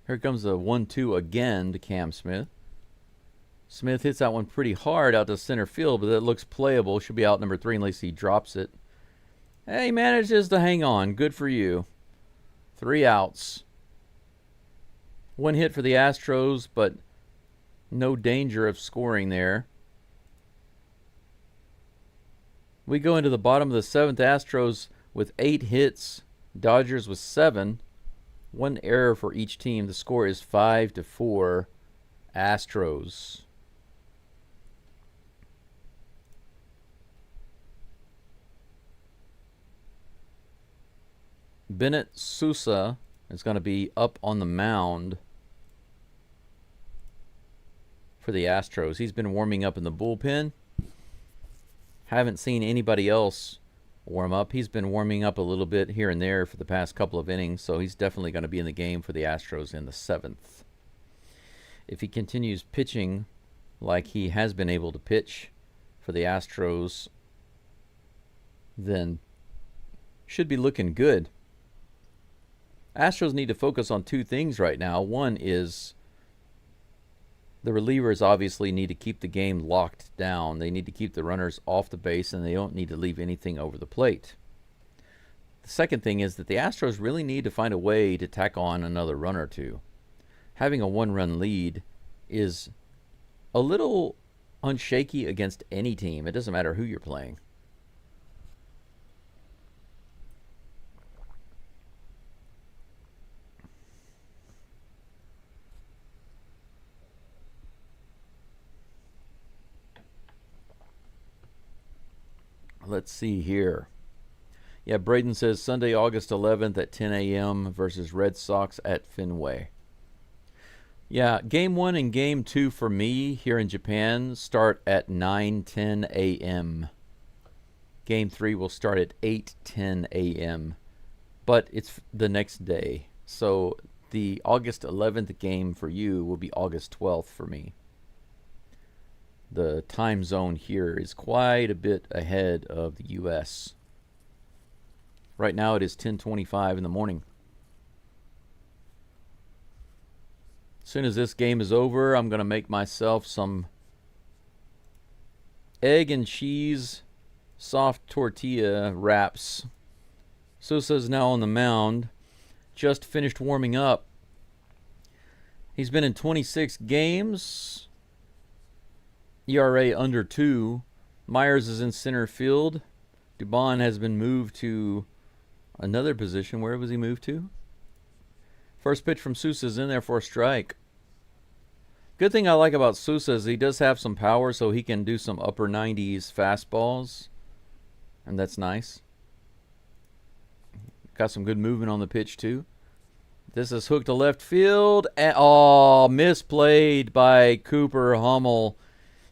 [SPEAKER 1] Here comes the 1-2 again to Cam Smith. Smith hits that one pretty hard out to center field, but it looks playable. Should be out number 3 unless he drops it. Hey, he manages to hang on. Good for you. 3 outs. 1 hit for the Astros, but no danger of scoring there. We go into the bottom of the 7th. Astros with 8 hits. Dodgers with 7. 1 error for each team. The score is 5-4 Astros. Bennett Sousa is going to be up on the mound for the Astros. He's been warming up in the bullpen. Haven't seen anybody else warm up. He's been warming up a little bit here and there for the past couple of innings, so he's definitely going to be in the game for the Astros in the 7th. If he continues pitching like he has been able to pitch for the Astros, then should be looking good. Astros need to focus on 2 things right now. One is the relievers obviously need to keep the game locked down. They need to keep the runners off the base, and they don't need to leave anything over the plate. The second thing is that the Astros really need to find a way to tack on another run or 2. Having a 1-run lead is a little unshaky against any team. It doesn't matter who you're playing. Let's see here. Yeah, Braden says Sunday, August 11th at 10 a.m. versus Red Sox at Fenway. Yeah, Game 1 and Game 2 for me here in Japan start at 9:10 a.m. Game 3 will start at 8:10 a.m. But it's the next day. So the August 11th game for you will be August 12th for me. The time zone here is quite a bit ahead of the U.S. Right now it is 10:25 in the morning. As soon as this game is over, I'm going to make myself some egg and cheese soft tortilla wraps. Sousa's now on the mound. Just finished warming up. He's been in 26 games. ERA under 2. Myers is in center field. Dubon has been moved to another position. Where was he moved to? First pitch from Sousa is in there for a strike. Good thing I like about Sousa is he does have some power, so he can do some upper 90s fastballs. And that's nice. Got some good movement on the pitch, too. This is hooked to left field. And, misplayed by Cooper Hummel.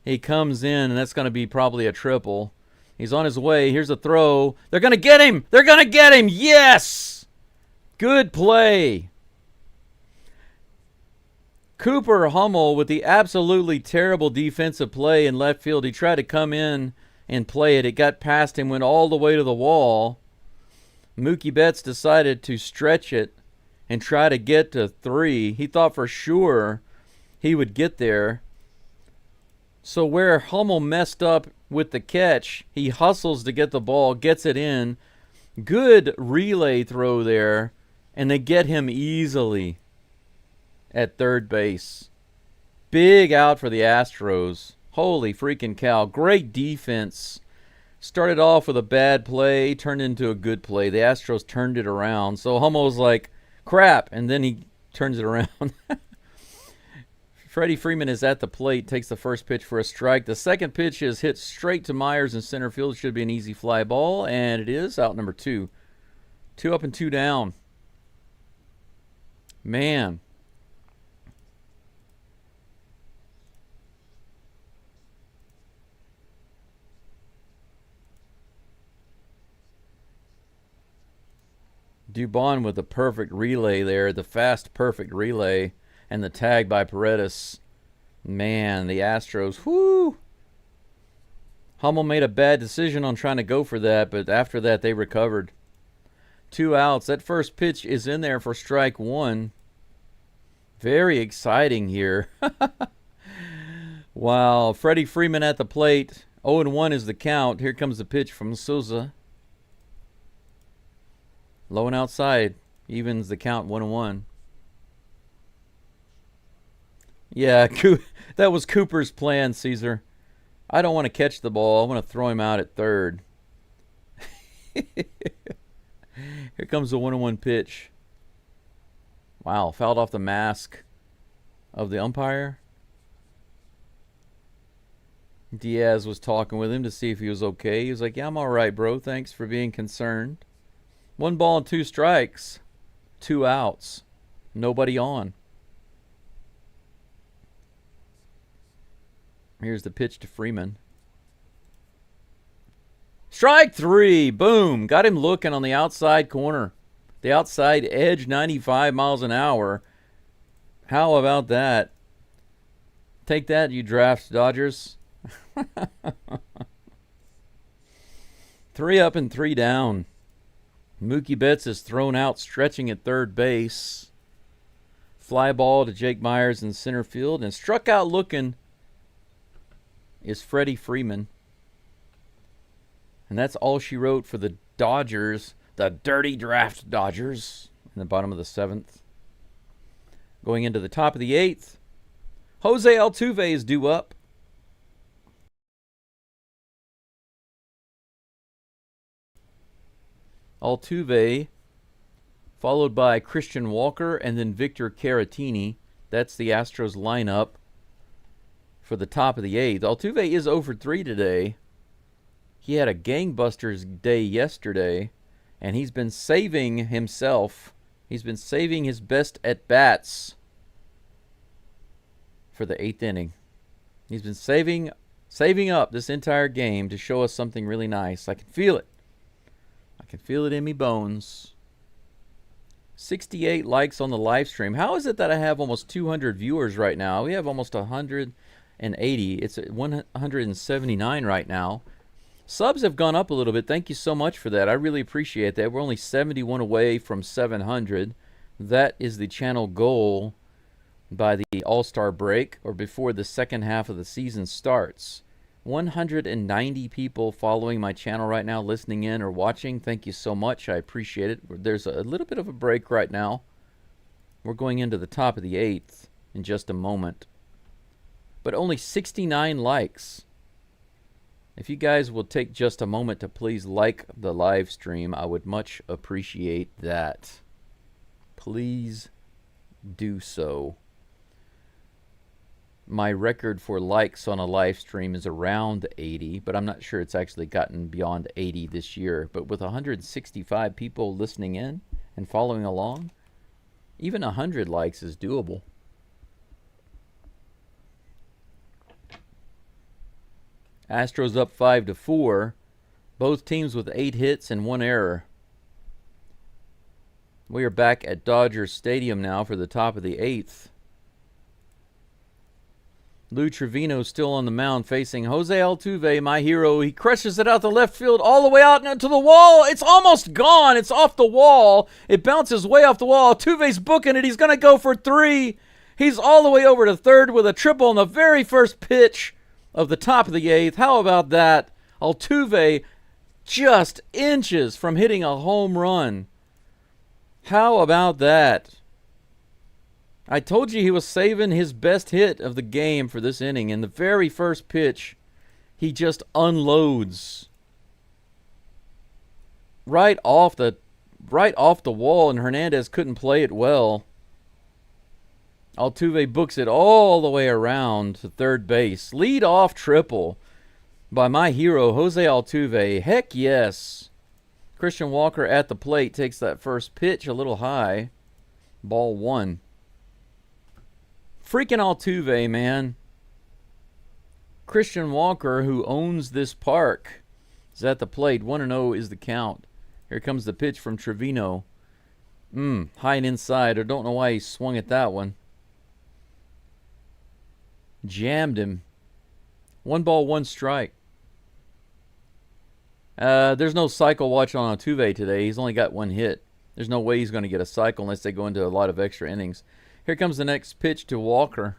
[SPEAKER 1] He comes in, and that's going to be probably a triple. He's on his way. Here's a throw. They're going to get him. They're going to get him. Yes! Good play. Cooper Hummel with the absolutely terrible defensive play in left field. He tried to come in and play it. It got past him, went all the way to the wall. Mookie Betts decided to stretch it and try to get to 3. He thought for sure he would get there. So where Hummel messed up with the catch, he hustles to get the ball, gets it in. Good relay throw there, and they get him easily at third base. Big out for the Astros. Holy freaking cow. Great defense. Started off with a bad play, turned into a good play. The Astros turned it around. So Hummel's like, crap, and then he turns it around. Freddie Freeman is at the plate, takes the first pitch for a strike. The second pitch is hit straight to Myers in center field. Should be an easy fly ball, and it is. Out number 2. 2 up and 2 down. Man. Dubon with the perfect relay there, the fast perfect relay, and the tag by Paredes. Man, the Astros, whoo! Hummel made a bad decision on trying to go for that, but after that they recovered. 2 outs. That first pitch is in there for strike 1. Very exciting here. Wow, Freddie Freeman at the plate. 0-1 is the count. Here comes the pitch from Souza. Low and outside. Evens the count 1-1. Yeah, that was Cooper's plan, Caesar. I don't want to catch the ball. I want to throw him out at third. Here comes the 1-1 pitch. Wow, fouled off the mask of the umpire. Diaz was talking with him to see if he was okay. He was like, yeah, I'm all right, bro. Thanks for being concerned. 1 ball and 2 strikes. 2 outs. Nobody on. Here's the pitch to Freeman. Strike 3. Boom. Got him looking on the outside corner. The outside edge, 95 miles an hour. How about that? Take that, you draft Dodgers. 3 up and 3 down. Mookie Betts is thrown out, stretching at third base. Fly ball to Jake Myers in center field. And struck out looking is Freddie Freeman. And that's all she wrote for the Dodgers. The dirty draft Dodgers in the bottom of the 7th. Going into the top of the 8th. Jose Altuve is due up. Altuve, followed by Christian Walker and then Victor Caratini. That's the Astros lineup for the top of the 8th. Altuve is 0 for 3 today. He had a gangbusters day yesterday, and he's been saving himself. He's been saving his best at-bats for the 8th inning. He's been saving up this entire game to show us something really nice. I can feel it. I can feel it in me bones. 68 likes on the live stream. How is it that I have almost 200 viewers right now? We have almost 180. It's at 179 right now. Subs have gone up a little bit. Thank you so much for that. I really appreciate that. We're only 71 away from 700. That is the channel goal by the All-Star break or before the second half of the season starts. 190 people following my channel right now, listening in or watching. Thank you so much. I appreciate it. There's a little bit of a break right now. We're going into the top of the 8th in just a moment. But only 69 likes. If you guys will take just a moment to please like the live stream, I would much appreciate that. Please do so. My record for likes on a live stream is around 80, but I'm not sure it's actually gotten beyond 80 this year. But with 165 people listening in and following along, even 100 likes is doable. Astros up 5-4. Both teams with 8 hits and 1 error. We are back at Dodger Stadium now for the top of the 8th. Lou Trevino still on the mound facing Jose Altuve, my hero. He crushes it out the left field all the way out into the wall. It's almost gone. It's off the wall. It bounces way off the wall. Altuve's booking it. He's going to go for 3. He's all the way over to third with a triple on the very first pitch of the top of the 8th. How about that? Altuve just inches from hitting a home run. How about that? I told you he was saving his best hit of the game for this inning. In the very first pitch, he just unloads right off the wall, and Hernandez couldn't play it well. Altuve books it all the way around to third base. Lead off triple by my hero, Jose Altuve. Heck yes. Christian Walker at the plate takes that first pitch a little high. Ball 1. Freaking Altuve, man. Christian Walker, who owns this park, is at the plate. 1-0 is the count. Here comes the pitch from Trevino. High and inside. I don't know why he swung at that one. Jammed him. 1 ball, 1 strike. There's no cycle watch on Altuve today. He's only got 1 hit. There's no way he's going to get a cycle unless they go into a lot of extra innings. Here comes the next pitch to Walker.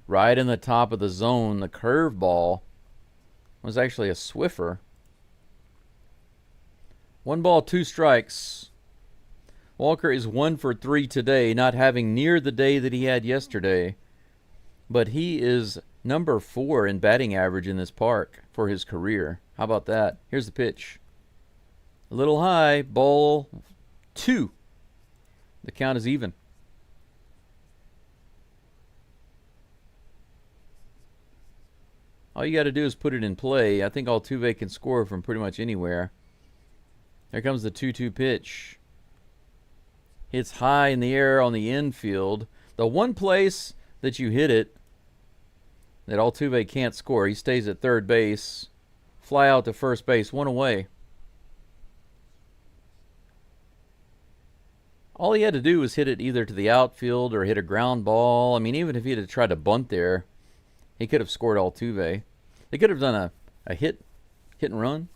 [SPEAKER 1] Right in the top of the zone. The curveball was actually a Swiffer. 1 ball, 2 strikes. Walker is 1 for 3 today, not having near the day that he had yesterday. But he is number 4 in batting average in this park for his career. How about that? Here's the pitch. A little high. Ball 2. The count is even. All you got to do is put it in play. I think Altuve can score from pretty much anywhere. There comes the 2-2 pitch. Hits high in the air on the infield. The one place that you hit it that Altuve can't score. He stays at third base. Fly out to first base. 1 away. All he had to do was hit it either to the outfield or hit a ground ball. I mean, even if he had tried to bunt there, he could have scored Altuve. They could have done a hit and run.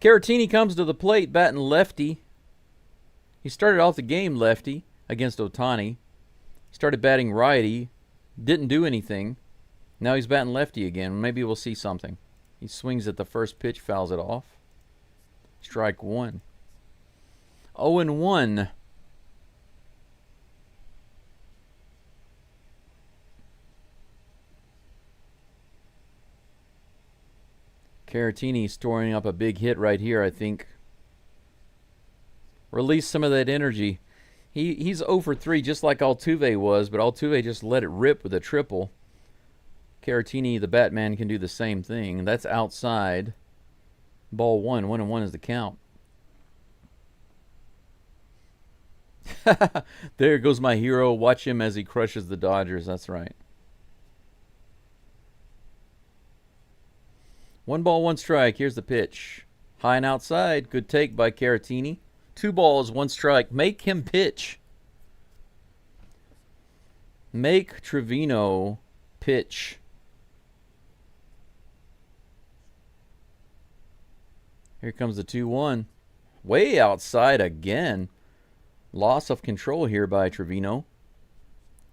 [SPEAKER 1] Caratini comes to the plate batting lefty. He started off the game lefty against Ohtani. Started batting righty. Didn't do anything. Now he's batting lefty again. Maybe we'll see something. He swings at the first pitch, fouls it off. Strike 1. 0-1. Caratini storing up a big hit right here, I think. Release some of that energy. He's 0 for 3 just like Altuve was, but Altuve just let it rip with a triple. Caratini, the Batman, can do the same thing. That's outside. Ball 1. 1-1 is the count. There goes my hero. Watch him as he crushes the Dodgers. That's right. 1 ball, 1 strike. Here's the pitch. High and outside. Good take by Caratini. 2 balls, 1 strike. Make him pitch. Make Trevino pitch. Here comes the 2-1. Way outside again. Loss of control here by Trevino.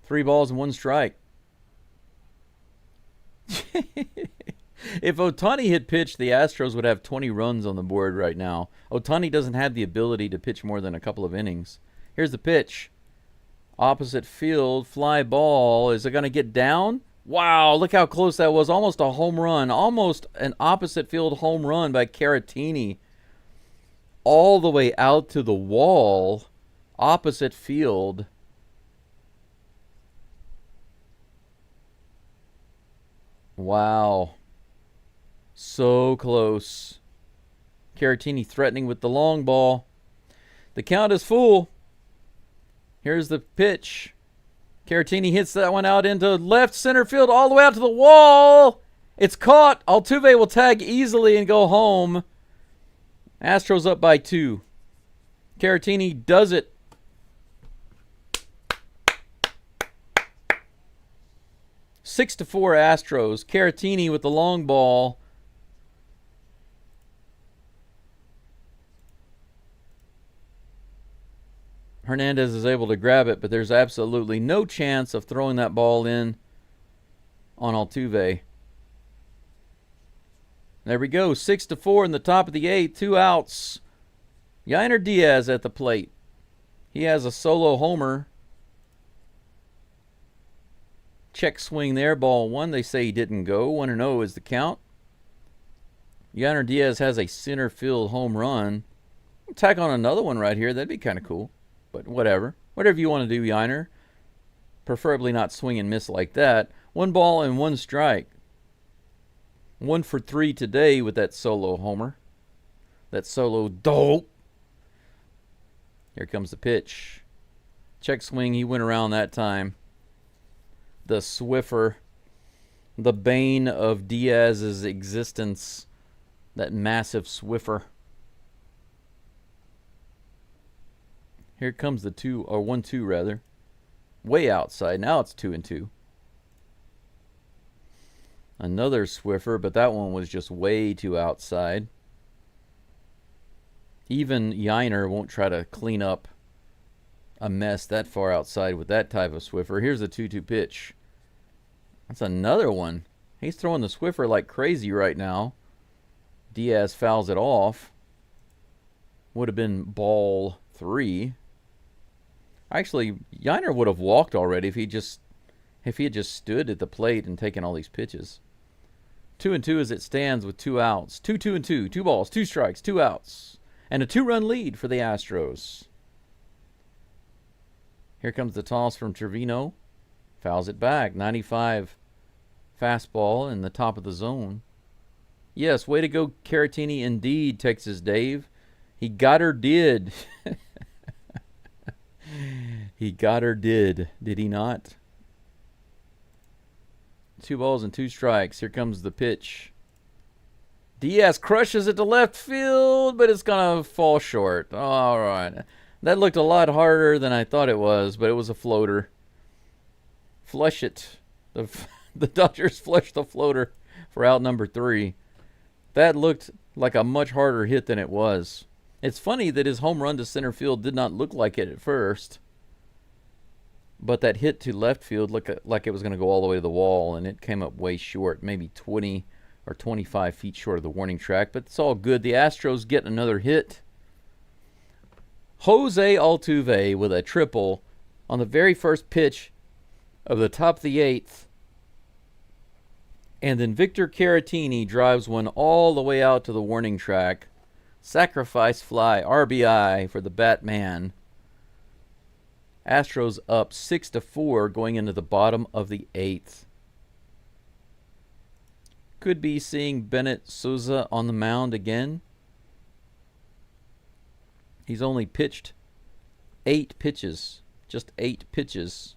[SPEAKER 1] 3 balls and 1 strike. If Ohtani had pitched, the Astros would have 20 runs on the board right now. Ohtani doesn't have the ability to pitch more than a couple of innings. Here's the pitch. Opposite field, fly ball. Is it going to get down? Wow, look how close that was. Almost a home run. Almost an opposite field home run by Caratini. All the way out to the wall. Opposite field. Wow. So close. Caratini threatening with the long ball. The count is full. Here's the pitch. Caratini hits that one out into left center field all the way out to the wall. It's caught. Altuve will tag easily and go home. Astros up by 2. Caratini does it. 6-4 Astros. Caratini with the long ball. Hernandez is able to grab it, but there's absolutely no chance of throwing that ball in on Altuve. There we go. 6-4 in the top of the 8th. 2 outs. Yainer Diaz at the plate. He has a solo homer. Check swing there. Ball 1. They say he didn't go. 1-0 is the count. Yainer Diaz has a center field home run. Tack on another one right here. That'd be kind of cool. But whatever. Whatever you want to do, Yainer. Preferably not swing and miss like that. 1 ball and 1 strike. 1 for 3 today with that solo homer. That solo dope. Here comes the pitch. Check swing. He went around that time. The Swiffer. The bane of Diaz's existence. That massive Swiffer. Here comes the 1-2 rather. Way outside. Now it's 2-2. Another Swiffer, but that one was just way too outside. Even Yainer won't try to clean up a mess that far outside with that type of Swiffer. Here's the 2-2 pitch. That's another one. He's throwing the Swiffer like crazy right now. Diaz fouls it off. Would have been ball 3. Actually, Yainer would have walked already if he had just stood at the plate and taken all these pitches. 2-2 as it stands with 2 outs. 2-2-2. 2 balls, 2 strikes, 2 outs. And a 2-run lead for the Astros. Here comes the toss from Trevino. Fouls it back. 95 fastball in the top of the zone. Yes, way to go, Caratini, indeed, Texas Dave. He got her did. He got her did he not? 2 balls and 2 strikes. Here comes the pitch. Diaz crushes it to left field, but it's going to fall short. All right. That looked a lot harder than I thought it was, but it was a floater. Flush it. The Dodgers flushed the floater for out number 3. That looked like a much harder hit than it was. It's funny that his home run to center field did not look like it at first. But that hit to left field looked like it was going to go all the way to the wall, and it came up way short, maybe 20 or 25 feet short of the warning track. But it's all good. The Astros get another hit. Jose Altuve with a triple on the very first pitch of the top of the 8th. And then Victor Caratini drives one all the way out to the warning track. Sacrifice fly, RBI for the Batman. Astros up 6-4 going into the bottom of the 8th. Could be seeing Bennett Souza on the mound again. He's only pitched 8 pitches. Just 8 pitches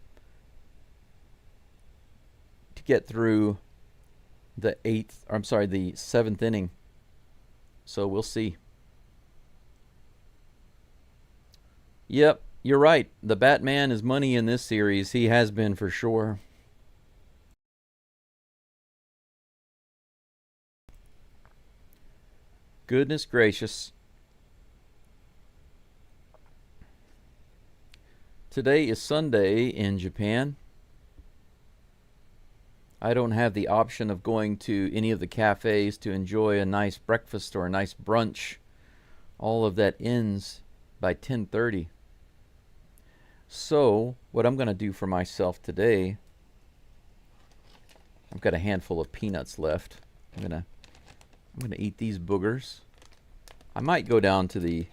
[SPEAKER 1] to get through the 7th inning. So we'll see. Yep, you're right. The Batman is money in this series. He has been for sure. Goodness gracious. Today is Sunday in Japan. I don't have the option of going to any of the cafes to enjoy a nice breakfast or a nice brunch. All of that ends by 10:30. So, what I'm going to do for myself today, I've got a handful of peanuts left. I'm going to eat these boogers. I might go down to the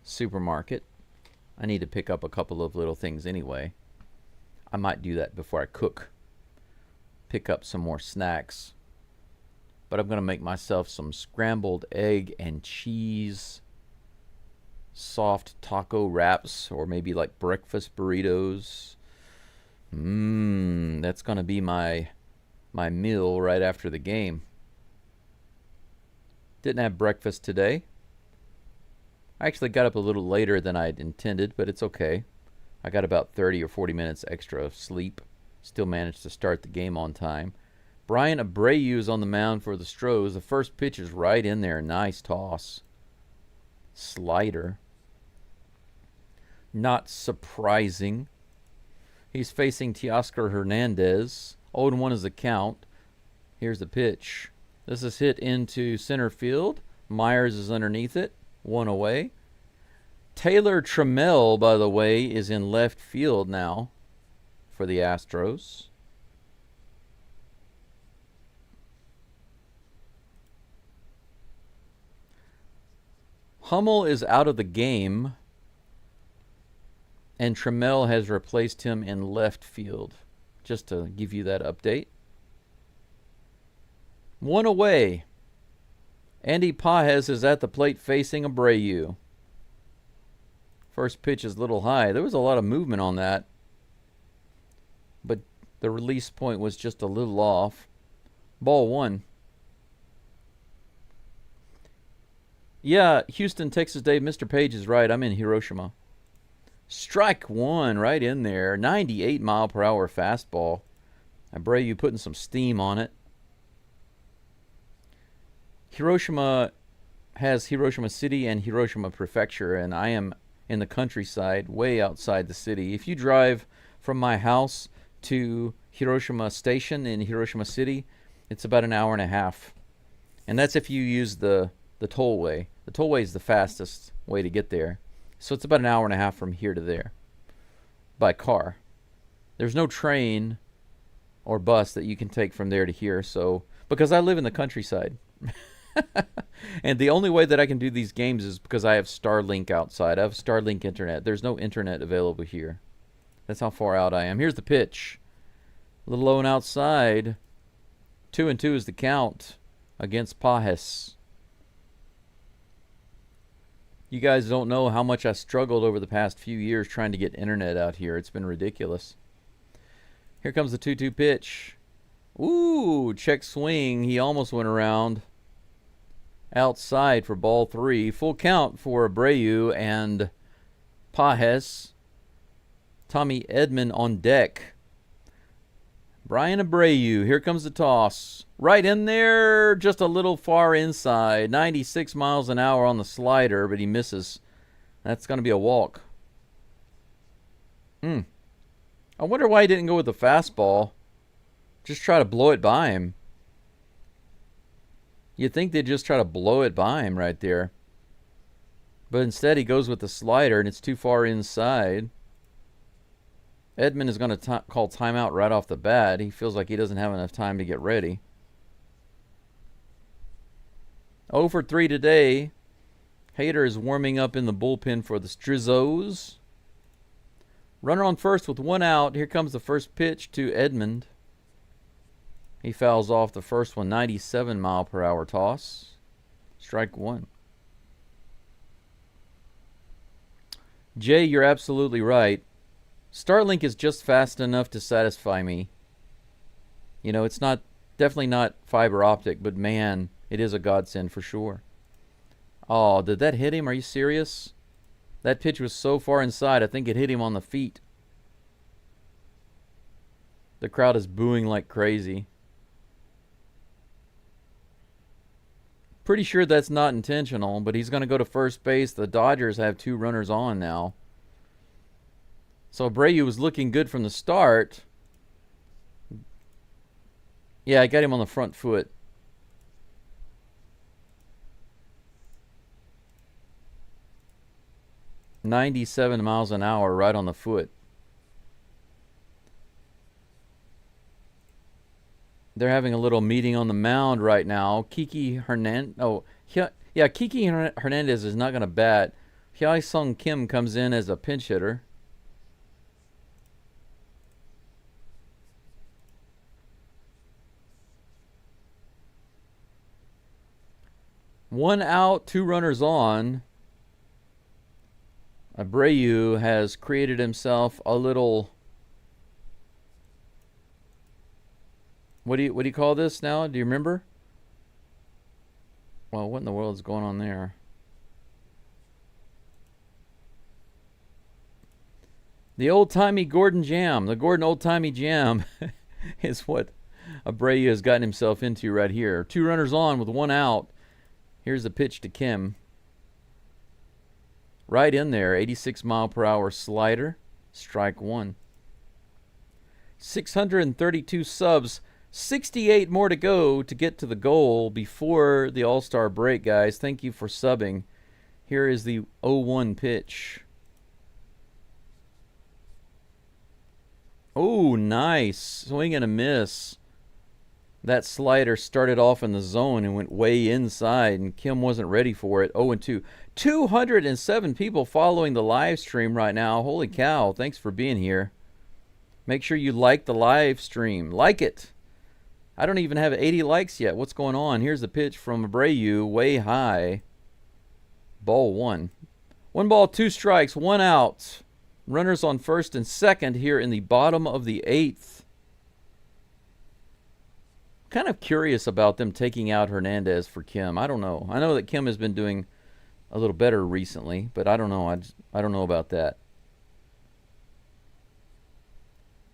[SPEAKER 1] supermarket. I need to pick up a couple of little things anyway. I might do that before I cook. Pick up some more snacks. But I'm going to make myself some scrambled egg and cheese soft taco wraps, or maybe like breakfast burritos. That's going to be my meal right after the game. Didn't have breakfast today. I actually got up a little later than I'd intended, but it's okay. I got about 30 or 40 minutes extra of sleep, Still managed to start the game on time. Brian Abreu is on the mound for the Astros. The first pitch is right in there. Nice toss. Slider. Not surprising. He's facing Teoscar Hernandez. 0-1 is the count. Here's the pitch. This is hit into center field. Myers is underneath it. 1 away. Taylor Trammell, by the way, is in left field now for the Astros. Hummel is out of the game, and Trammell has replaced him in left field. Just to give you that update. 1 away. Andy Pages is at the plate facing Abreu. First pitch is a little high. There was a lot of movement on that, but the release point was just a little off. Ball 1. Yeah, Houston, Texas Dave, Mr. Page is right. I'm in Hiroshima. Strike 1 right in there. 98 mile per hour fastball. Abreu putting some steam on it. Hiroshima has Hiroshima City and Hiroshima Prefecture, and I am in the countryside, way outside the city. If you drive from my house to Hiroshima Station in Hiroshima City, it's about an hour and a half. And that's if you use the tollway. The tollway is the fastest way to get there. So it's about an hour and a half from here to there by car. There's no train or bus that you can take from there to here. So because I live in the countryside. And the only way that I can do these games is because I have Starlink outside. I have Starlink internet. There's no internet available here. That's how far out I am. Here's the pitch. A little low and outside. 2-2 is the count against Pages. You guys don't know how much I struggled over the past few years trying to get internet out here. It's been ridiculous. Here comes the 2-2 pitch. Ooh, check swing. He almost went around. Outside for ball 3. Full count for Abreu and Pages. Tommy Edman on deck. Brian Abreu. Here comes the toss. Right in there. Just a little far inside. 96 miles an hour on the slider, but he misses. That's going to be a walk. I wonder why he didn't go with the fastball. Just try to blow it by him. You'd think they'd just try to blow it by him right there. But instead he goes with the slider, and it's too far inside. Edman is going to call timeout right off the bat. He feels like he doesn't have enough time to get ready. 0 for 3 today. Hader is warming up in the bullpen for the Strizos. Runner on first with 1 out. Here comes the first pitch to Edmund. He fouls off the first one. 97 mile per hour toss. Strike 1. Jay, you're absolutely right. Starlink is just fast enough to satisfy me. You know, it's definitely not fiber optic, but man, it is a godsend for sure. Oh, did that hit him? Are you serious? That pitch was so far inside, I think it hit him on the feet. The crowd is booing like crazy. Pretty sure that's not intentional, but he's going to go to first base. The Dodgers have 2 runners on now. So Abreu was looking good from the start. Yeah, I got him on the front foot. .97 miles an hour right on the foot. They're having a little meeting on the mound right now. Kiki Hernandez. Oh, yeah, Kiki Hernandez is not going to bat. Hyun-Sung Kim comes in as a pinch hitter. One out, 2 runners on. Abreu has created himself a little. What do you call this now? Do you remember? Well, what in the world is going on there? The old-timey Gordon Jam, the Gordon old-timey jam is what Abreu has gotten himself into right here. 2 runners on with 1 out. Here's the pitch to Kim. Right in there, 86-mile-per-hour slider. Strike 1. 632 subs. 68 more to go to get to the goal before the All-Star break, guys. Thank you for subbing. Here is the 0-1 pitch. Oh, nice. Swing and a miss. That slider started off in the zone and went way inside, and Kim wasn't ready for it. 0-2. 207 people following the live stream right now. Holy cow. Thanks for being here. Make sure you like the live stream. Like it. I don't even have 80 likes yet. What's going on? Here's the pitch from Abreu, way high. Ball 1. 1 ball, 2 strikes, 1 out. Runners on first and second here in the bottom of the 8th. Kind of curious about them taking out Hernandez for Kim. I don't know. I know that Kim has been doing a little better recently, but I don't know. I don't know about that.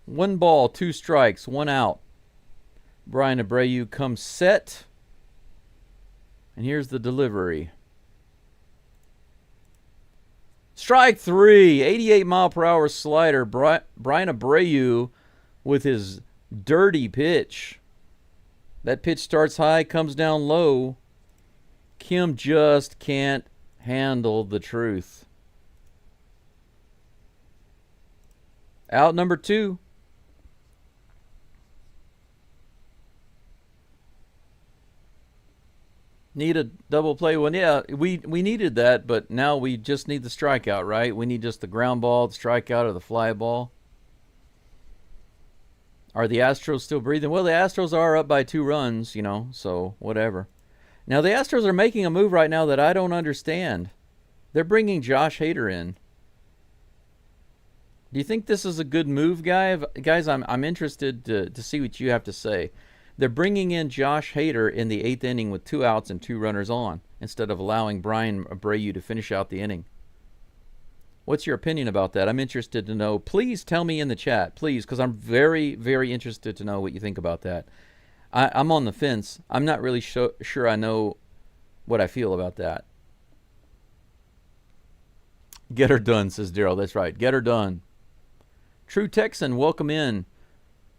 [SPEAKER 1] 1 ball, 2 strikes, 1 out. Bryan Abreu comes set. And here's the delivery. Strike 3, 88-mile-per-hour slider. Bryan Abreu with his dirty pitch. That pitch starts high, comes down low. Kim just can't handle the truth. Out number 2. Need a double play one. Yeah, we needed that, but now we just need the strikeout, right? We need just the ground ball, the strikeout, or the fly ball. Are the Astros still breathing? Well, the Astros are up by 2 runs, so whatever. Now, the Astros are making a move right now that I don't understand. They're bringing Josh Hader in. Do you think this is a good move, guys? I'm interested to see what you have to say. They're bringing in Josh Hader in the 8th inning with 2 outs and 2 runners on instead of allowing Bryan Abreu to finish out the inning. What's your opinion about that? I'm interested to know. Please tell me in the chat, please, because I'm very, very interested to know what you think about that. I'm on the fence. I'm not really sure I know what I feel about that. Get her done, says Daryl. That's right. Get her done. True Texan, welcome in.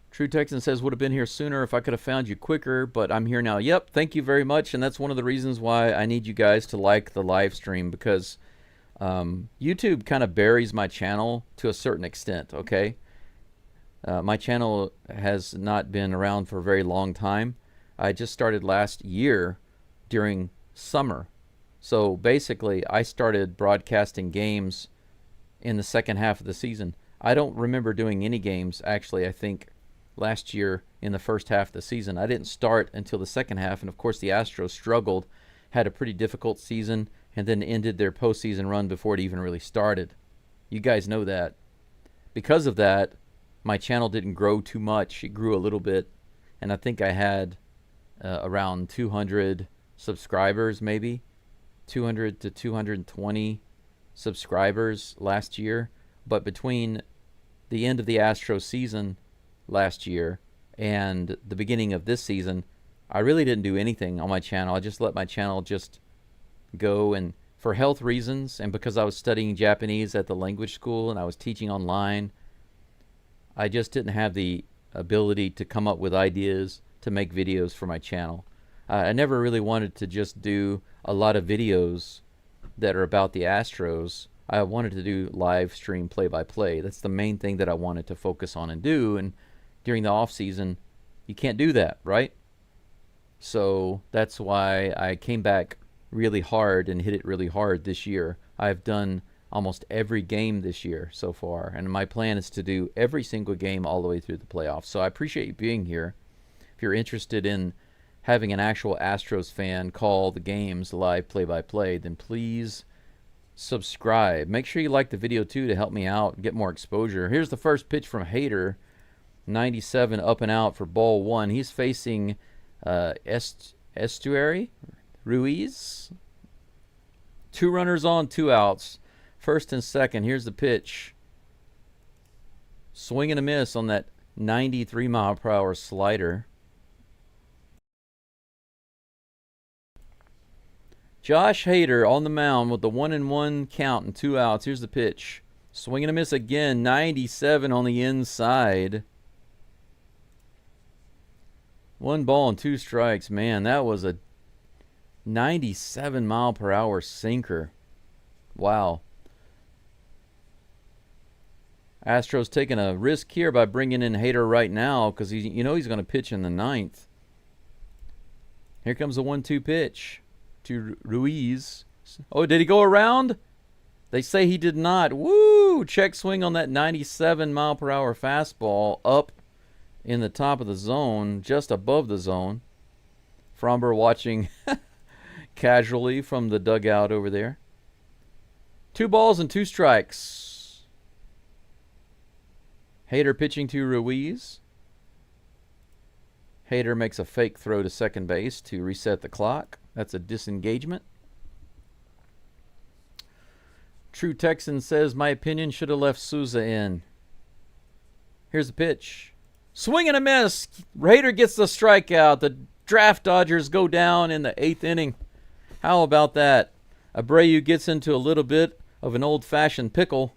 [SPEAKER 1] True Texan says, would have been here sooner if I could have found you quicker, but I'm here now. Yep, thank you very much, and that's one of the reasons why I need you guys to like the live stream, because YouTube kind of buries my channel to a certain extent, okay? My channel has not been around for a very long time. I just started last year during summer. So basically, I started broadcasting games in the second half of the season. I don't remember doing any games, actually, I think, last year in the first half of the season. I didn't start until the second half, and of course the Astros struggled, had a pretty difficult season, and then ended their postseason run before it even really started. You guys know that. Because of that, my channel didn't grow too much. It grew a little bit, and I think I had around 200 subscribers, maybe 200 to 220 subscribers last year. But between the end of the Astros season last year and the beginning of this season, I really didn't do anything on my channel. I just let my channel just go, and for health reasons and because I was studying Japanese at the language school and I was teaching online, I just didn't have the ability to come up with ideas to make videos for my channel. I never really wanted to just do a lot of videos that are about the Astros. I wanted to do live stream play-by-play. That's the main thing that I wanted to focus on and do, and during the off season, you can't do that, right? So that's why I came back really hard and hit it really hard this year. I've done almost every game this year so far, and my plan is to do every single game all the way through the playoffs. So I appreciate you being here. If you're interested in having an actual Astros fan call the games live play-by-play, then please subscribe. Make sure you like the video too to help me out and get more exposure. Here's the first pitch from Hader. 97 up and out for ball 1. He's facing Estuary Ruiz. 2 runners on, 2 outs. First and second. Here's the pitch. Swing and a miss on that 93-mile-per-hour slider. Josh Hader on the mound with the 1-1 count and 2 outs. Here's the pitch. Swing and a miss again. 97 on the inside. 1 ball and 2 strikes. Man, that was a 97-mile-per-hour sinker. Wow. Astros taking a risk here by bringing in Hader right now because he's going to pitch in the 9th. Here comes the 1-2 pitch to Ruiz. Oh, did he go around? They say he did not. Woo! Check swing on that 97-mile-per-hour fastball up in the top of the zone, just above the zone. Fromber watching casually from the dugout over there. 2 balls and 2 strikes. Hader pitching to Ruiz. Hader makes a fake throw to second base to reset the clock. That's a disengagement. True Texan says, my opinion should have left Souza in. Here's the pitch. Swing and a miss. Hader gets the strikeout. The draft Dodgers go down in the 8th inning. How about that? Abreu gets into a little bit of an old-fashioned pickle.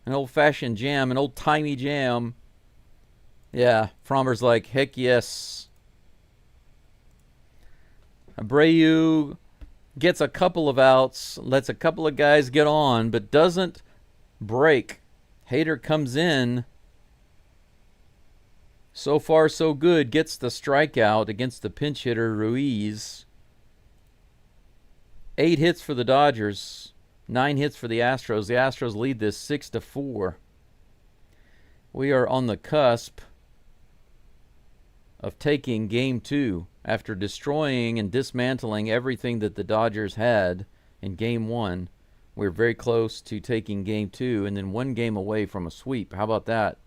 [SPEAKER 1] An old-fashioned jam, an old-timey jam. Yeah, Fromber's like, heck yes. Abreu gets a couple of outs, lets a couple of guys get on, but doesn't break. Hader comes in. So far, so good. Gets the strikeout against the pinch hitter, Ruiz. 8 hits for the Dodgers. 9 hits for the Astros. The Astros lead this 6-4. We are on the cusp of taking Game 2 after destroying and dismantling everything that the Dodgers had in Game 1. We're very close to taking Game 2 and then 1 game away from a sweep. How about that?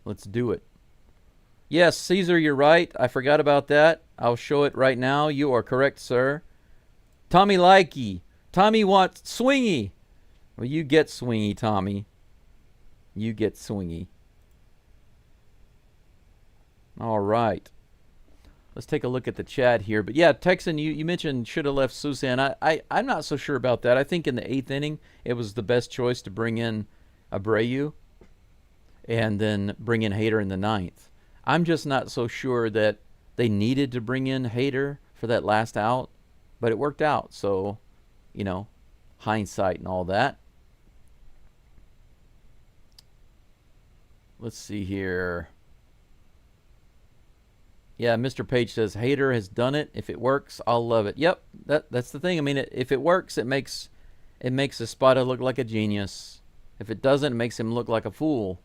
[SPEAKER 1] Let's do it. Yes, Caesar, you're right. I forgot about that. I'll show it right now. You are correct, sir. Tommy Likey. Tommy wants swingy. Well, you get swingy, Tommy. You get swingy. All right. Let's take a look at the chat here. But yeah, Texan, you mentioned should have left Souza in. I'm not so sure about that. I think in the 8th inning, it was the best choice to bring in Abreu and then bring in Hader in the 9th. I'm just not so sure that they needed to bring in Hader for that last out, but it worked out. So, hindsight and all that. Let's see here. Yeah, Mr. Page says, Hader has done it. If it works, I'll love it. Yep, that's the thing. I mean, if it works, it makes Espada look like a genius. If it doesn't, it makes him look like a fool.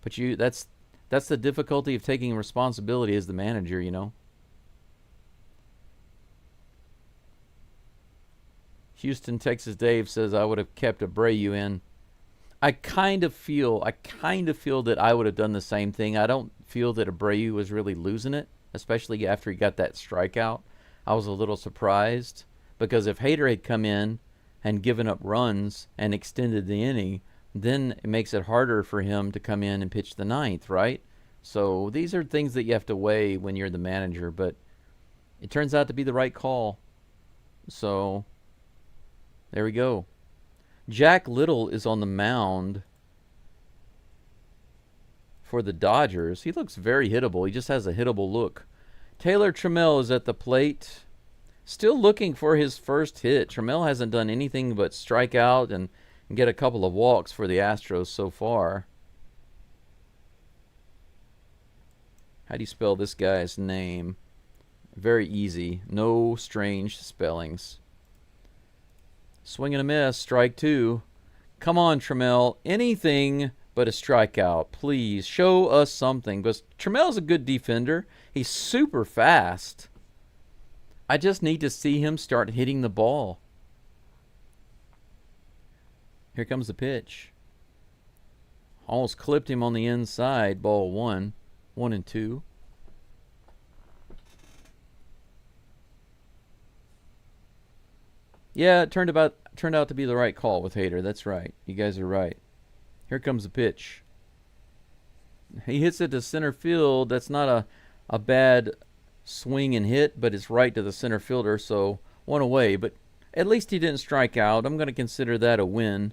[SPEAKER 1] But that's the difficulty of taking responsibility as the manager, Houston, Texas Dave says, I would have kept Abreu in. I kind of feel that I would have done the same thing. I don't feel that Abreu was really losing it, especially after he got that strikeout. I was a little surprised because if Hader had come in and given up runs and extended the inning, then it makes it harder for him to come in and pitch the 9th, right? So these are things that you have to weigh when you're the manager, but it turns out to be the right call. So there we go. Jack Little is on the mound for the Dodgers. He looks very hittable. He just has a hittable look. Taylor Trammell is at the plate. Still looking for his first hit. Trammell hasn't done anything but strike out and get a couple of walks for the Astros so far. How do you spell this guy's name? Very easy. No strange spellings. Swing and a miss. Strike 2. Come on, Trammell. Anything but a strikeout. Please show us something. Because Trammell's a good defender. He's super fast. I just need to see him start hitting the ball. Here comes the pitch. Almost clipped him on the inside. Ball 1. 1-2. Yeah, it turned out to be the right call with Hader. That's right. You guys are right. Here comes the pitch. He hits it to center field. That's not a bad swing and hit, but it's right to the center fielder, so one away. But at least he didn't strike out. I'm going to consider that a win.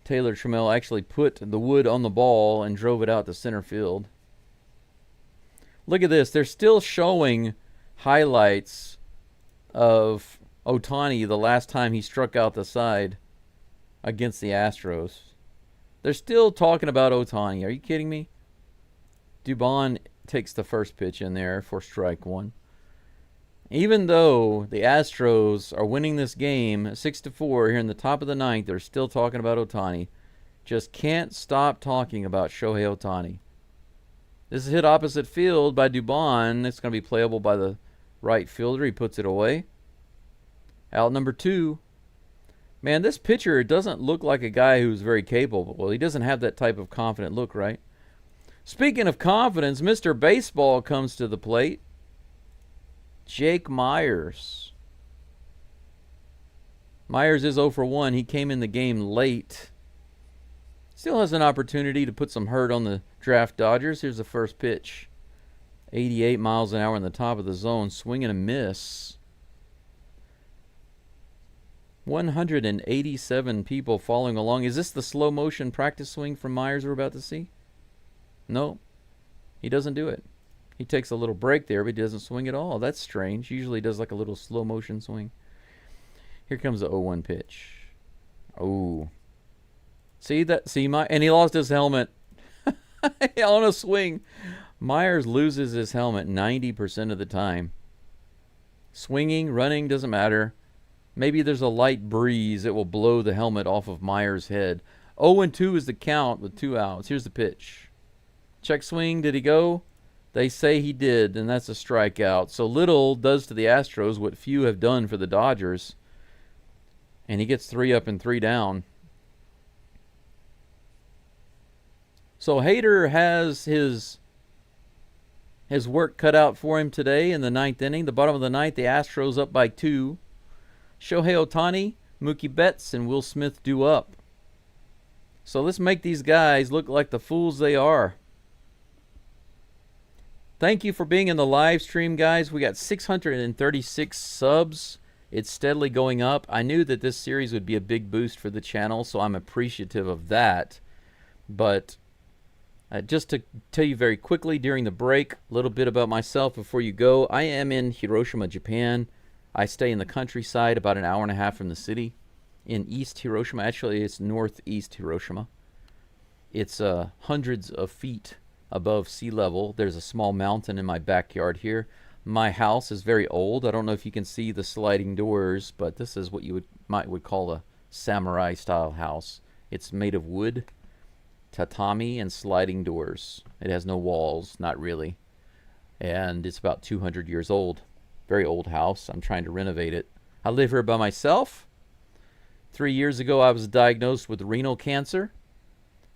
[SPEAKER 1] Taylor Trammell actually put the wood on the ball and drove it out to center field. Look at this. They're still showing highlights of Ohtani the last time he struck out the side against the Astros. They're still talking about Ohtani. Are you kidding me? Dubon takes the first pitch in there for strike one. Even though the Astros are winning this game 6-4 here in the top of the ninth, they're still talking about Ohtani. Just can't stop talking about Shohei Ohtani. This is hit opposite field by Dubon. It's going to be playable by the right fielder. He puts it away. Out number 2. Man, this pitcher doesn't look like a guy who's very capable. Well, he doesn't have that type of confident look, right? Speaking of confidence, Mr. Baseball comes to the plate. Jake Myers. Myers is 0 for 1. He came in the game late. Still has an opportunity to put some hurt on the draft Dodgers. Here's the first pitch. 88 miles an hour in the top of the zone. Swing and a miss. 187 people following along. Is this the slow motion practice swing from Myers we're about to see? No. He doesn't do it. He takes a little break there, but he doesn't swing at all. That's strange. Usually he does like a little slow motion swing. Here comes the 0-1 pitch. Oh. See that? And he lost his helmet on a swing. Myers loses his helmet 90% of the time. Swinging, running, doesn't matter. Maybe there's a light breeze that will blow the helmet off of Myers' head. 0-2 is the count with 2 outs. Here's the pitch. Check swing. Did he go? They say he did, and that's a strikeout. So Little does to the Astros what few have done for the Dodgers. And he gets 3 up and 3 down. So Hader has his work cut out for him today in the 9th inning. The bottom of the 9th, the Astros up by 2. Shohei Ohtani, Mookie Betts, and Will Smith due up. So let's make these guys look like the fools they are. Thank you for being in the live stream, guys. We got 636 subs. It's steadily going up. I knew that this series would be a big boost for the channel, so I'm appreciative of that. But just to tell you very quickly during the break, a little bit about myself before you go. I am in Hiroshima, Japan. I stay in the countryside about an hour and a half from the city in East Hiroshima. Actually, it's northeast Hiroshima. It's hundreds of feet above sea level. There's a small mountain in my backyard here. My house is very old. I don't know if you can see the sliding doors, but this is what you would call a samurai style house. It's made of wood, tatami, and sliding doors. It has no walls, not really. And it's about 200 years old. Very old house. I'm trying to renovate it. I live here by myself. 3 years ago, I was diagnosed with renal cancer,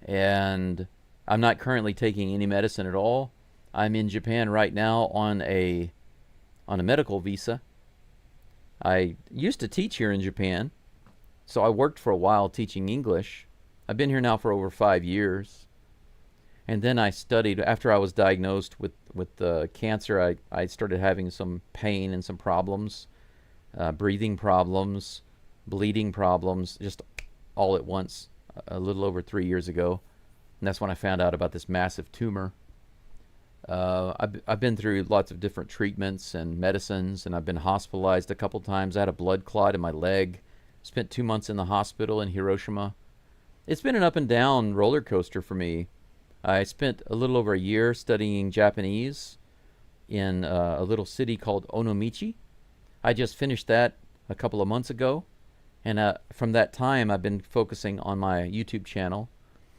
[SPEAKER 1] and I'm not currently taking any medicine at all. I'm in Japan right now on a medical visa. I used to teach here in Japan, so I worked for a while teaching English. I've been here now for over 5 years. And then I studied. After I was diagnosed with cancer, I started having some pain and some problems, breathing problems, bleeding problems, just all at once, a little over 3 years ago. And that's when I found out about this massive tumor. I've been through lots of different treatments and medicines, and I've been hospitalized a couple times. I had a blood clot in my leg. Spent 2 months in the hospital in Hiroshima. It's been an up and down roller coaster for me. I spent a little over a year studying Japanese in a little city called Onomichi. I just finished that a couple of months ago, and from that time I've been focusing on my YouTube channel.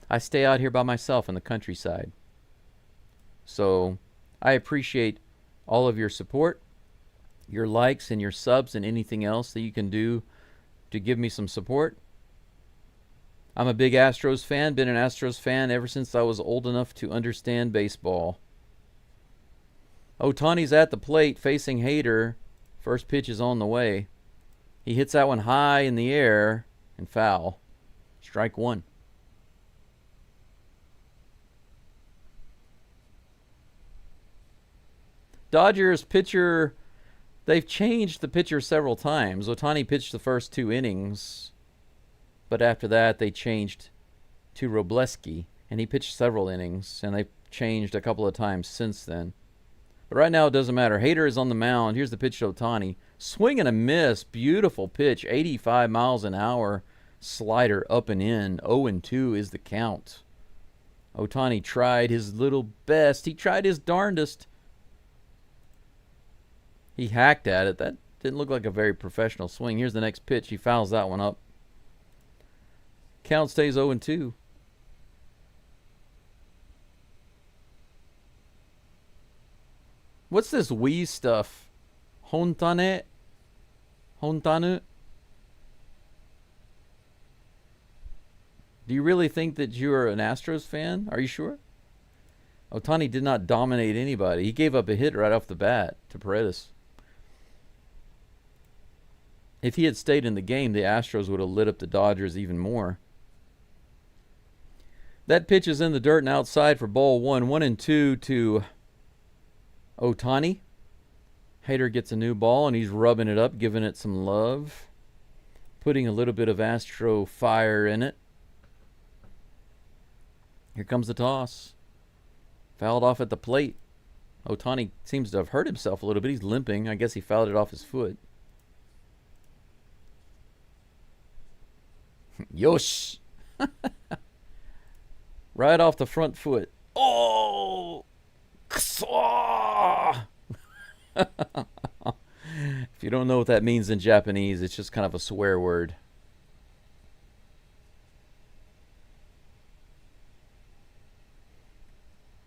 [SPEAKER 1] I stay out here by myself in the countryside. So I appreciate all of your support, your likes and your subs, and anything else that you can do to give me some support. I'm a big Astros fan, been an Astros fan ever since I was old enough to understand baseball. Ohtani's at the plate facing Hader. First pitch is on the way. He hits that one high in the air and foul. Strike 1. Dodgers pitcher, they've changed the pitcher several times. Ohtani pitched the first 2 innings, but after that they changed to Robleski, and he pitched several innings, and they've changed a couple of times since then. But right now it doesn't matter. Hader is on the mound. Here's the pitch to Ohtani. Swing and a miss. Beautiful pitch. 85 miles an hour. Slider up and in. 0-2 is the count. Ohtani tried his little best. He tried his darndest. He hacked at it. That didn't look like a very professional swing. Here's the next pitch. He fouls that one up. Count stays 0-2. What's this wee stuff? Hontanu? Do you really think that you're an Astros fan? Are you sure? Ohtani did not dominate anybody. He gave up a hit right off the bat to Paredes. If he had stayed in the game, the Astros would have lit up the Dodgers even more. That pitch is in the dirt and outside for ball 1. 1-2 to Ohtani. Hader gets a new ball, and he's rubbing it up, giving it some love, putting a little bit of Astro fire in it. Here comes the toss. Fouled off at the plate. Ohtani seems to have hurt himself a little bit. He's limping. I guess he fouled it off his foot. Yosh! Right off the front foot. Oh! If you don't know what that means in Japanese, it's just kind of a swear word.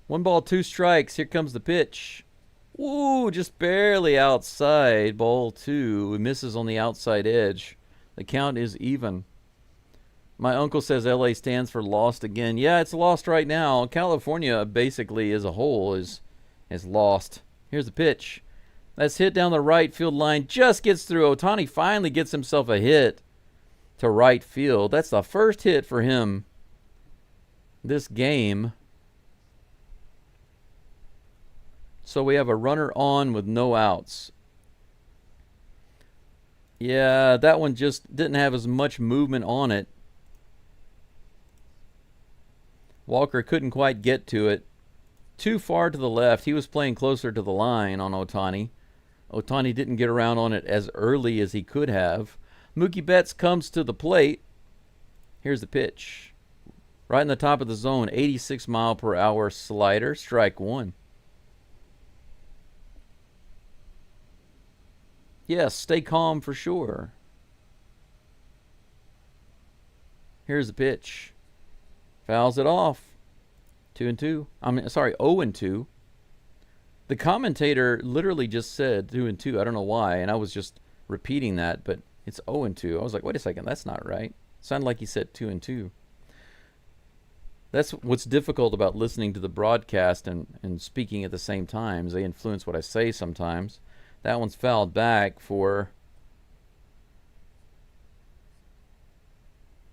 [SPEAKER 1] One ball, 2 strikes. Here comes the pitch. Ooh, just barely outside. Ball 2. It misses on the outside edge. The count is even. My uncle says LA stands for lost again. Yeah, it's lost right now. California basically as a whole is lost. Here's the pitch. That's hit down the right field line. Just gets through. Ohtani finally gets himself a hit to right field. That's the first hit for him this game. So we have a runner on with no outs. Yeah, that one just didn't have as much movement on it. Walker couldn't quite get to it. Too far to the left. He was playing closer to the line on Ohtani. Ohtani didn't get around on it as early as he could have. Mookie Betts comes to the plate. Here's the pitch. Right in the top of the zone. 86 mile per hour slider. Strike 1. Yes, stay calm for sure. Here's the pitch. Fouls it off. 2-2. 0-2. The commentator literally just said 2-2. I don't know why, and I was just repeating that, but it's 0-2. I was like, wait a second, that's not right. Sounded like he said 2-2. That's what's difficult about listening to the broadcast and speaking at the same time. They influence what I say sometimes. That one's fouled back for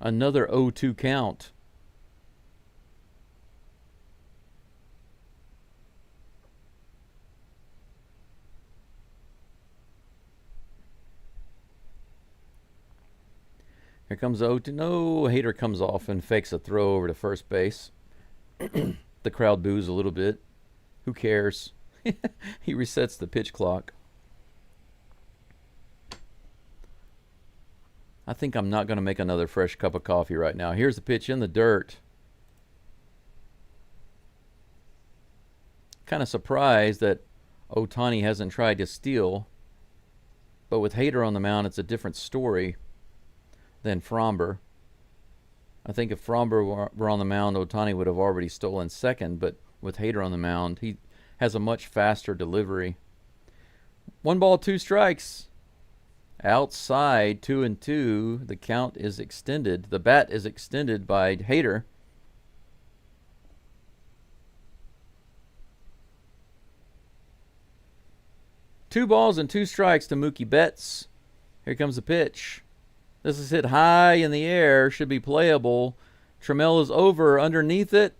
[SPEAKER 1] another 0-2 count. Here comes 0-2. No, Hader comes off and fakes a throw over to first base. The crowd boos a little bit. Who cares? He resets the pitch clock. I think I'm not going to make another fresh cup of coffee right now. Here's the pitch in the dirt. Kind of surprised that Ohtani hasn't tried to steal. But with Hader on the mound, it's a different story than Fromber. I think if Fromber were on the mound, Ohtani would have already stolen second. But with Hader on the mound, he has a much faster delivery. 1 ball, 2 strikes. Outside, 2-2. The count is extended. The bat is extended by Hader. Two balls and 2 strikes to Mookie Betts. Here comes the pitch. This is hit high in the air. Should be playable. Trammell is over underneath it.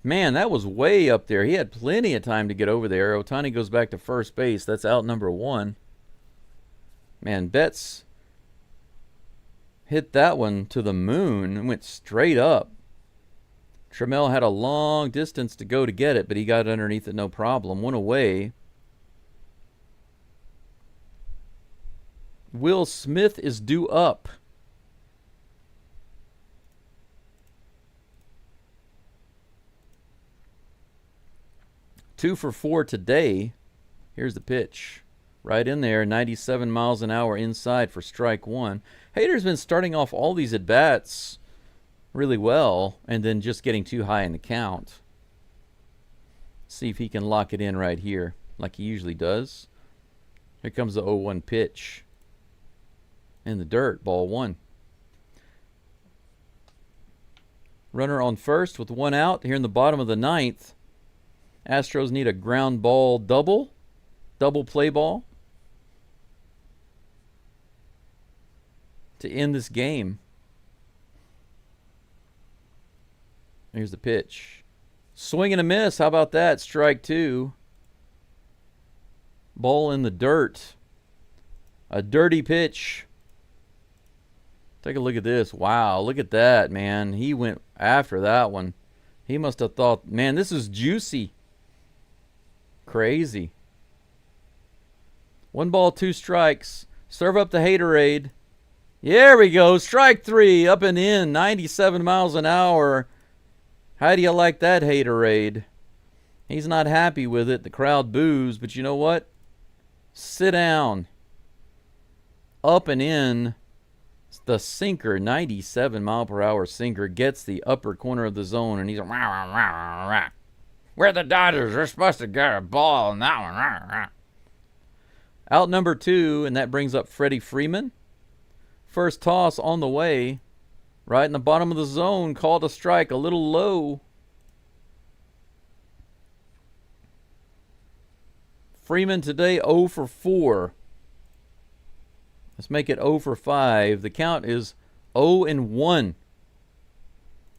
[SPEAKER 1] Man, that was way up there. He had plenty of time to get over there. Ohtani goes back to first base. That's out number 1. Man, Betts hit that one to the moon and went straight up. Trammell had a long distance to go to get it, but he got underneath it no problem. One away. Will Smith is due up. Two for 4 today. Here's the pitch. Right in there, 97 miles an hour inside for strike 1. Hader's been starting off all these at-bats really well and then just getting too high in the count. See if he can lock it in right here like he usually does. Here comes the 0-1 pitch. In the dirt, ball 1. Runner on first with 1 out here in the bottom of the 9th. Astros need a ground ball double play ball to end this game. Here's the pitch. Swing and a miss. How about that? Strike 2. Ball in the dirt. A dirty pitch. Take a look at this. Wow, look at that, man. He went after that one. He must have thought, man, this is juicy. Crazy. 1 ball, 2 strikes. Serve up the Haterade. There we go. Strike 3. Up and in. 97 miles an hour. How do you like that, Haterade? He's not happy with it. The crowd boos. But you know what? Sit down. Up and in. The sinker, 97 mile per hour sinker, gets the upper corner of the zone. And he's like, rah, rah, rah, rah. We're the Dodgers. We're supposed to get a ball in that one. Rah, rah. Out number 2, and that brings up Freddie Freeman. First toss on the way. Right in the bottom of the zone. Called a strike. A little low. Freeman today 0 for 4. Let's make it 0 for 5. The count is 0 and 1.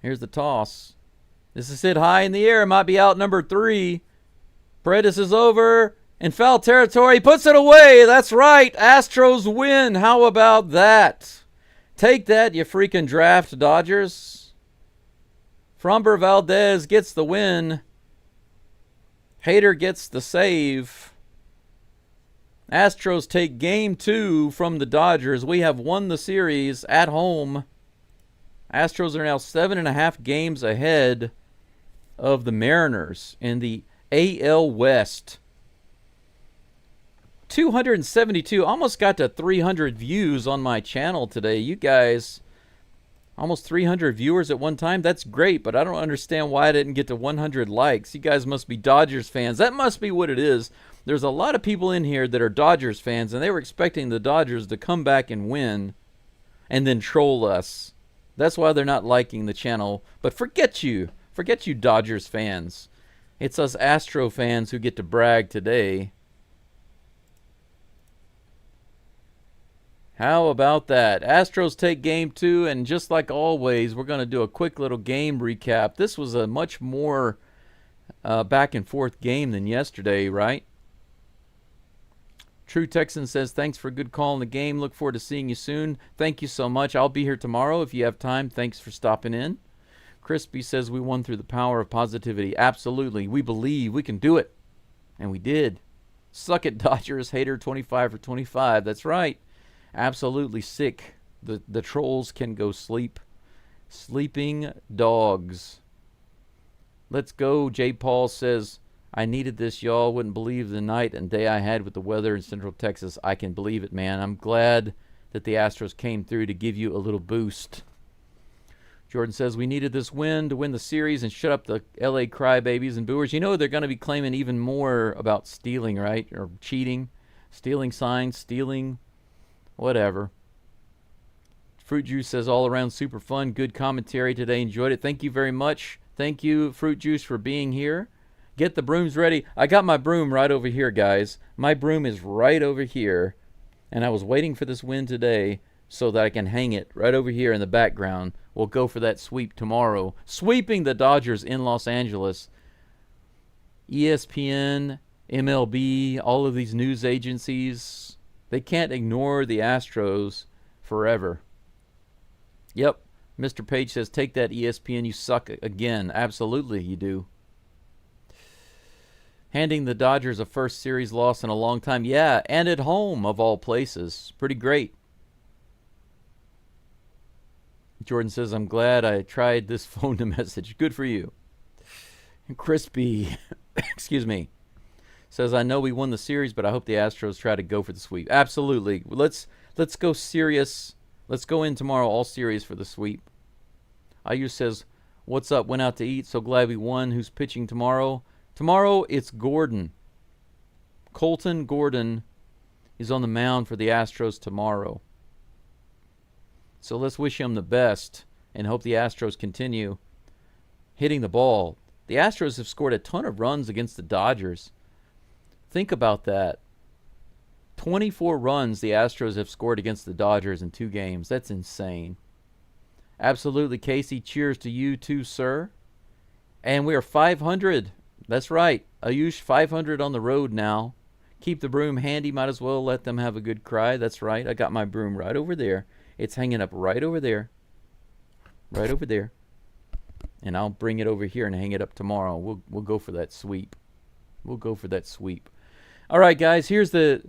[SPEAKER 1] Here's the toss. This is hit high in the air. It might be out number 3. Paredes is over. In foul territory. Puts it away. That's right. Astros win. How about that? Take that, you freaking draft Dodgers. Framber Valdez gets the win. Hader gets the save. Astros take game 2 from the Dodgers. We have won the series at home. Astros are now 7.5 games ahead of the Mariners in the AL West. 272, almost got to 300 views on my channel today. You guys, almost 300 viewers at one time. That's great, but I don't understand why I didn't get to 100 likes. You guys must be Dodgers fans. That must be what it is. There's a lot of people in here that are Dodgers fans, and they were expecting the Dodgers to come back and win and then troll us. That's why they're not liking the channel. But forget you Dodgers fans. It's us Astro fans who get to brag today. How about that? Astros take game 2, and just like always, we're going to do a quick little game recap. This was a much more back and forth game than yesterday, right? True Texan says, thanks for a good call in the game. Look forward to seeing you soon. Thank you so much. I'll be here tomorrow if you have time. Thanks for stopping in. Crispy says, we won through the power of positivity. Absolutely. We believe we can do it. And we did. Suck it, Dodgers. Hater 25 for 25. That's right. Absolutely sick. The trolls can go sleep. Sleeping dogs. Let's go. J. Paul says, I needed this, y'all. Wouldn't believe the night and day I had with the weather in Central Texas. I can believe it, man. I'm glad that the Astros came through to give you a little boost. Jordan says, we needed this win to win the series and shut up the L.A. crybabies and booers. You know they're going to be claiming even more about stealing, right? Or cheating. Stealing signs, stealing whatever. Fruit Juice says, all around super fun. Good commentary today. Enjoyed it. Thank you very much. Thank you, Fruit Juice, for being here. Get the brooms ready. I got my broom right over here, guys. My broom is right over here. And I was waiting for this win today so that I can hang it right over here in the background
[SPEAKER 2] will go for that sweep tomorrow. Sweeping the Dodgers in Los Angeles. ESPN, MLB, all of these news agencies, they can't ignore the Astros forever. Yep, Mr. Page says, take that ESPN, you suck again. Absolutely, you do. Handing the Dodgers a first series loss in a long time. Yeah, and at home, of all places. Pretty great. Jordan says, I'm glad I tried this phone to message. Good for you. And Crispy, excuse me, says, I know we won the series, but I hope the Astros try to go for the sweep. Absolutely. Let's go serious. Let's go in tomorrow all serious for the sweep. Ayu says, what's up? Went out to eat. So glad we won. Who's pitching tomorrow? Tomorrow, it's Gordon. Colton Gordon is on the mound for the Astros tomorrow. So let's wish him the best and hope the Astros continue hitting the ball. The Astros have scored a ton of runs against the Dodgers. Think about that. 24 runs the Astros have scored against the Dodgers in 2 games. That's insane. Absolutely, Casey. Cheers to you too, sir. And we are 500. That's right. Ayush, 500 on the road now. Keep the broom handy. Might as well let them have a good cry. That's right. I got my broom right over there. It's hanging up right over there. Right over there. And I'll bring it over here and hang it up tomorrow. We'll go for that sweep. We'll go for that sweep. All right, guys. Here's the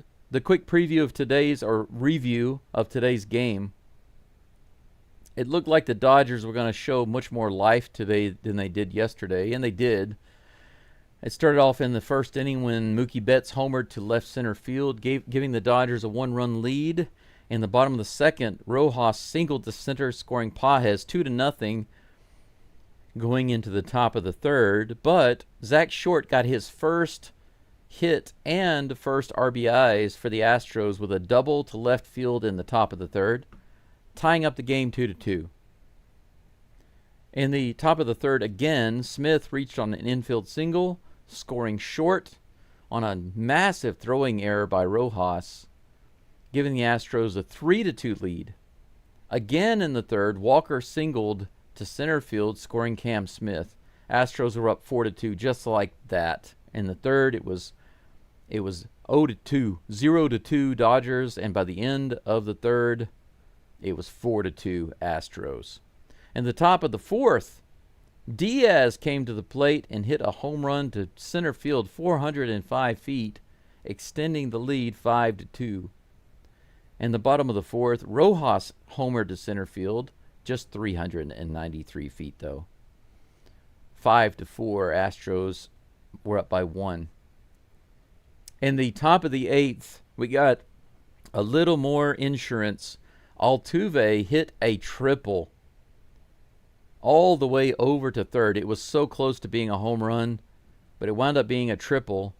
[SPEAKER 2] quick preview of today's, or review of today's game. It looked like the Dodgers were going to show much more life today than they did yesterday, and they did. It started off in the first inning when Mookie Betts homered to left center field, giving the Dodgers a 1-run lead. In the bottom of the second, Rojas singled to center, scoring Pages 2-0 going into the top of the third. But Zach Short got his first hit and first RBIs for the Astros with a double to left field in the top of the third, tying up the game 2-2. In the top of the third again, Smith reached on an infield single, scoring Short on a massive throwing error by Rojas, giving the Astros a 3-2 lead. Again in the third, Walker singled to center field, scoring Cam Smith. Astros were up 4-2, just like that. In the third, it was 0-2, 0-2 Dodgers, and by the end of the third, it was 4-2 Astros. In the top of the fourth, Diaz came to the plate and hit a home run to center field 405 feet, extending the lead 5-2. In the bottom of the fourth, Rojas homered to center field, just 393 feet though. 5-4, Astros were up by 1. In the top of the eighth, we got a little more insurance. Altuve hit a triple all the way over to third. It was so close to being a home run, but it wound up being a triple.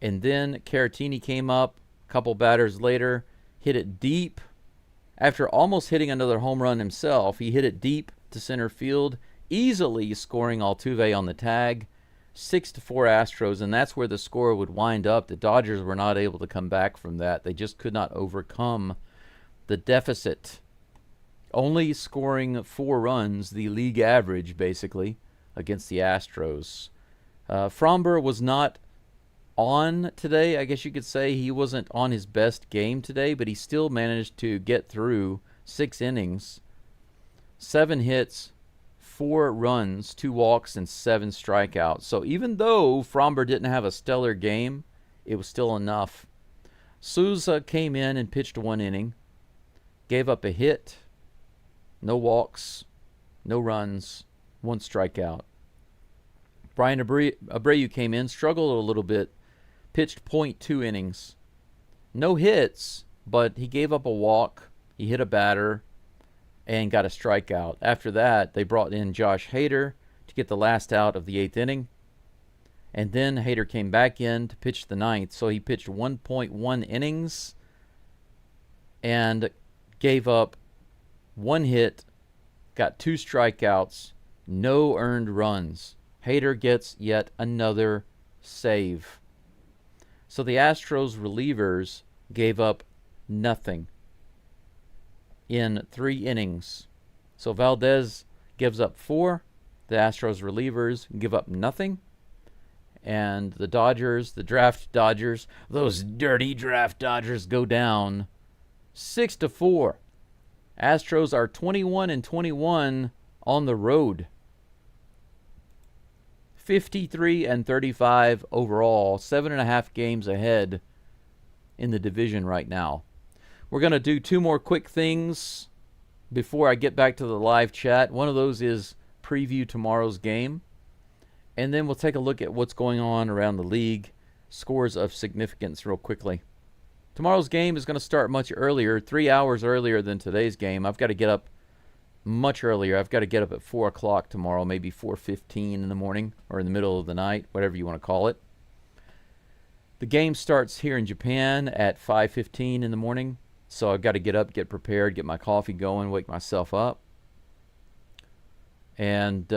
[SPEAKER 2] And then Caratini came up a couple batters later, hit it deep. After almost hitting another home run himself, he hit it deep to center field, easily scoring Altuve on the tag. 6-4 Astros, and that's where the score would wind up. The Dodgers were not able to come back from that. They just could not overcome the deficit. Only scoring 4 runs, the league average, basically, against the Astros. Fromber was not on today, I guess you could say. He wasn't on his best game today, but he still managed to get through 6 innings, 7 hits, 4 runs, 2 walks, and 7 strikeouts. So even though Fromber didn't have a stellar game, it was still enough. Souza came in and pitched 1 inning, gave up a hit, no walks, no runs, 1 strikeout. Brian Abreu came in, struggled a little bit, pitched .2 innings. No hits, but he gave up a walk, he hit a batter, and got a strikeout. After that, they brought in Josh Hader to get the last out of the 8th inning. And then Hader came back in to pitch the 9th. So he pitched 1.1 innings and gave up 1 hit, got 2 strikeouts, no earned runs. Hader gets yet another save. So the Astros relievers gave up nothing in 3 innings. So Valdez gives up 4. The Astros relievers give up nothing. And the Dodgers, the draft Dodgers, those dirty draft Dodgers go down 6-4. Astros are 21-21 on the road. 53-35 overall, 7.5 games ahead in the division right now. We're going to do 2 more quick things before I get back to the live chat. One of those is preview tomorrow's game. And then we'll take a look at what's going on around the league, scores of significance real quickly. Tomorrow's game is going to start much earlier, 3 hours earlier than today's game. I've got to get up much earlier. I've got to get up at 4 o'clock tomorrow, maybe 4:15 in the morning or in the middle of the night, whatever you want to call it. The game starts here in Japan at 5:15 in the morning, so I've got to get up, get prepared, get my coffee going, wake myself up. And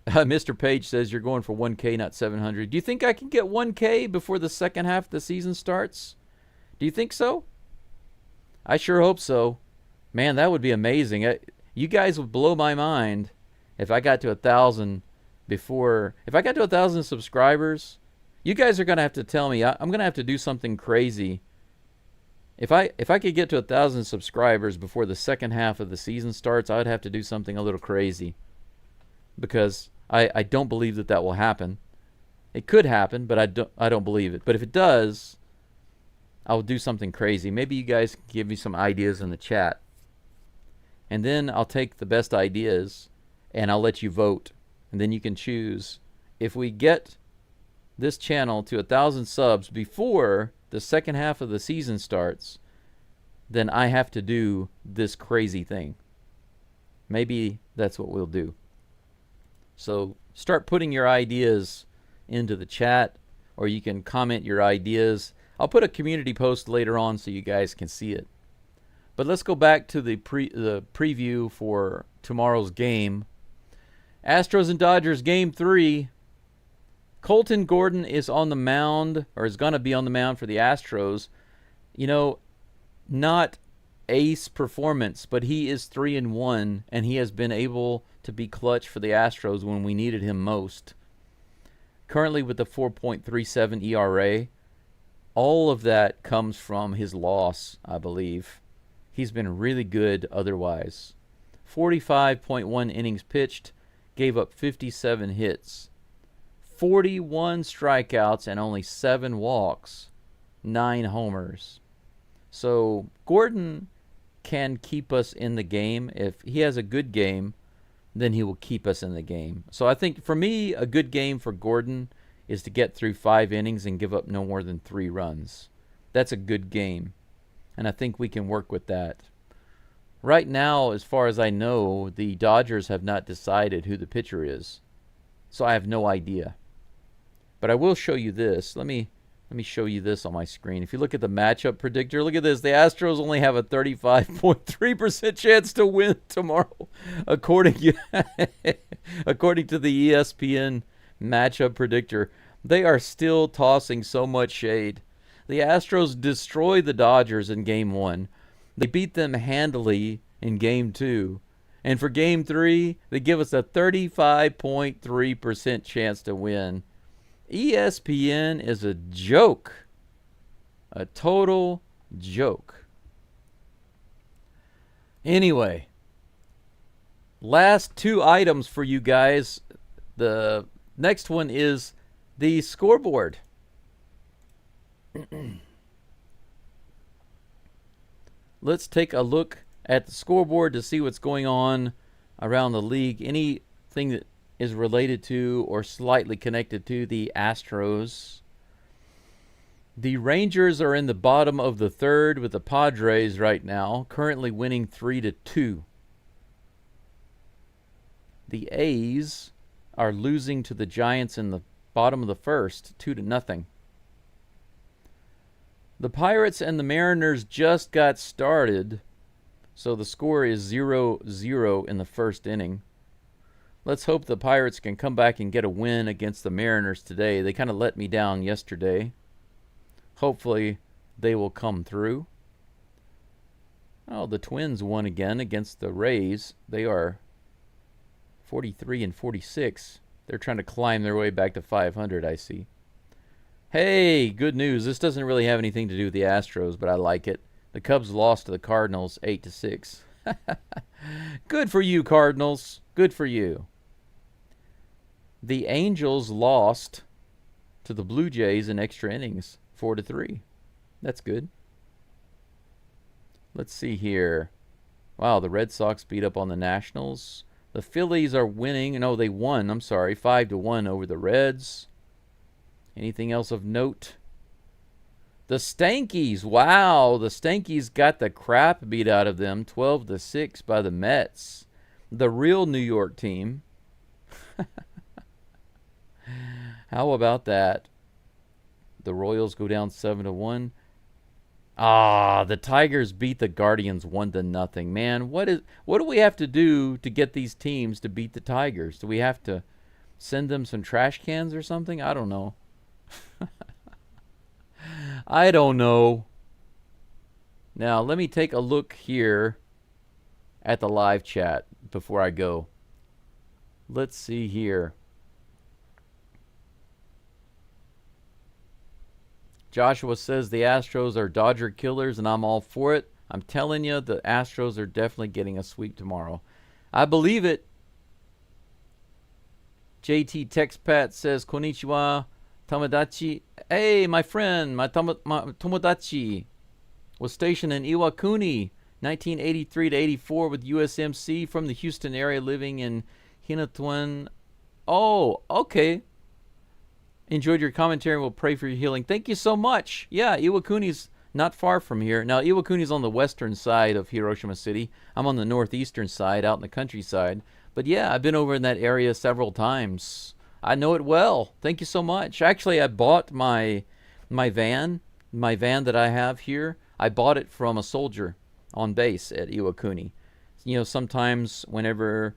[SPEAKER 2] Mr. Page says you're going for 1K, not 700. Do you think I can get 1K before the second half of the season starts? Do you think so? I sure hope so. Man, that would be amazing. You guys would blow my mind if I got to 1,000 before. If I got to 1,000 subscribers, you guys are going to have to tell me. I'm going to have to do something crazy. If I could get to 1,000 subscribers before the second half of the season starts, I would have to do something a little crazy. Because I don't believe that will happen. It could happen, but I don't believe it. But if it does, I'll do something crazy. Maybe you guys can give me some ideas in the chat. And then I'll take the best ideas and I'll let you vote. And then you can choose. If we get this channel to 1,000 subs before the second half of the season starts, then I have to do this crazy thing. Maybe that's what we'll do. So start putting your ideas into the chat, or you can comment your ideas. I'll put a community post later on so you guys can see it. But let's go back to the preview for tomorrow's game. Astros and Dodgers game 3. Colton Gordon is on the mound, or is going to be on the mound for the Astros. You know, not ace performance, but he is 3-1, and he has been able to be clutch for the Astros when we needed him most. Currently with a 4.37 ERA. All of that comes from his loss, I believe. He's been really good otherwise. 45.1 innings pitched, gave up 57 hits. 41 strikeouts and only 7 walks, 9 homers. So Gordon can keep us in the game. If he has a good game, then he will keep us in the game. So I think for me, a good game for Gordon is to get through 5 innings and give up no more than 3 runs. That's a good game. And I think we can work with that. Right now, as far as I know, the Dodgers have not decided who the pitcher is. So I have no idea. But I will show you this. Let me show you this on my screen. If you look at the matchup predictor, look at this. The Astros only have a 35.3% chance to win tomorrow, according to the ESPN matchup predictor. They are still tossing so much shade. The Astros destroyed the Dodgers in Game 1. They beat them handily in Game 2. And for Game 3, they give us a 35.3% chance to win. ESPN is a joke. A total joke. Anyway, last 2 items for you guys. The next one is the scoreboard. Let's take a look at the scoreboard to see what's going on around the league. Anything that is related to or slightly connected to the Astros. The Rangers are in the bottom of the 3rd with the Padres right now, currently winning 3-2. The A's are losing to the Giants in the bottom of the 1st, 2-0. The Pirates and the Mariners just got started, so the score is 0-0 in the 1st inning. Let's hope the Pirates can come back and get a win against the Mariners today. They kind of let me down yesterday. Hopefully they will come through. Oh, the Twins won again against the Rays. They are 43 and 46. They're trying to climb their way back to 500, I see. Hey, good news. This doesn't really have anything to do with the Astros, but I like it. The Cubs lost to the Cardinals 8-6. Good for you, Cardinals. Good for you. The Angels lost to the Blue Jays in extra innings, 4-3. That's good. Let's see here. Wow, the Red Sox beat up on the Nationals. The Phillies are winning. No, they won. I'm sorry, 5-1 over the Reds. Anything else of note? The Stankies. Wow, the Stankies got the crap beat out of them, 12-6 by the Mets. The real New York team. How about that? The Royals go down 7-1. Ah, the Tigers beat the Guardians 1-0. Man, what do we have to do to get these teams to beat the Tigers? Do we have to send them some trash cans or something? I don't know. I don't know. Now, let me take a look here at the live chat before I go. Let's see here. Joshua says the Astros are Dodger killers, and I'm all for it. I'm telling you, the Astros are definitely getting a sweep tomorrow. I believe it. JT Texpat says, Konnichiwa, Tomodachi. Hey, my friend, my Tomodachi was stationed in Iwakuni, 1983 to 84 with USMC from the Houston area, living in Hinatuan. Oh, okay. Enjoyed your commentary and will pray for your healing. Thank you so much. Yeah, Iwakuni's not far from here. Now, Iwakuni's on the western side of Hiroshima City. I'm on the northeastern side, out in the countryside. But yeah, I've been over in that area several times. I know it well. Thank you so much. Actually, I bought my van that I have here. I bought it from a soldier on base at Iwakuni. You know, sometimes whenever,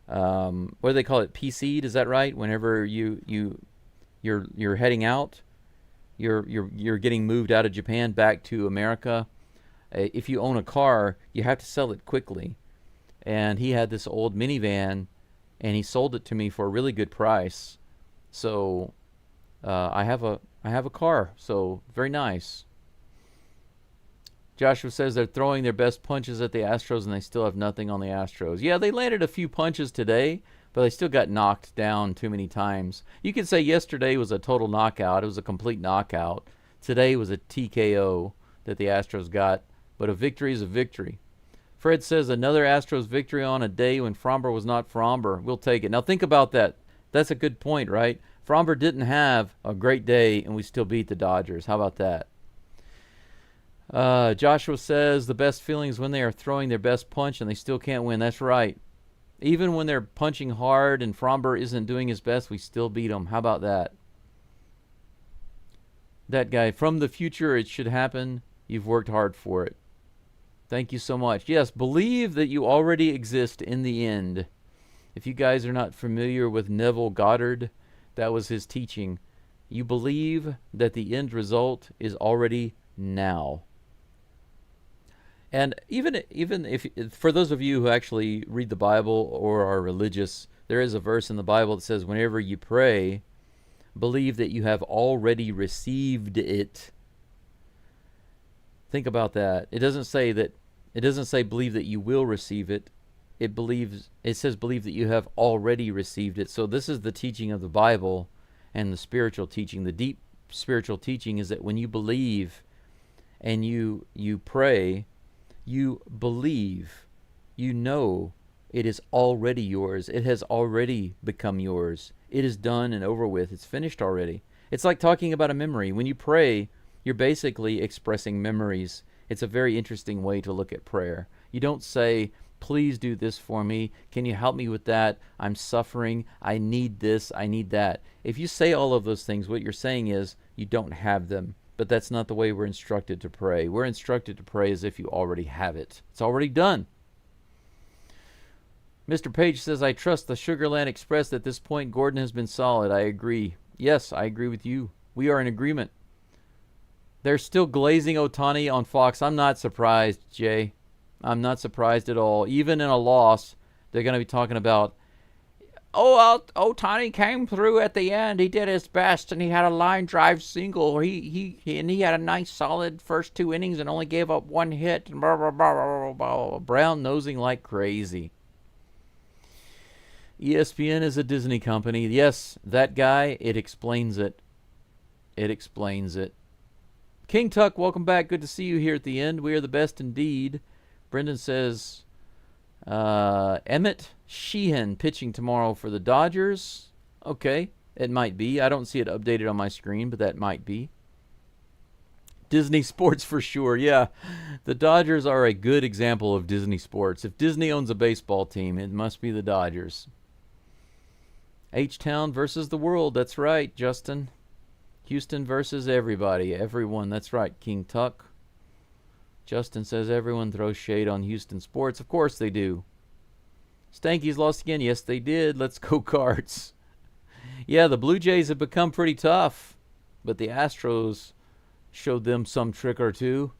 [SPEAKER 2] what do they call it? PC'd, is that right? Whenever you're heading out, you're getting moved out of Japan back to America. If you own a car, you have to sell it quickly. And he had this old minivan, and he sold it to me for a really good price. So I have a car. So very nice. Joshua says they're throwing their best punches at the Astros, and they still have nothing on the Astros. Yeah, they landed a few punches today, but they still got knocked down too many times. You could say yesterday was a total knockout. It was a complete knockout. Today was a TKO that the Astros got, but a victory is a victory. Fred says another Astros victory on a day when Fromber was not Fromber. We'll take it. Now think about that. That's a good point, right? Fromber didn't have a great day, and we still beat the Dodgers. How about that? Joshua says the best feeling is when they are throwing their best punch and they still can't win. That's right. Even when they're punching hard and Fromber isn't doing his best, we still beat them. How about that? That guy, from the future, it should happen. You've worked hard for it. Thank you so much. Yes, believe that you already exist in the end. If you guys are not familiar with Neville Goddard, that was his teaching. You believe that the end result is already now. And even if, for those of you who actually read the Bible or are religious, there is a verse in the Bible that says, whenever you pray, believe that you have already received it. Think about that. It doesn't say believe that you will receive it. It says believe that you have already received it. So this is the teaching of the Bible and the spiritual teaching. The deep spiritual teaching is that when you believe and you pray, you believe, you know it is already yours. It has already become yours. It is done and over with. It's finished already. It's like talking about a memory. When you pray, you're basically expressing memories. It's a very interesting way to look at prayer. You don't say, please do this for me. Can you help me with that? I'm suffering. I need this. I need that. If you say all of those things, what you're saying is you don't have them. But that's not the way we're instructed to pray. We're instructed to pray as if you already have it. It's already done. Mr. Page says, I trust the Sugarland Express. At this point, Gordon has been solid. I agree. Yes, I agree with you. We are in agreement. They're still glazing Ohtani on Fox. I'm not surprised, Jay. I'm not surprised at all. Even in a loss, they're going to be talking about, Tony came through at the end. He did his best, and he had a line drive single. He had a nice, solid first 2 innings and only gave up 1 hit. And blah, blah, blah, blah, blah, blah. Brown nosing like crazy. ESPN is a Disney company. Yes, that guy, it explains it. It explains it. King Tuck, welcome back. Good to see you here at the end. We are the best indeed. Brendan says, Emmett Sheehan pitching tomorrow for the Dodgers. Okay, it might be. I don't see it updated on my screen, but that might be. Disney sports for sure. Yeah, the Dodgers are a good example of Disney sports. If Disney owns a baseball team, it must be the Dodgers. H-Town versus the world. That's right, Justin. Houston versus everybody. Everyone. That's right, King Tuck. Justin says everyone throws shade on Houston sports. Of course they do. Stankies lost again. Yes, they did. Let's go Cards. Yeah, the Blue Jays have become pretty tough, but the Astros showed them some trick or two.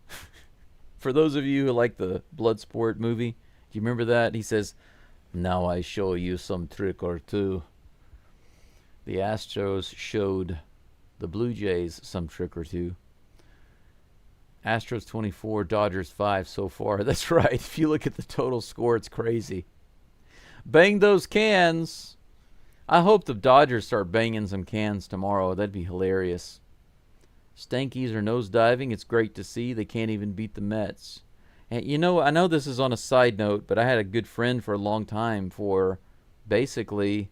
[SPEAKER 2] For those of you who like the Bloodsport movie, do you remember that? He says, now I show you some trick or two. The Astros showed the Blue Jays some trick or two. Astros 24, Dodgers 5 so far. That's right. If you look at the total score, it's crazy. Bang those cans. I hope the Dodgers start banging some cans tomorrow. That'd be hilarious. Stankies are nosediving. It's great to see. They can't even beat the Mets. And you know, I know this is on a side note, but I had a good friend for a long time, for basically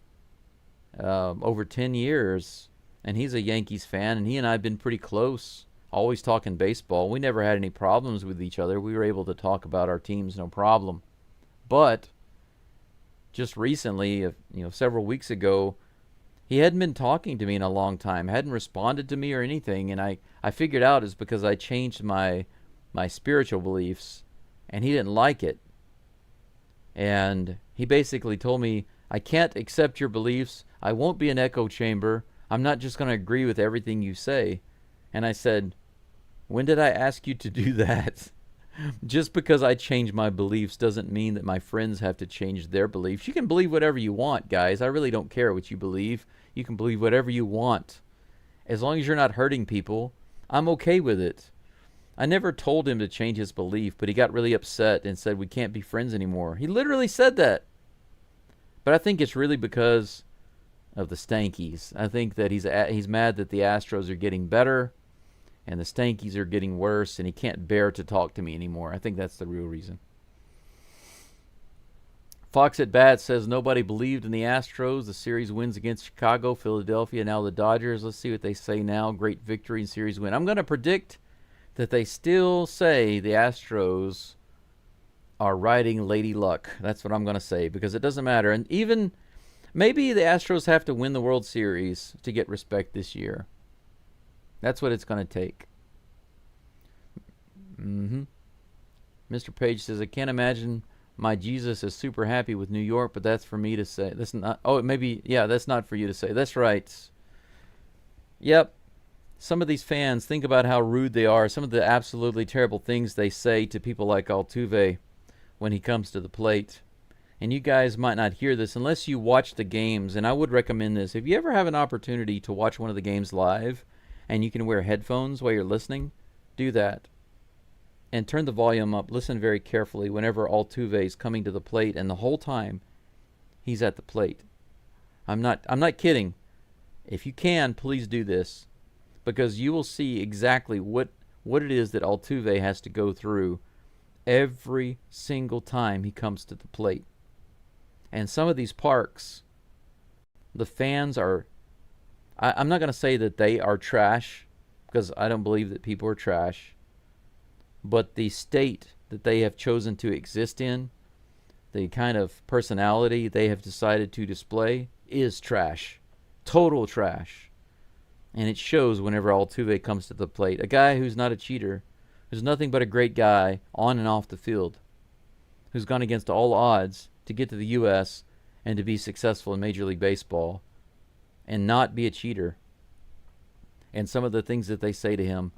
[SPEAKER 2] over 10 years. And he's a Yankees fan, and he and I have been pretty close. Always talking baseball. We never had any problems with each other. We were able to talk about our teams, no problem. But just recently, several weeks ago, he hadn't been talking to me in a long time, hadn't responded to me or anything, and I figured out it's because I changed my spiritual beliefs, and he didn't like it. And he basically told me, I can't accept your beliefs. I won't be an echo chamber. I'm not just going to agree with everything you say. And I said, when did I ask you to do that? Just because I change my beliefs doesn't mean that my friends have to change their beliefs. You can believe whatever you want, guys. I really don't care what you believe. You can believe whatever you want. As long as you're not hurting people, I'm okay with it. I never told him to change his belief, but he got really upset and said we can't be friends anymore. He literally said that. But I think it's really because of the Stankies. I think that he's mad that the Astros are getting better and the Stankies are getting worse, and he can't bear to talk to me anymore. I think that's the real reason. Fox at Bat says nobody believed in the Astros. The series wins against Chicago, Philadelphia, now the Dodgers. Let's see what they say now. Great victory and series win. I'm going to predict that they still say the Astros are riding Lady Luck. That's what I'm going to say, because it doesn't matter. And even maybe the Astros have to win the World Series to get respect this year. That's what it's going to take. Mr. Page says, I can't imagine my Jesus is super happy with New York, but that's for me to say. That's not. Oh, maybe. Yeah, that's not for you to say. That's right. Yep. Some of these fans, think about how rude they are. Some of the absolutely terrible things they say to people like Altuve when he comes to the plate. And you guys might not hear this unless you watch the games. And I would recommend this. If you ever have an opportunity to watch one of the games live, and you can wear headphones while you're listening, do that. And turn the volume up. Listen very carefully whenever Altuve is coming to the plate, and the whole time he's at the plate. I'm not kidding. If you can, please do this, because you will see exactly what it is that Altuve has to go through every single time he comes to the plate. And some of these parks, the fans are, I'm not going to say that they are trash, because I don't believe that people are trash. But the state that they have chosen to exist in, the kind of personality they have decided to display, is trash. Total trash. And it shows whenever Altuve comes to the plate. A guy who's not a cheater, who's nothing but a great guy on and off the field, who's gone against all odds to get to the U.S. and to be successful in Major League Baseball, and not be a cheater. And some of the things that they say to him,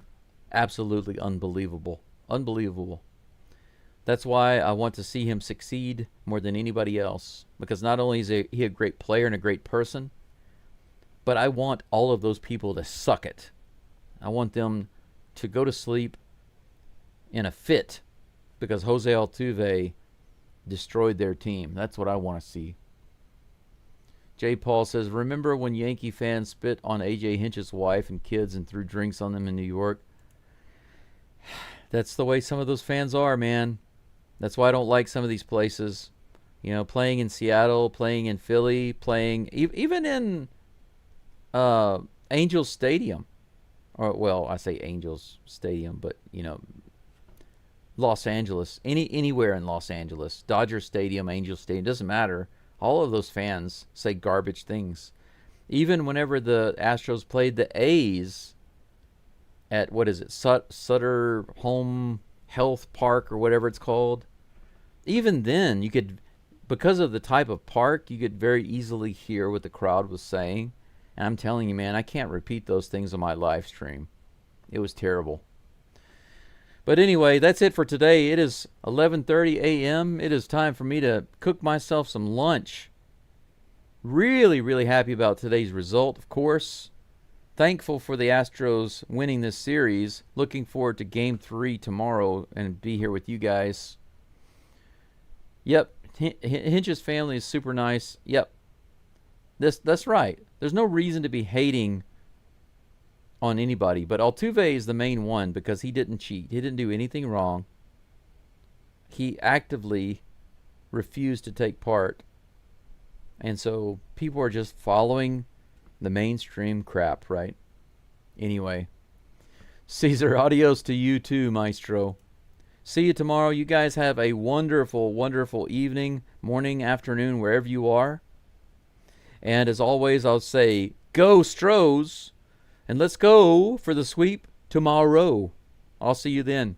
[SPEAKER 2] absolutely unbelievable. Unbelievable. That's why I want to see him succeed more than anybody else. Because not only is he a great player and a great person, but I want all of those people to suck it. I want them to go to sleep in a fit because Jose Altuve destroyed their team. That's what I want to see. J. Paul says, remember when Yankee fans spit on A.J. Hinch's wife and kids and threw drinks on them in New York? That's the way some of those fans are, man. That's why I don't like some of these places. You know, playing in Seattle, playing in Philly, playing even in Angels Stadium. Or, well, I say Angels Stadium, but, you know, Los Angeles. Anywhere in Los Angeles. Dodger Stadium, Angels Stadium, doesn't matter. All of those fans say garbage things. Even whenever the Astros played the A's at, what is it, Sutter Home Health Park or whatever it's called, even then you could, because of the type of park, you could very easily hear what the crowd was saying. And I'm telling you, man, I can't repeat those things on my live stream. It was terrible. But anyway, that's it for today. It is 11:30 a.m. It is time for me to cook myself some lunch. Really, really happy about today's result, of course. Thankful for the Astros winning this series. Looking forward to Game 3 tomorrow and be here with you guys. Yep, Hinch's family is super nice. Yep, that's right. There's no reason to be hating on anybody, but Altuve is the main one because he didn't cheat. He didn't do anything wrong. He actively refused to take part. And so people are just following the mainstream crap, right? Anyway, Caesar, adios to you too, Maestro. See you tomorrow. You guys have a wonderful, wonderful evening, morning, afternoon, wherever you are. And as always, I'll say, go Stros! And let's go for the sweep tomorrow. I'll see you then.